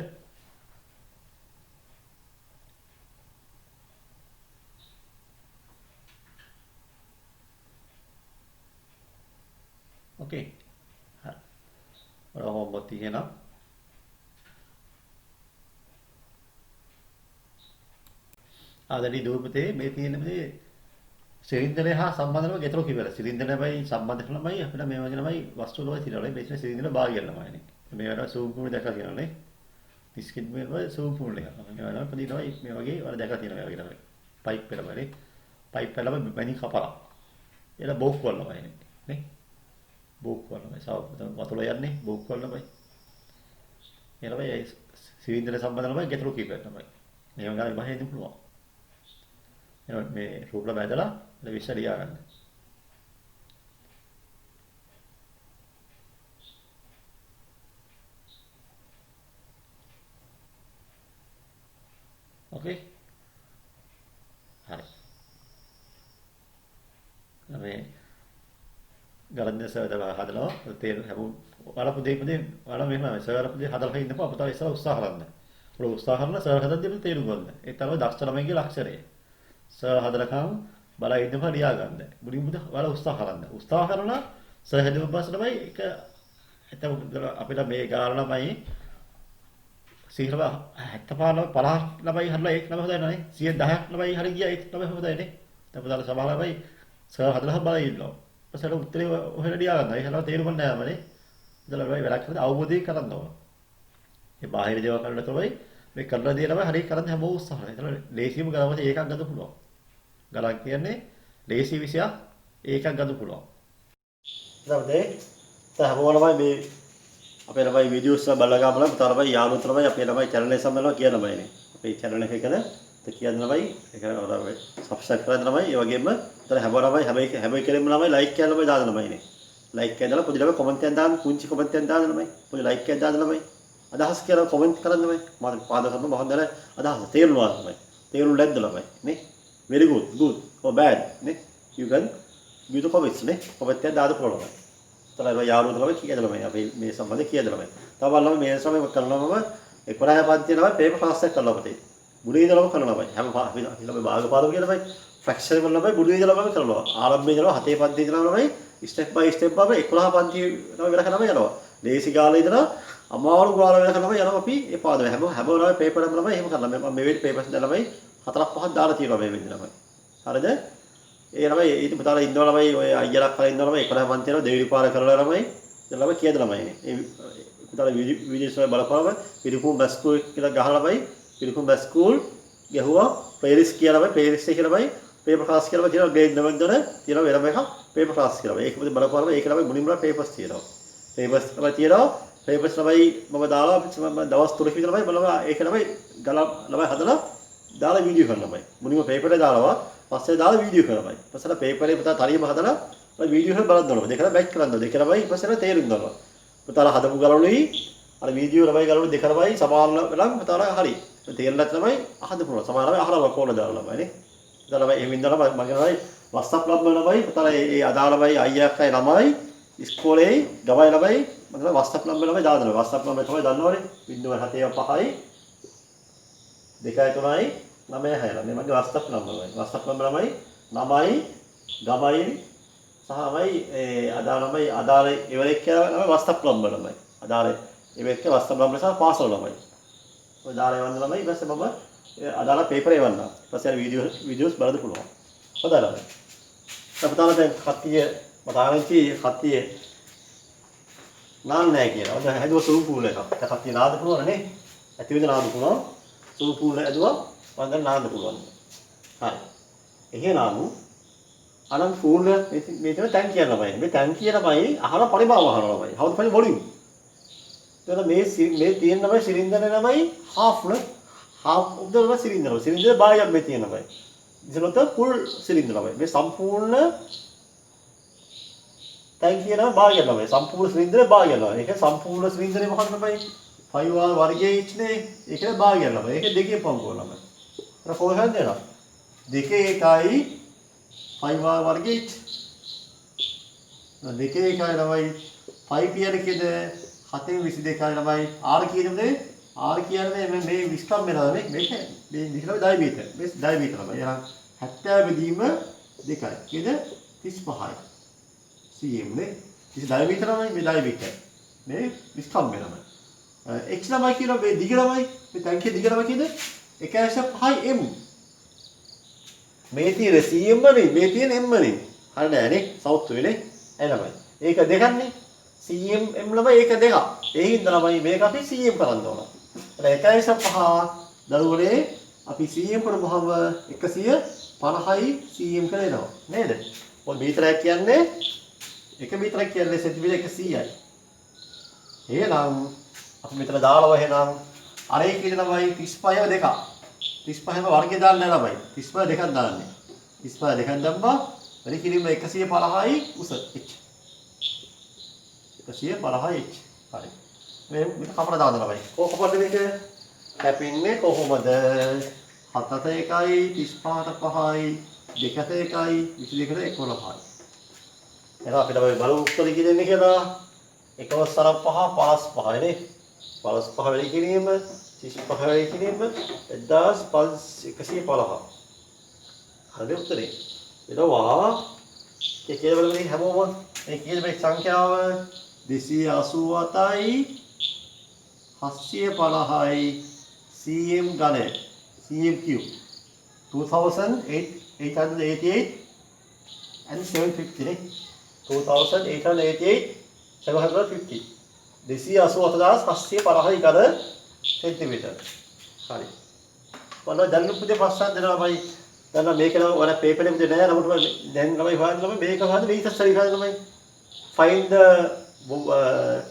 ඕකේ හරි ඔය හොම්වර්ක් තියෙනවා ආදරි දූපතේ මේ තියෙන මේ සිලින්ඩරය හා සම්බන්ධව ගෙතර කිව්වල සිලින්ඩරයයි සම්බන්ධ කරනමයි අපිට මේ වගේ ළමයි වස්තු වල තියලා මේ සිලින්ඩර භාගය ළමයිනේ මේවට සූපුණු දැකලා තියෙනවානේ බිස්කිට් මේ වල සූපුණු එක මේවට පදිනවා මේ වගේ වල දැකලා තියෙනවා වගේ තමයි පයිප් එකමනේ පයිප් එකම මැනි කපලා එලා බෝක් වලමයි නේ බෝක් වලමයි සාව වතුර යන්නේ බෝක් වලමයි ඒ ළමයි ඒ සිලින්ඩරේ සම්බන්ධ ළමයි ගැටලු කීපයක් තමයි. මේව ගානේ බහින්න පුළුවන්. එහෙනම් මේ රූපල බැදලා විශ්ව ලියා ගන්න. ඕකේ. හරි. මේ ගලන්නේ සර්දලා හදනවා. තේර හැමෝම ඔයාලා පුදේ ඔයාලා මෙහෙම සර්වර් පුදේ හදලා ඉන්නකෝ අපිට ඉස්සර උත්සාහ කරන්න. ඔය උත්සාහ කරන සර්වර් හදද්දී අපිට තේරුම් ගන්න. ඒ තමයි දක්ෂ ළමයිගේ ලක්ෂණය. සර්වර් හදලකම් බලා ඉන්නකෝ ලියා ගන්න. මුලින්ම ඔයාලා උත්සාහ කරන්න. උත්සාහ කරලා සර්වර් හදපු පස්සේ තමයි ඒක එතන අපිට මේ ගාන ළමයි 75 50 ළමයි හදලා ඒක තමයි හොදන්නේ. 10ක් ළමයි හරි ගියා ඒක තමයි හොදන්නේ. දැන් දාලා සමහර ළමයි සර්වර් හදලා බලා ඉන්නවා. ඊපස්සේ උත්තරේ ඔහෙලා ලියා ගන්නවා. ඒක හදලා තේරුම් ගන්න නෑමනේ. ඉතලා වෙයි වැඩක් කරද්දී අවබෝධය කරන්න ඕන. මේ බාහිර දේවල් කරලා තමයි මේ කරලා දේ තමයි හරියට කරන්න හැම උත්සාහ කරනවා. ඉතලා ලේසියම ගලවත ඒකක් ගන්න පුළුවන්. ගලක් කියන්නේ ලේසි විෂයක් ඒකක් ගන්න පුළුවන්. ඉතින් හැමෝමයි මේ අපේ ළමයි වීඩියෝස් බලලා ගමලා පුතා ළමයි යාළුවෝ ළමයි අපේ ළමයි channel එක සම්බන්ධව කියන ළමයිනේ. අපේ channel එක එකද කියන ළමයි ඒක ඔයාලා subscribe කරන ළමයි ඒ වගේම උතන හැම ළමයි හැම කෙනෙක්ම ළමයි like කියන ළමයි දාන ළමයිනේ. like එකක් දාලා පොඩි ළමයි comment එකක් දාන්න පුංචි comment එකක් දාන්න ළමයි. පොඩි like එකක් දාන්න ළමයි. අදහස් කියලා comment කරන්න ළමයි. මාත් පාද සම්ම මහන්දල අදහස් තේරුණා ළමයි. තේරුම් නැද්ද ළමයි නේ? very good or bad නේ? you can give the comments නේ. comment එකක් දාන්න පුළුවන් ළමයි. තමයි යාළුවෝ ළමයි කීයද ළමයි අපි මේ සම්බන්ධයෙන් කීයද ළමයි. තව ළමයි මේ සමය කරනවම 11 පන්තියේ ළමයි paper class එකක් කරනවා අපිට. බුඩේ ඉඳලාම කරනවා ළමයි. හැම අපි ළමයි භාග පාඩම කියන ළමයි fraction වල ළමයි බුඩේ ඉඳලාම කරනවා. ආරම්භයේ ඉඳලා 7 පන්තියේ ඉඳලා ළමයි step by step අපි 11 පන්තියේ ළමයි වෙන කරනවා යනවා. දේශි ගාලේ ඉඳලා අමාරු ගාල වෙන කරනවා යනවා අපි ඒ පාඩම හැම ළමයි paper එකම ළමයි එහෙම කරනවා. මම මේ වෙලේ papers දැන් ළමයි 4ක් 5ක් දාලා තියෙනවා මේ වෙලේ ළමයි. හරිද? ඒ ළමයි ඊට පුතාලා ඉන්නවා ළමයි ඔය අයියලක් කරලා ඉන්නවා ළමයි 11 පන්තියේ දෙවිලි පාර කරලා ළමයි දැන් ළමයි කීයද ළමයිනේ ඒ පුතාලා වීඩියෝස් වල බලපාම පිරිකුම් බස්කූල් කියලා ගහලා ළමයි පිරිකුම් බස්කූල් ගැහුවා ප්ලේලිස්ට් කියලා ළමයි ප්ලේලිස්ට් එක කියලා ළමයි පේපර් ක්ලාස් කියලා කියලා ග්‍රේඩ් 9 දොන තියෙනවා වෙනම එකක් පේපර් ක්ලාස් කියලා. ඒක මොකද බලපාම ඒක ළමයි මුලින්ම පේපර්ස් තියෙනවා. පේපර්ස් ළමයි තියෙනවා පේපර්ස් ළමයි මම දාලා මම දවස් 3ක විතර ළමයි බලනවා ඒක ළමයි ළමයි හදලා දාලා වීඩියෝ කරනවා ළමයි. මුලින්ම පේපර් එක දාලා පස්සේ දාලා වීඩියෝ කරනවා ළමයි. පස්සේ පේපරේ පුතා තනියම හදලා වීඩියෝ එක බලන්න ඕනවා. දෙකම බැච් කරන්න ඕනේ. දෙක ළමයි ඊපස්සේ තේරුම් ගන්නවා. පුතාලා හදපු ගලවලුයි අර වීඩියෝ ළමයි ගලවලු දෙක ළමයි සමාන වෙලා පුතාලා හරි. තේරෙන්නත් ළමයි අහන්න පුළුවන්. සමාන ළමයි අහලා කොහොමද දාලා ළමයි නේ. ඉතින් ළමයි එහෙම ඉඳලා මගේ ළමයි WhatsApp ළමයි ළමයි පුතාලා ඒ අදාළ ළමයි අයියා අක්කයි ළමයි ඉස්කෝලේ ගමයි ළමයි මම WhatsApp ළමයි දානවා. WhatsApp ළමයි තමයි දන්නවනේ. 075 2 3යි 9 6 ළමයි මගේ WhatsApp ළමයි. WhatsApp ළමයි 9යි ගමයි සහමයි අදාළ ඉවරෙක් කියලා WhatsApp ළමයි. අදාළ ඉවරෙක් WhatsApp ළමයි සහ පාසල් ළමයි. ඔය දාලා යවන්න ළමයි ඊපස්සේ මම අදාළ පේපර් එවන්න. ඊපස්සේ අර වීඩියෝස් බලන්න පුළුවන්. හොඳයි ළමයි. අපතාල දැන් කට්ටිය මට ආරංචි කට්ටිය නාන්න නැහැ කියලා. ඔන්න හැදුව ස්විමින් pool එකක්. දැන් කට්ටිය නාන්න පුළුවන් නේ? ඇති වෙද නාන්න පුළුවන්. ස්විමින් pool එක ඇදුවා මම දැන් නාන්න පුළුවන්. හරි. එහෙනම් අනම් pool මේ තමයි ටැංකිය ළමයි. මේ ටැංකිය ළමයි අහන පරිමාව අහන ළමයි. how to find volume. එතන මේ තියෙන ළමයි සිලින්ඩරේ ළමයි half of the cylinder. සිලින්ඩරේ භාගයක් මේ තියෙන ළමයි. ඉතින්ොත් full සිලින්ඩර ළමයි. මේ සම්පූර්ණ ටැංකිය ළමයි භාගයක් ළමයි. සම්පූර්ණ සිලින්ඩරේ භාගයක් ළමයි. ඒක සම්පූර්ණ සිලින්ඩරේ මොකක්ද ළමයි? 5R වර්ගයේ ඉච්නේ. ඒකේ භාගයක් ළමයි. ඒකේ දෙකේ පංගුව ළමයි. අර කොහෙන්ද එනවා? දෙකේ එකයි 5R වර්ගයේ ඉච්. දෙකේ එකයි ළමයි 5 කියන කේද 722යි ළමයි R කියනද R කියන්නේ මේ විස්කම් වෙනවානේ මේක මේ විස්කම් ඩයමීටර් මේ ඩයමීටර් ළමයි එහෙනම් 70 බෙදීම 2යි කේද 35යි cm නේ ඉතින් ඩයමීටර් ළමයි මේ ඩයමීටර් මේ විස්කම් වෙනවායි x ළමයි කියන මේ දිග ළමයි මේ ටැංකිය දිග ළමයි කේද 1.5 m මේ තියෙන cm වලින් මේ තියෙන m වලින් හරි නෑනේ සවුත් වෙන්නේ ඒ ළමයි ඒක දෙකන්නේ cm m ළමයි ඒක දෙකක්. ඒ හින්දා ළමයි මේක අපි cm කරන්න ඕන. ඒත් 1.5 දරුවනේ අපි cm කරපුවම 150යි cm කියලා එනවා. නේද? මොකද මීටරයක් කියන්නේ 1 මීටරයක් කියන්නේ සෙන්ටිමීටර 100යි. එහෙනම් අපි මෙතන දාලා එහෙනම් අර එකේ ළමයි 35 දෙක. 35ම වර්ගය දාන්න ළමයි. 35 දෙකක් දාන්නේ. 35 දෙකක් දැම්මා වැඩි කිරීම 150යි උස h. 150යි h. හරි. මේ කපලා දාන්න ළමයි. කොහොමද මේක කැපින්නේ කොහොමද? 7ට 1යි 35ට 5යි 2ට 1යි 22ට 11යි. එහෙනම් අපිට බලමු උත්තර කියෙන්නේ කියලා. 1 සරම් 5 55යි නේ. 55 වැඩි කිරීම 35 වැඩි කිරීම 1550. හරිද උත්තරේ? එනවා ඒ කියලා බලමු හැමෝම මේ කියන මේ සංඛ්‍යාව 287යි 750යි cm ඝනය cm cube 2888 and 750 නේ 2888 750 287,750යි ඝන සෙන්ටිමීටර. හරි. බලන්න දැන් පුතේ ප්‍රශ්න දෙනවා බයි. දැන් මේක නම් ඔයාලා පේපර් එකේ නෑ නමුත් දැන් ළමයි හොයන්න ළමයි මේක හොයන්න ලීටර්ස් හරි හොයන්න ළමයි. Find the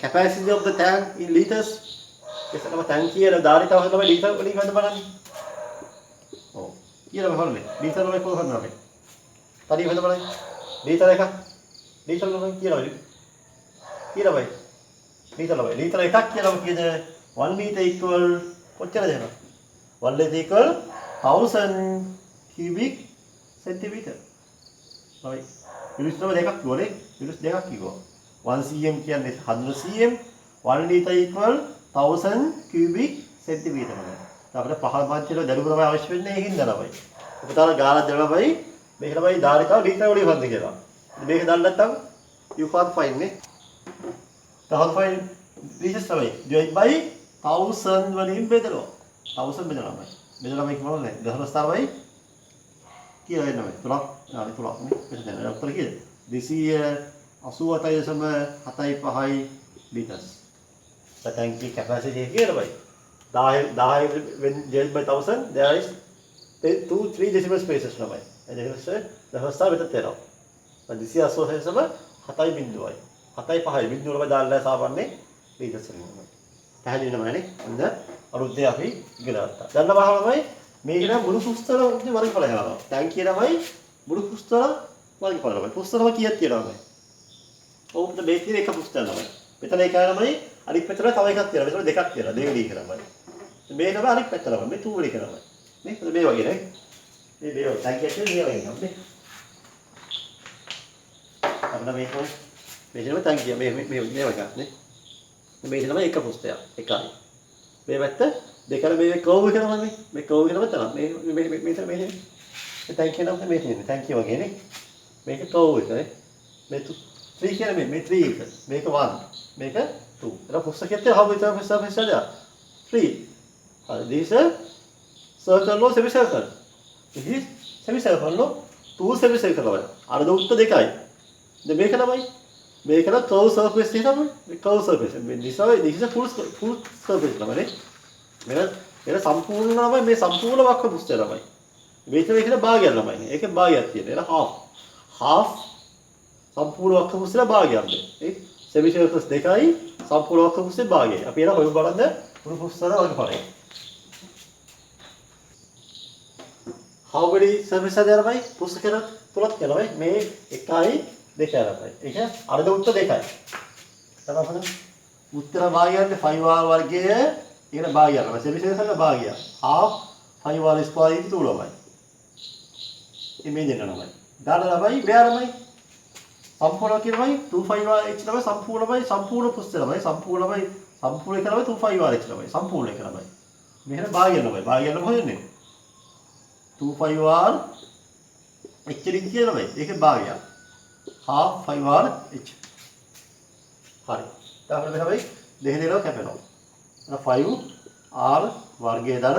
capacity of the tank in liters. ඒක තමයි ටැංකියේ ධාරිතාව හොයන්න ළමයි ලීටර් වලින් හොයන්න බලන්න. ඔව්. කියලා හොයන්නේ. ලීටර් වලින් කොහොමද හොයන්නේ? තනිය හොයන්න බලන්න. ලීටර් එකක්. ලීටර් වලින් කියලා බයි. කියලා බයි. ලීටර් එකක් කියලා කියද 1 liter equal කොච්චරද එහෙනම්? 1 liter equal 1000 cubic centimeter. හරි. යුනිට් නම දෙකක් කිව්වනේ. යුනිට් දෙකක් කිව්වා. 1 cm කියන්නේ 100 cm. 1 liter equal 1000 cubic centimeter නේද? අපිට පහළ පන්තිවල දැනුම තමයි අවශ්‍ය වෙන්නේ ඒකින්ද ළමයි. උපතන ගානක් දෙන්න ළමයි. මේක ළමයි ධාරිතාව ලීටර් වලින් හොයන්න කියලා. මේක දන්නේ නැත්නම් you can't find නේ. තහවුරු find liters තමයි. divide by 1000 වලින් බෙදනවා. 1000 බෙදනවා ළමයි. බෙදලා මේක මොනවද? 10 තමයි කියලා වෙනවා. තුලක් නේ මෙතන දැන් උත්තර කීයද? 287.75 liters. ටැංකිය කැපැසිටි එක කියලා බයි. 10 when divided by 1000 there is 3 decimal spaces ළමයි. ඒ දෙකේ දහස්ථා වෙත තේරෙනවා. 287.7.5යි. 7.5යි බිඳුව ළමයි දාලා සාපන්නේ liters වලින්. පැහැදිලි නම නේ. අන්න අලුත්දී අපි ඉගෙන ගත්තා. දැන් ළමයි මේක නම් මුළු පුස්තකම වර්ගඵල කරනවා. ටැංකිය තමයි මුළු පුස්තකම වර්ගඵල කරනවා. පුස්තකම කීයක් තියෙනවද? ඔව් මේක තියෙන එක පුස්තකම තමයි. මෙතන එකයි ළමයි අනිත් පැත්තට තව එකක් තියෙනවා. මෙතන දෙකක් තියෙනවා. දෙවෙනි එක ළමයි. මේ තමයි අනිත් පැත්ත ළමයි. මේ තුන්වෙනි එක ළමයි. මේ වගේ නේ. මේ ටැංකිය කියන්නේ මේ වගේ නේද? අපිට මේක තමයි ටැංකිය මේ වගේ නේ. මේ තමයි එක පුස්තකයක්. එකයි. මේ පැත්ත දෙකම මේ කර්ව් එක තමයි මේ කර්ව් එක තමයි මේ මේ ටැංකිය නම් මේ තියෙන්නේ ටැංකිය වගේ නේ මේක කර්ව් එක නේ මේ 3 කියන්නේ මේ 3 එක මේක 1 මේක 2 ඒක පුස්තකයේ how we have surface area 3 this is circle no semicircle this is semicircle no 2 semicircle වල අර දුක්ත දෙකයි දැන් මේක තමයි මේක නම් කර්ව් සර්ෆේස් එක තමයි මේ කර්ව් සර්ෆේස් මේ this is a full surface තමයි නේ මේක සම්පූර්ණ ළමයි මේ සම්පූර්ණ වක්‍ර පුස්තකය ළමයි. මේක මේකේ භාගයක් ළමයි. ඒකේ භාගයක් තියෙනවා. ඒක half සම්පූර්ණ වක්‍ර පුස්තකේ භාගයක්ද. ඒ semicircles දෙකයි සම්පූර්ණ වක්‍ර පුස්තකේ භාගයයි. අපි එන ඔය බලන්න මුළු පුස්තකේ වර්ගඵලය. How many surfaces are there ළමයි? පුස්තකේ තුලක් ළමයි. මේ 1යි 2යි ළමයි. ඒක අර්ධ උත්තර දෙකයි. තමයි උත්තර භාගයන්නේ 5r වර්ගයේ ඒක භාගයක්. semicircle භාගයක්. half 5r square into 2 ළමයි. මේ දෙන්න ළමයි. දාන ළමයි මෙයා ළමයි. සම්පූර්ණ කියනමයි 25r h ළමයි සම්පූර්ණ පුස්තක ළමයි සම්පූර්ණ එක ළමයි 25r h ළමයි සම්පූර්ණ එක ළමයි. මෙහෙම භාගයක් ළමයි. භාගයක් ළමයි හොයන්නේ. 25r h ලින් කියනමයි. ඒකේ භාගයක්. half 5r h. හරි. ඊට පස්සේ දෙක දෙකව කැපෙනවා. 5r වර්ගයේ දර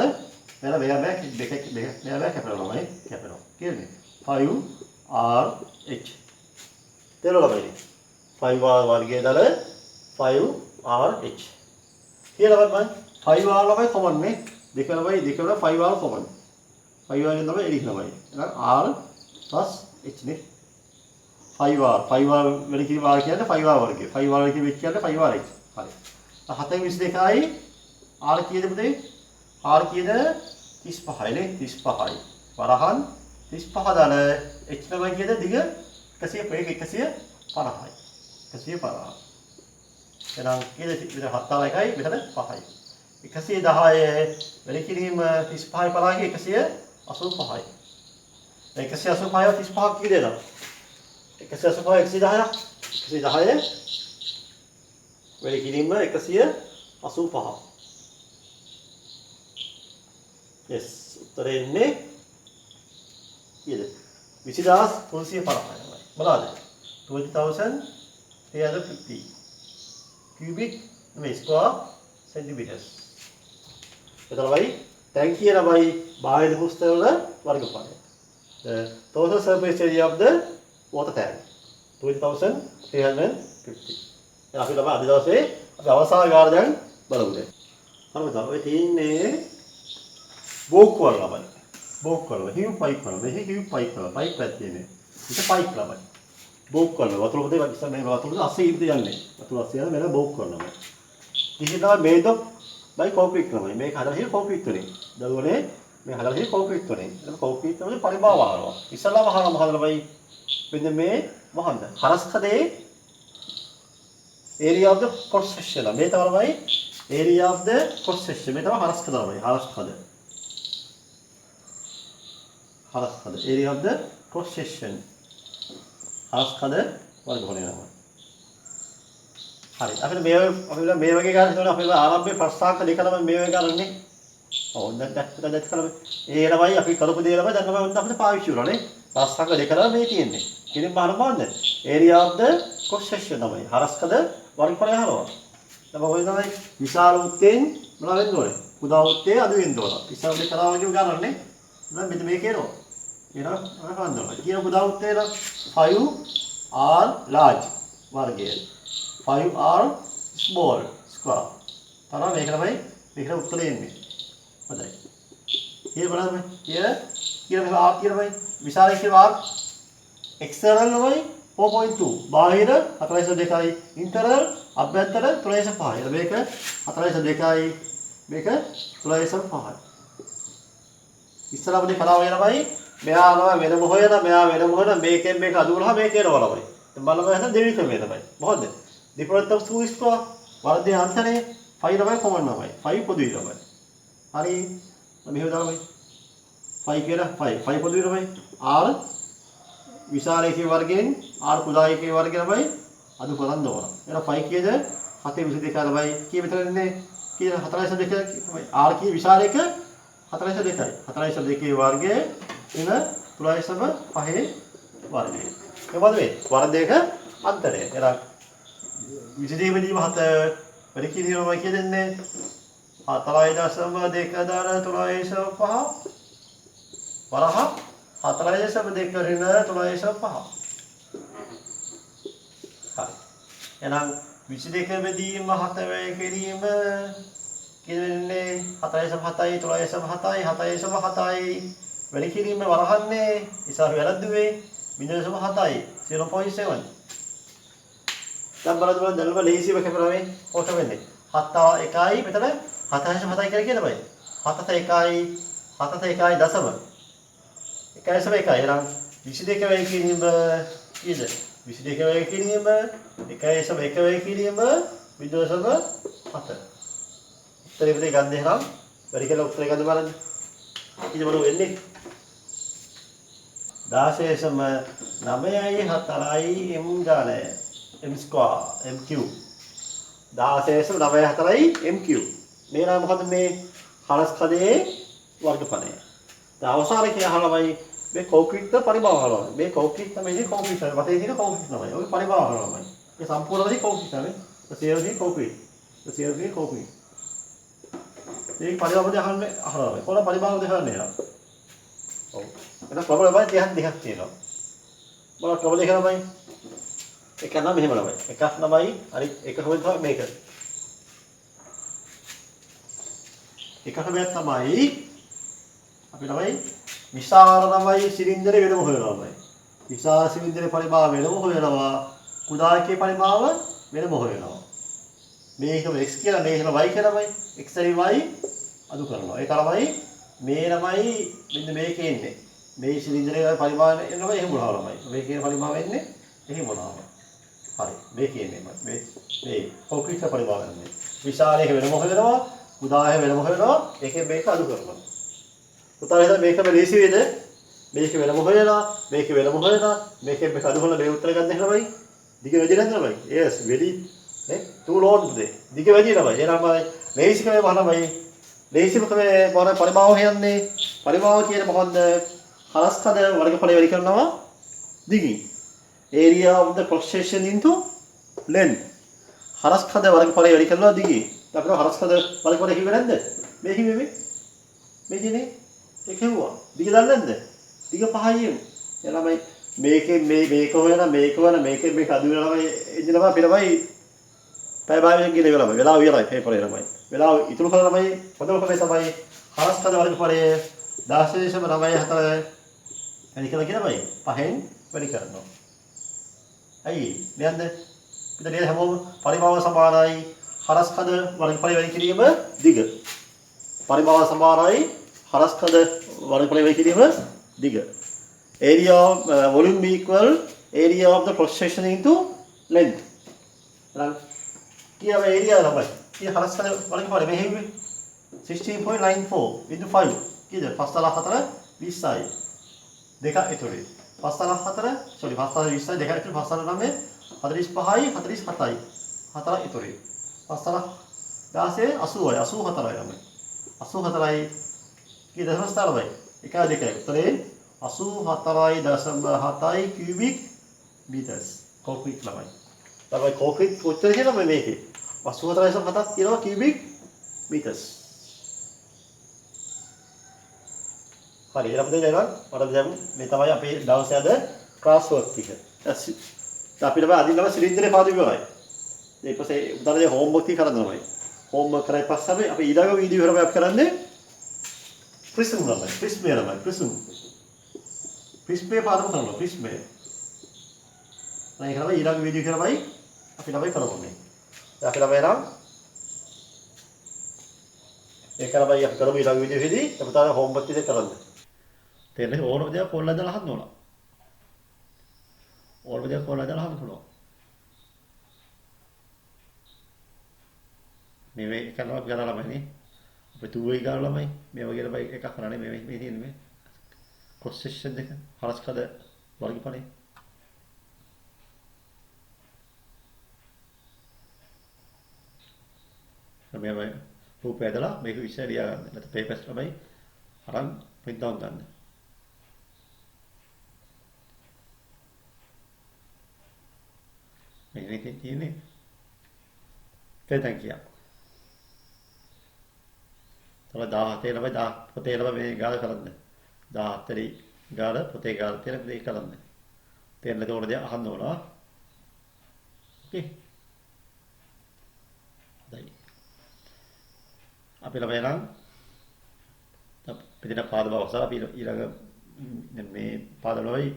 එන මෙයා දෙක මෙයා කැපෙනවා නේ කැපෙනවා කියන්නේ 5r h තේරුණා බයි 5r වර්ගයේ දර 5r h කියලා බලන්න 5r ළමයි කොමන් නේ දෙක ළමයි 5r කොමන් 5r ගෙන් තමයි එලික් ළමයි එහෙනම් r plus h නේ 5r වැඩි කිරීම r කියන්නේ 5r වර්ගය 5r කියන්නේ 5r h හරි 7න් 22යි R කීයද පුතේ? R කීයද? 35යි නේ 35යි. වරහන් 35 දාන H තමයි කීයද? දිග 150යි. 150යි. එහෙනම් කීයද? විතර 7 දාලා 1යි මෙතන 5යි. 110 වැඩි කිරීම 35යි 50යි 185යි. 185ව 35ක් කීයද එනවා? 185 110ක් 110 වැඩි කිරීම 185. yes උත්තරේ ඉන්නේ කීයද? 20350යි. බලන්න 20350 cubic square centimeters. එතන බයි දැන් කියන බයි බාහිර පුස්තක වල වර්ගඵලය. The total surface area of the water tank 2350. දැන් අපි ළම අද දවසේ අපි අවසාන ගාන දැන් බලමු දැන්. හරිද? ඔය තියෙන්නේ බෝක් වල ළමයි. බෝක් වල හිව් පයිප් වල. මෙහි හිව් පයිප් වල පයිප් එකක් තියෙන්නේ. ඒක පයිප් ළමයි. බෝක් වල වතුර පොතේ ඉස්සර මේ වතුර අස්සේ ඉඳ යන්නේ. වතුර අස්සේ යන මෙල බෝක් වල ළමයි. ඉතින් තමයි මේද බයි කොන්ක්‍රීට් ළමයි. මේක හදලා හිව් කොන්ක්‍රීට් වලින්. දරුවනේ මේ හදලා හිව් කොන්ක්‍රීට් වලින්. ඒක කොන්ක්‍රීට් වල පරිභාව වහනවා. ඉස්සලාම හදලා බයි මෙන්න මේ වහන්න. හරස්කඩේ area of the cross section. මේ තමයි area of the cross section. මේ තමයි හරස්කඩ ළමයි. හරස්කඩ area of the cross section. හරස්කඩ වර්ගඵලය නම. හරි. අපිට මේ වගේ ගන්න හිතනවා අපි ආරම්භයේ ප්‍රස්තාවක දෙකම මේ වගේ ගන්නනේ. ඔව් දැන් කරමු. ඒ ළමයි අපි කරපු දේ ළමයි දැන් තමයි අපිට පාවිච්චි කරනවා නේ. ප්‍රස්තාවක දෙකම මේ තියෙන්නේ. කිලින් බලන්න බලන්න. area of the cross section තමයි. හරස්කඩ වර්ගඵලය හරවනවා. දැන් මොකද තමයි විශාල උත්තේන් මොනවද වෙන්න ඕනේ? කුඩා උත්තේ අඩු වෙන්න ඕන. විශාල දෙක කරා වගේ ගන්නනේ. දැන් මෙතන මේක එනවා. එනවා අරගන්නවා. කියන කුඩා උත්තේ නම් 5R large වර්ගය. 5R small square. තරම මේක තමයි මේකට උත්තරේ එන්නේ. හොඳයි. ඊට බලන්න. කියන R කියනමයි විශාලයි කියන R external තමයි 4.2 බාහිර 42යි internal අභ්‍යන්තර 3.5. මේක 42යි මේක 3.5යි. ඉස්සරහට කලාව වෙනමයි මෙයා තමයි වෙනම හොයන මෙයා වෙනම හොයන මේකෙන් මේක අඩු වුණාම මේක එනවා ළමයි. දැන් බලන්න එහෙනම් දෙවි ක්‍රමය තමයි. මොකද? difference of two square වර්ගයේ අන්තරේ 5 තමයි common තමයි. 5 පොදුයි ළමයි. හරි. මෙහෙම දාමයි. 5 කියලා 5 පොදුයි ළමයි. R විශාල එකේ වර්ගයෙන් R කුඩා එකේ වර්ගය ළමයි අඩු කරන්න ඕන. එහෙනම් 5 කීයද? 722 ළමයි. කී මෙතන ඉන්නේ? කී 42 තමයි. R කී විශාල එක 42යි. 42 වර්ගයේ එන 3.5 වර්ගය. මොකද මේ වර්ග දෙක අන්තරය. එහෙනම් 22 වෙනිම 7 වැඩි කිරීමම කියදෙන්නේ 4.2 දාන 3.5 වරහ 4.2 කරන 3.5. හරි. එහෙනම් 22 බෙදීම 7 වේ කිරීම කියන්නේ 4.7යි 3.7යි 7.7යි වැඩි කිරීම වරහන්නේ ඉස්සර වැරද්දුවේ 0.7යි 0.7. දැන් බලන්න දැන් ලේසිව කැමරාවේ ෆොටෝ වෙන්නේ 7.1යි මෙතන 7.7යි කියලා කියනබයි 7.1යි 7.1යි දශම 1.1යි එහෙනම් 22 වේ කිරීම කීයද 22 වේ කිරීම 1.1 වේ කිරීම 0.7 උත්තරේ පිටේ ගන්න එහෙනම් වැඩි කියලා උත්තරේ ගන්න බලන්න කීයද බලමු වෙන්නේ 16.9යි 4යි m ගානය m square m cube 16.9යි 4යි m cube මේ නම් මොකද මේ හරස්කඩේ වර්ගඵලය. දැන් අවසානයේ කියහලමයි මේ කොන්ක්‍රීට් පරිභාව හලවන්නේ. මේ කොන්ක්‍රීට් තමයි ඉන්නේ කොන්ක්‍රීට් තමයි. මතේ තියෙන කොන්ක්‍රීට් තමයි. ඔය පරිභාව හලවන්නේ. මේ සම්පූර්ණයෙන් කොන්ක්‍රීට් තමයි. සියලුම කොන්ක්‍රීට්. සියලුම කොන්ක්‍රීට්. මේක පරිභාවද අහන්නේ අහනවා. කොහොම පරිභාවද හරන්නේ නේද? ඔව්. ඒක ප්‍රබල බයි 32ක් තියෙනවා. බලන්න ප්‍රබල දෙක තමයි. එක නම් මෙහෙම ළමයි. එකක් තමයි අනිත් එක හොයන තමයි මේක. එක තමයි අපි ළමයි විශාල තමයි සිලින්ඩරේ වෙනම හොයනවා ළමයි. විශාල සිලින්ඩරේ පරිභාව වෙනම හොයනවා. කුඩා එකේ පරිභාව වෙනම හොයනවා. මේක x කියලා මේක y කියලා තමයි. x y අඩු කරනවා. ඒක ළමයි මේ ළමයි මෙන්න මේකේ ඉන්නේ. මේ සිලින්ඩරේ පරිමාණය එනවා එහෙම මොනවා ළමයි. මේකේ පරිමාණය එන්නේ එහෙම මොනවා. හරි. මේකේ ඉන්නේ මේ කොන්ක්‍රීට් පරිමාණය එන්නේ. විශාලයක වෙනම හොයනවා, උදාහරණ වෙනම හොයනවා. ඒකෙන් මේක අඩු කරනවා. උදාහරණ මේකම ලේසි වේද? මේක වෙනම හොයනවා, මේක වෙනම හොයනවා. මේකෙන් මේක අඩු කරලා මේ උත්තර ගන්න එහෙමයි. දිග වැඩි නැද්ද ළමයි? yes very නේ too long today. දිග වැඩි ළමයි. එහෙනම් ලේසිකම මොනවයි? ලේසිකම මොන පරිමාව කියන්නේ? පරිමාව කියන්නේ මොකද්ද? හරස්කඩ වර්ගඵලය වැඩි කරනවා දිගින්. area of the cross section into length. හරස්කඩ වර්ගඵලය වැඩි කරනවා දිගින්. අපිට හරස්කඩ වර්ගඵලය කිව්වේ නැද්ද? මේ කිව්වේ මේ කියන්නේ ඒක කිව්වා. දිග දන්නේ නැද්ද? දිග 5යි. එළමයි මේකෙන් මේක හොයන මේක වන මේකෙන් මේක අදු වෙනවා එදිනවා පිළමයි පැය භාගයක් ගිහලා ඉවරයි. වෙලාව ඉවරයි පේපරේ ළමයි. වෙලාව ඉතුරු කරලා ළමයි හොඳම ක්‍රමය තමයි හරස්කඩ වර්ගඵලය 16.94 වැඩි කරලා කියලාමයි 5න් වැඩි කරනවා. ඇයි? නේද? පිට නේද හැමෝම පරිමාව සමානයි හරස්කඩ වර්ගඵලය වැඩි කිරීම දිග. පරිමාව සමානයි හරස්කඩ වර්ගඵලය වැඩි කිරීම දිග. Area of volume equal area of the cross section into length. එහෙනම් කීයව area ළමයි? කී හරස්කඩ වර්ගඵලය මේ හෙව්වේ 16.94 into 5 කීයද? 5.4 20යි. දෙක ඉතුරුයි. 5.4 sorry 5.20යි දෙක ඉතුරු 5.9 45යි 47යි. 4 ඉතුරුයි. 5.16 80යි 84යි ළමයි. 84යි කී දශම ස්ථානයි? 1 2යි. උත්තරේ 84.7යි cubic meters. කොන්ක්‍රීට් ළමයි. තමයි කොන්ක්‍රීට් උත්තර කියනවා මේකේ. 84.7ක් කියනවා cubic meters. හරි එහෙනම් දැන් මට දැන් මේ තමයි අපේ දවසේ අද ක්ලාස් වර්ක් ටික. අපිට බෑ අදින්නම සිලින්ඩරේ පාදු ඉවරයි. ඊට පස්සේ උදාහරණයක් හෝම්වර්ක් ටික කරනවා. හෝම්වර්ක් කරලා පස්සේ අපි ඊළඟ වීඩියෝ එකක් අපි කරන්නේ ප්‍රිස්ම් ළමයි. ප්‍රිස්මේ ළමයි. ප්‍රිස්මේ පාදම කරනවා. ප්‍රිස්මේ. දැන් ඒක තමයි ඊළඟ වීඩියෝ එකේ ළමයි අපි ළමයි කරමු. අපි ළමයි නම් ඒක ළමයි අපි කරමු ඊළඟ වීඩියෝ එකේදී අපි තාම හෝම්වර්ක් ටික කරන්න. තේරෙන්නේ ඕනම දෙයක් කොල්ලලා දාලා අහන්න ඕන. ඕනම දෙයක් කොල්ලලා දාලා අහන්න පුළුවන්. මේ කරනවා අපි කරලා ළමයි නේ. අපි 2 ගාන ළමයි මේ වගේ ළමයි එකක් කරන්නේ මේ තියෙන්නේ මේ cross section එක හරස්කඩ වර්ගඵලය. මේ රූපය ඇදලා මේක විශ්ලේෂණය ලියා ගන්න. නැත්නම් පේපර්ස් ළමයි අරන් print out ගන්න. මේකේ තියෙන්නේ තේතන් කියා. තමයි 17 ළමයි 10 පොතේ ළමයි මේ ගාල කරන්න. 14 ගාල පොතේ ගාල තියෙන දේ කරන්න. තේරෙන්න ඕන දේ අහන්න ඕන. ඕකේ. දැන් අපි ළමයි නම් පිටින පාද බව ඔසලා අපි ඊළඟ මේ පාදවලයි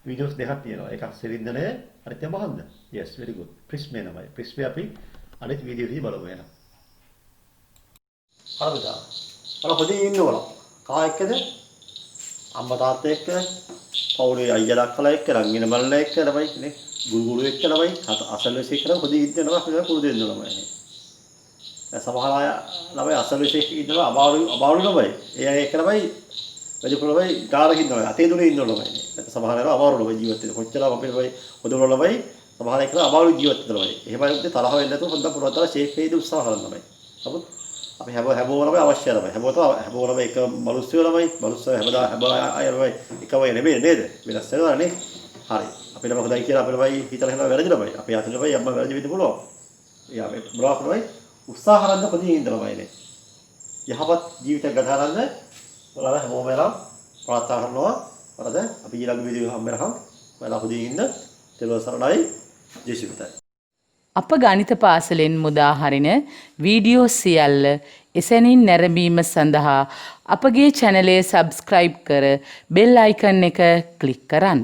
වීඩියෝස් දෙකක් තියෙනවා. එකක් සිලින්ඩරය අනිත් එක මොකක්ද? yes very good. ප්‍රිස්මේ නමයි. ප්‍රිස්මේ අපි අනිත් වීඩියෝ එකේ බලමු එහෙනම්. හරිද? අර හොදින් ඉන්නවල. කා එක්කද? අම්මා තාත්තා එක්ක, පවුලේ අයියලා අක්කලා එක්ක, රංගින බල්ලා එක්ක ළමයි නේ. ගුරුගුරු එක්ක ළමයි අසල්වැසි එක්ක හොදින් ඉන්නවා අපිට පුරුදු වෙන්න ළමයි නේ. සමහර අය ළමයි අසල්වැසි එක්ක ඉන්නවා අමාරු ළමයි. ඒ අය එක්ක ළමයි වැඩිපුර ළමයි ගාරක ඉන්නවා. අතේ දුරේ ඉන්න ළමයි නේ. නැත්නම් සමහර අය අමාරු ළමයි ජීවත් වෙන. කොච්චර අපේ ළමයි හොදවල ළමයි සමහර එක්ක අමාරු ජීවත් වෙන ළමයි. එහෙමයි උත්තේ තරහ වෙන්නේ නැතුව හොඳ පුරවල් දාලා ෂේප් එකේදී උත්සාහ කරන ළමයි. නමුත් අපි හැමෝම අවශ්‍ය ළමයි. හැමෝම එක මනුස්සයෝ ළමයි. මනුස්සයෝ හැම අය ළමයි එකම නෙමෙයි නේද? වෙනස් වෙනවා නේ. හරි. අපිට මොකදයි කියලා අපේ ළමයි හිතලා හිනා වැරදි ළමයි. අපි අතන ළමයි අම්මා වැරදි වෙන්න පුළුවන්. එයා මේ බ්‍රාක් ළමයි උත්සාහ කරන්න පොඩි ඉන්න ළමයි නේ. යහපත් ජීවිතයක් ගත කරන්න ඔයාලා හැමෝම එලා ප්‍රාර්ථනා කරනවා. වරද අපි ඊළඟ වීඩියෝ හම්බෙනකම් ඔයාලා හොඳින් ඉන්න. තෙරුවන් සරණයි. ජේසුස්තයි. අප ගණිත පාසලෙන් මුදා හරින වීඩියෝ සියල්ල එසැනින් නැරඹීම සඳහා අපගේ චැනලය සබ්ස්ක්‍රයිබ් කර බෙල් අයිකන් එක ක්ලික් කරන්න.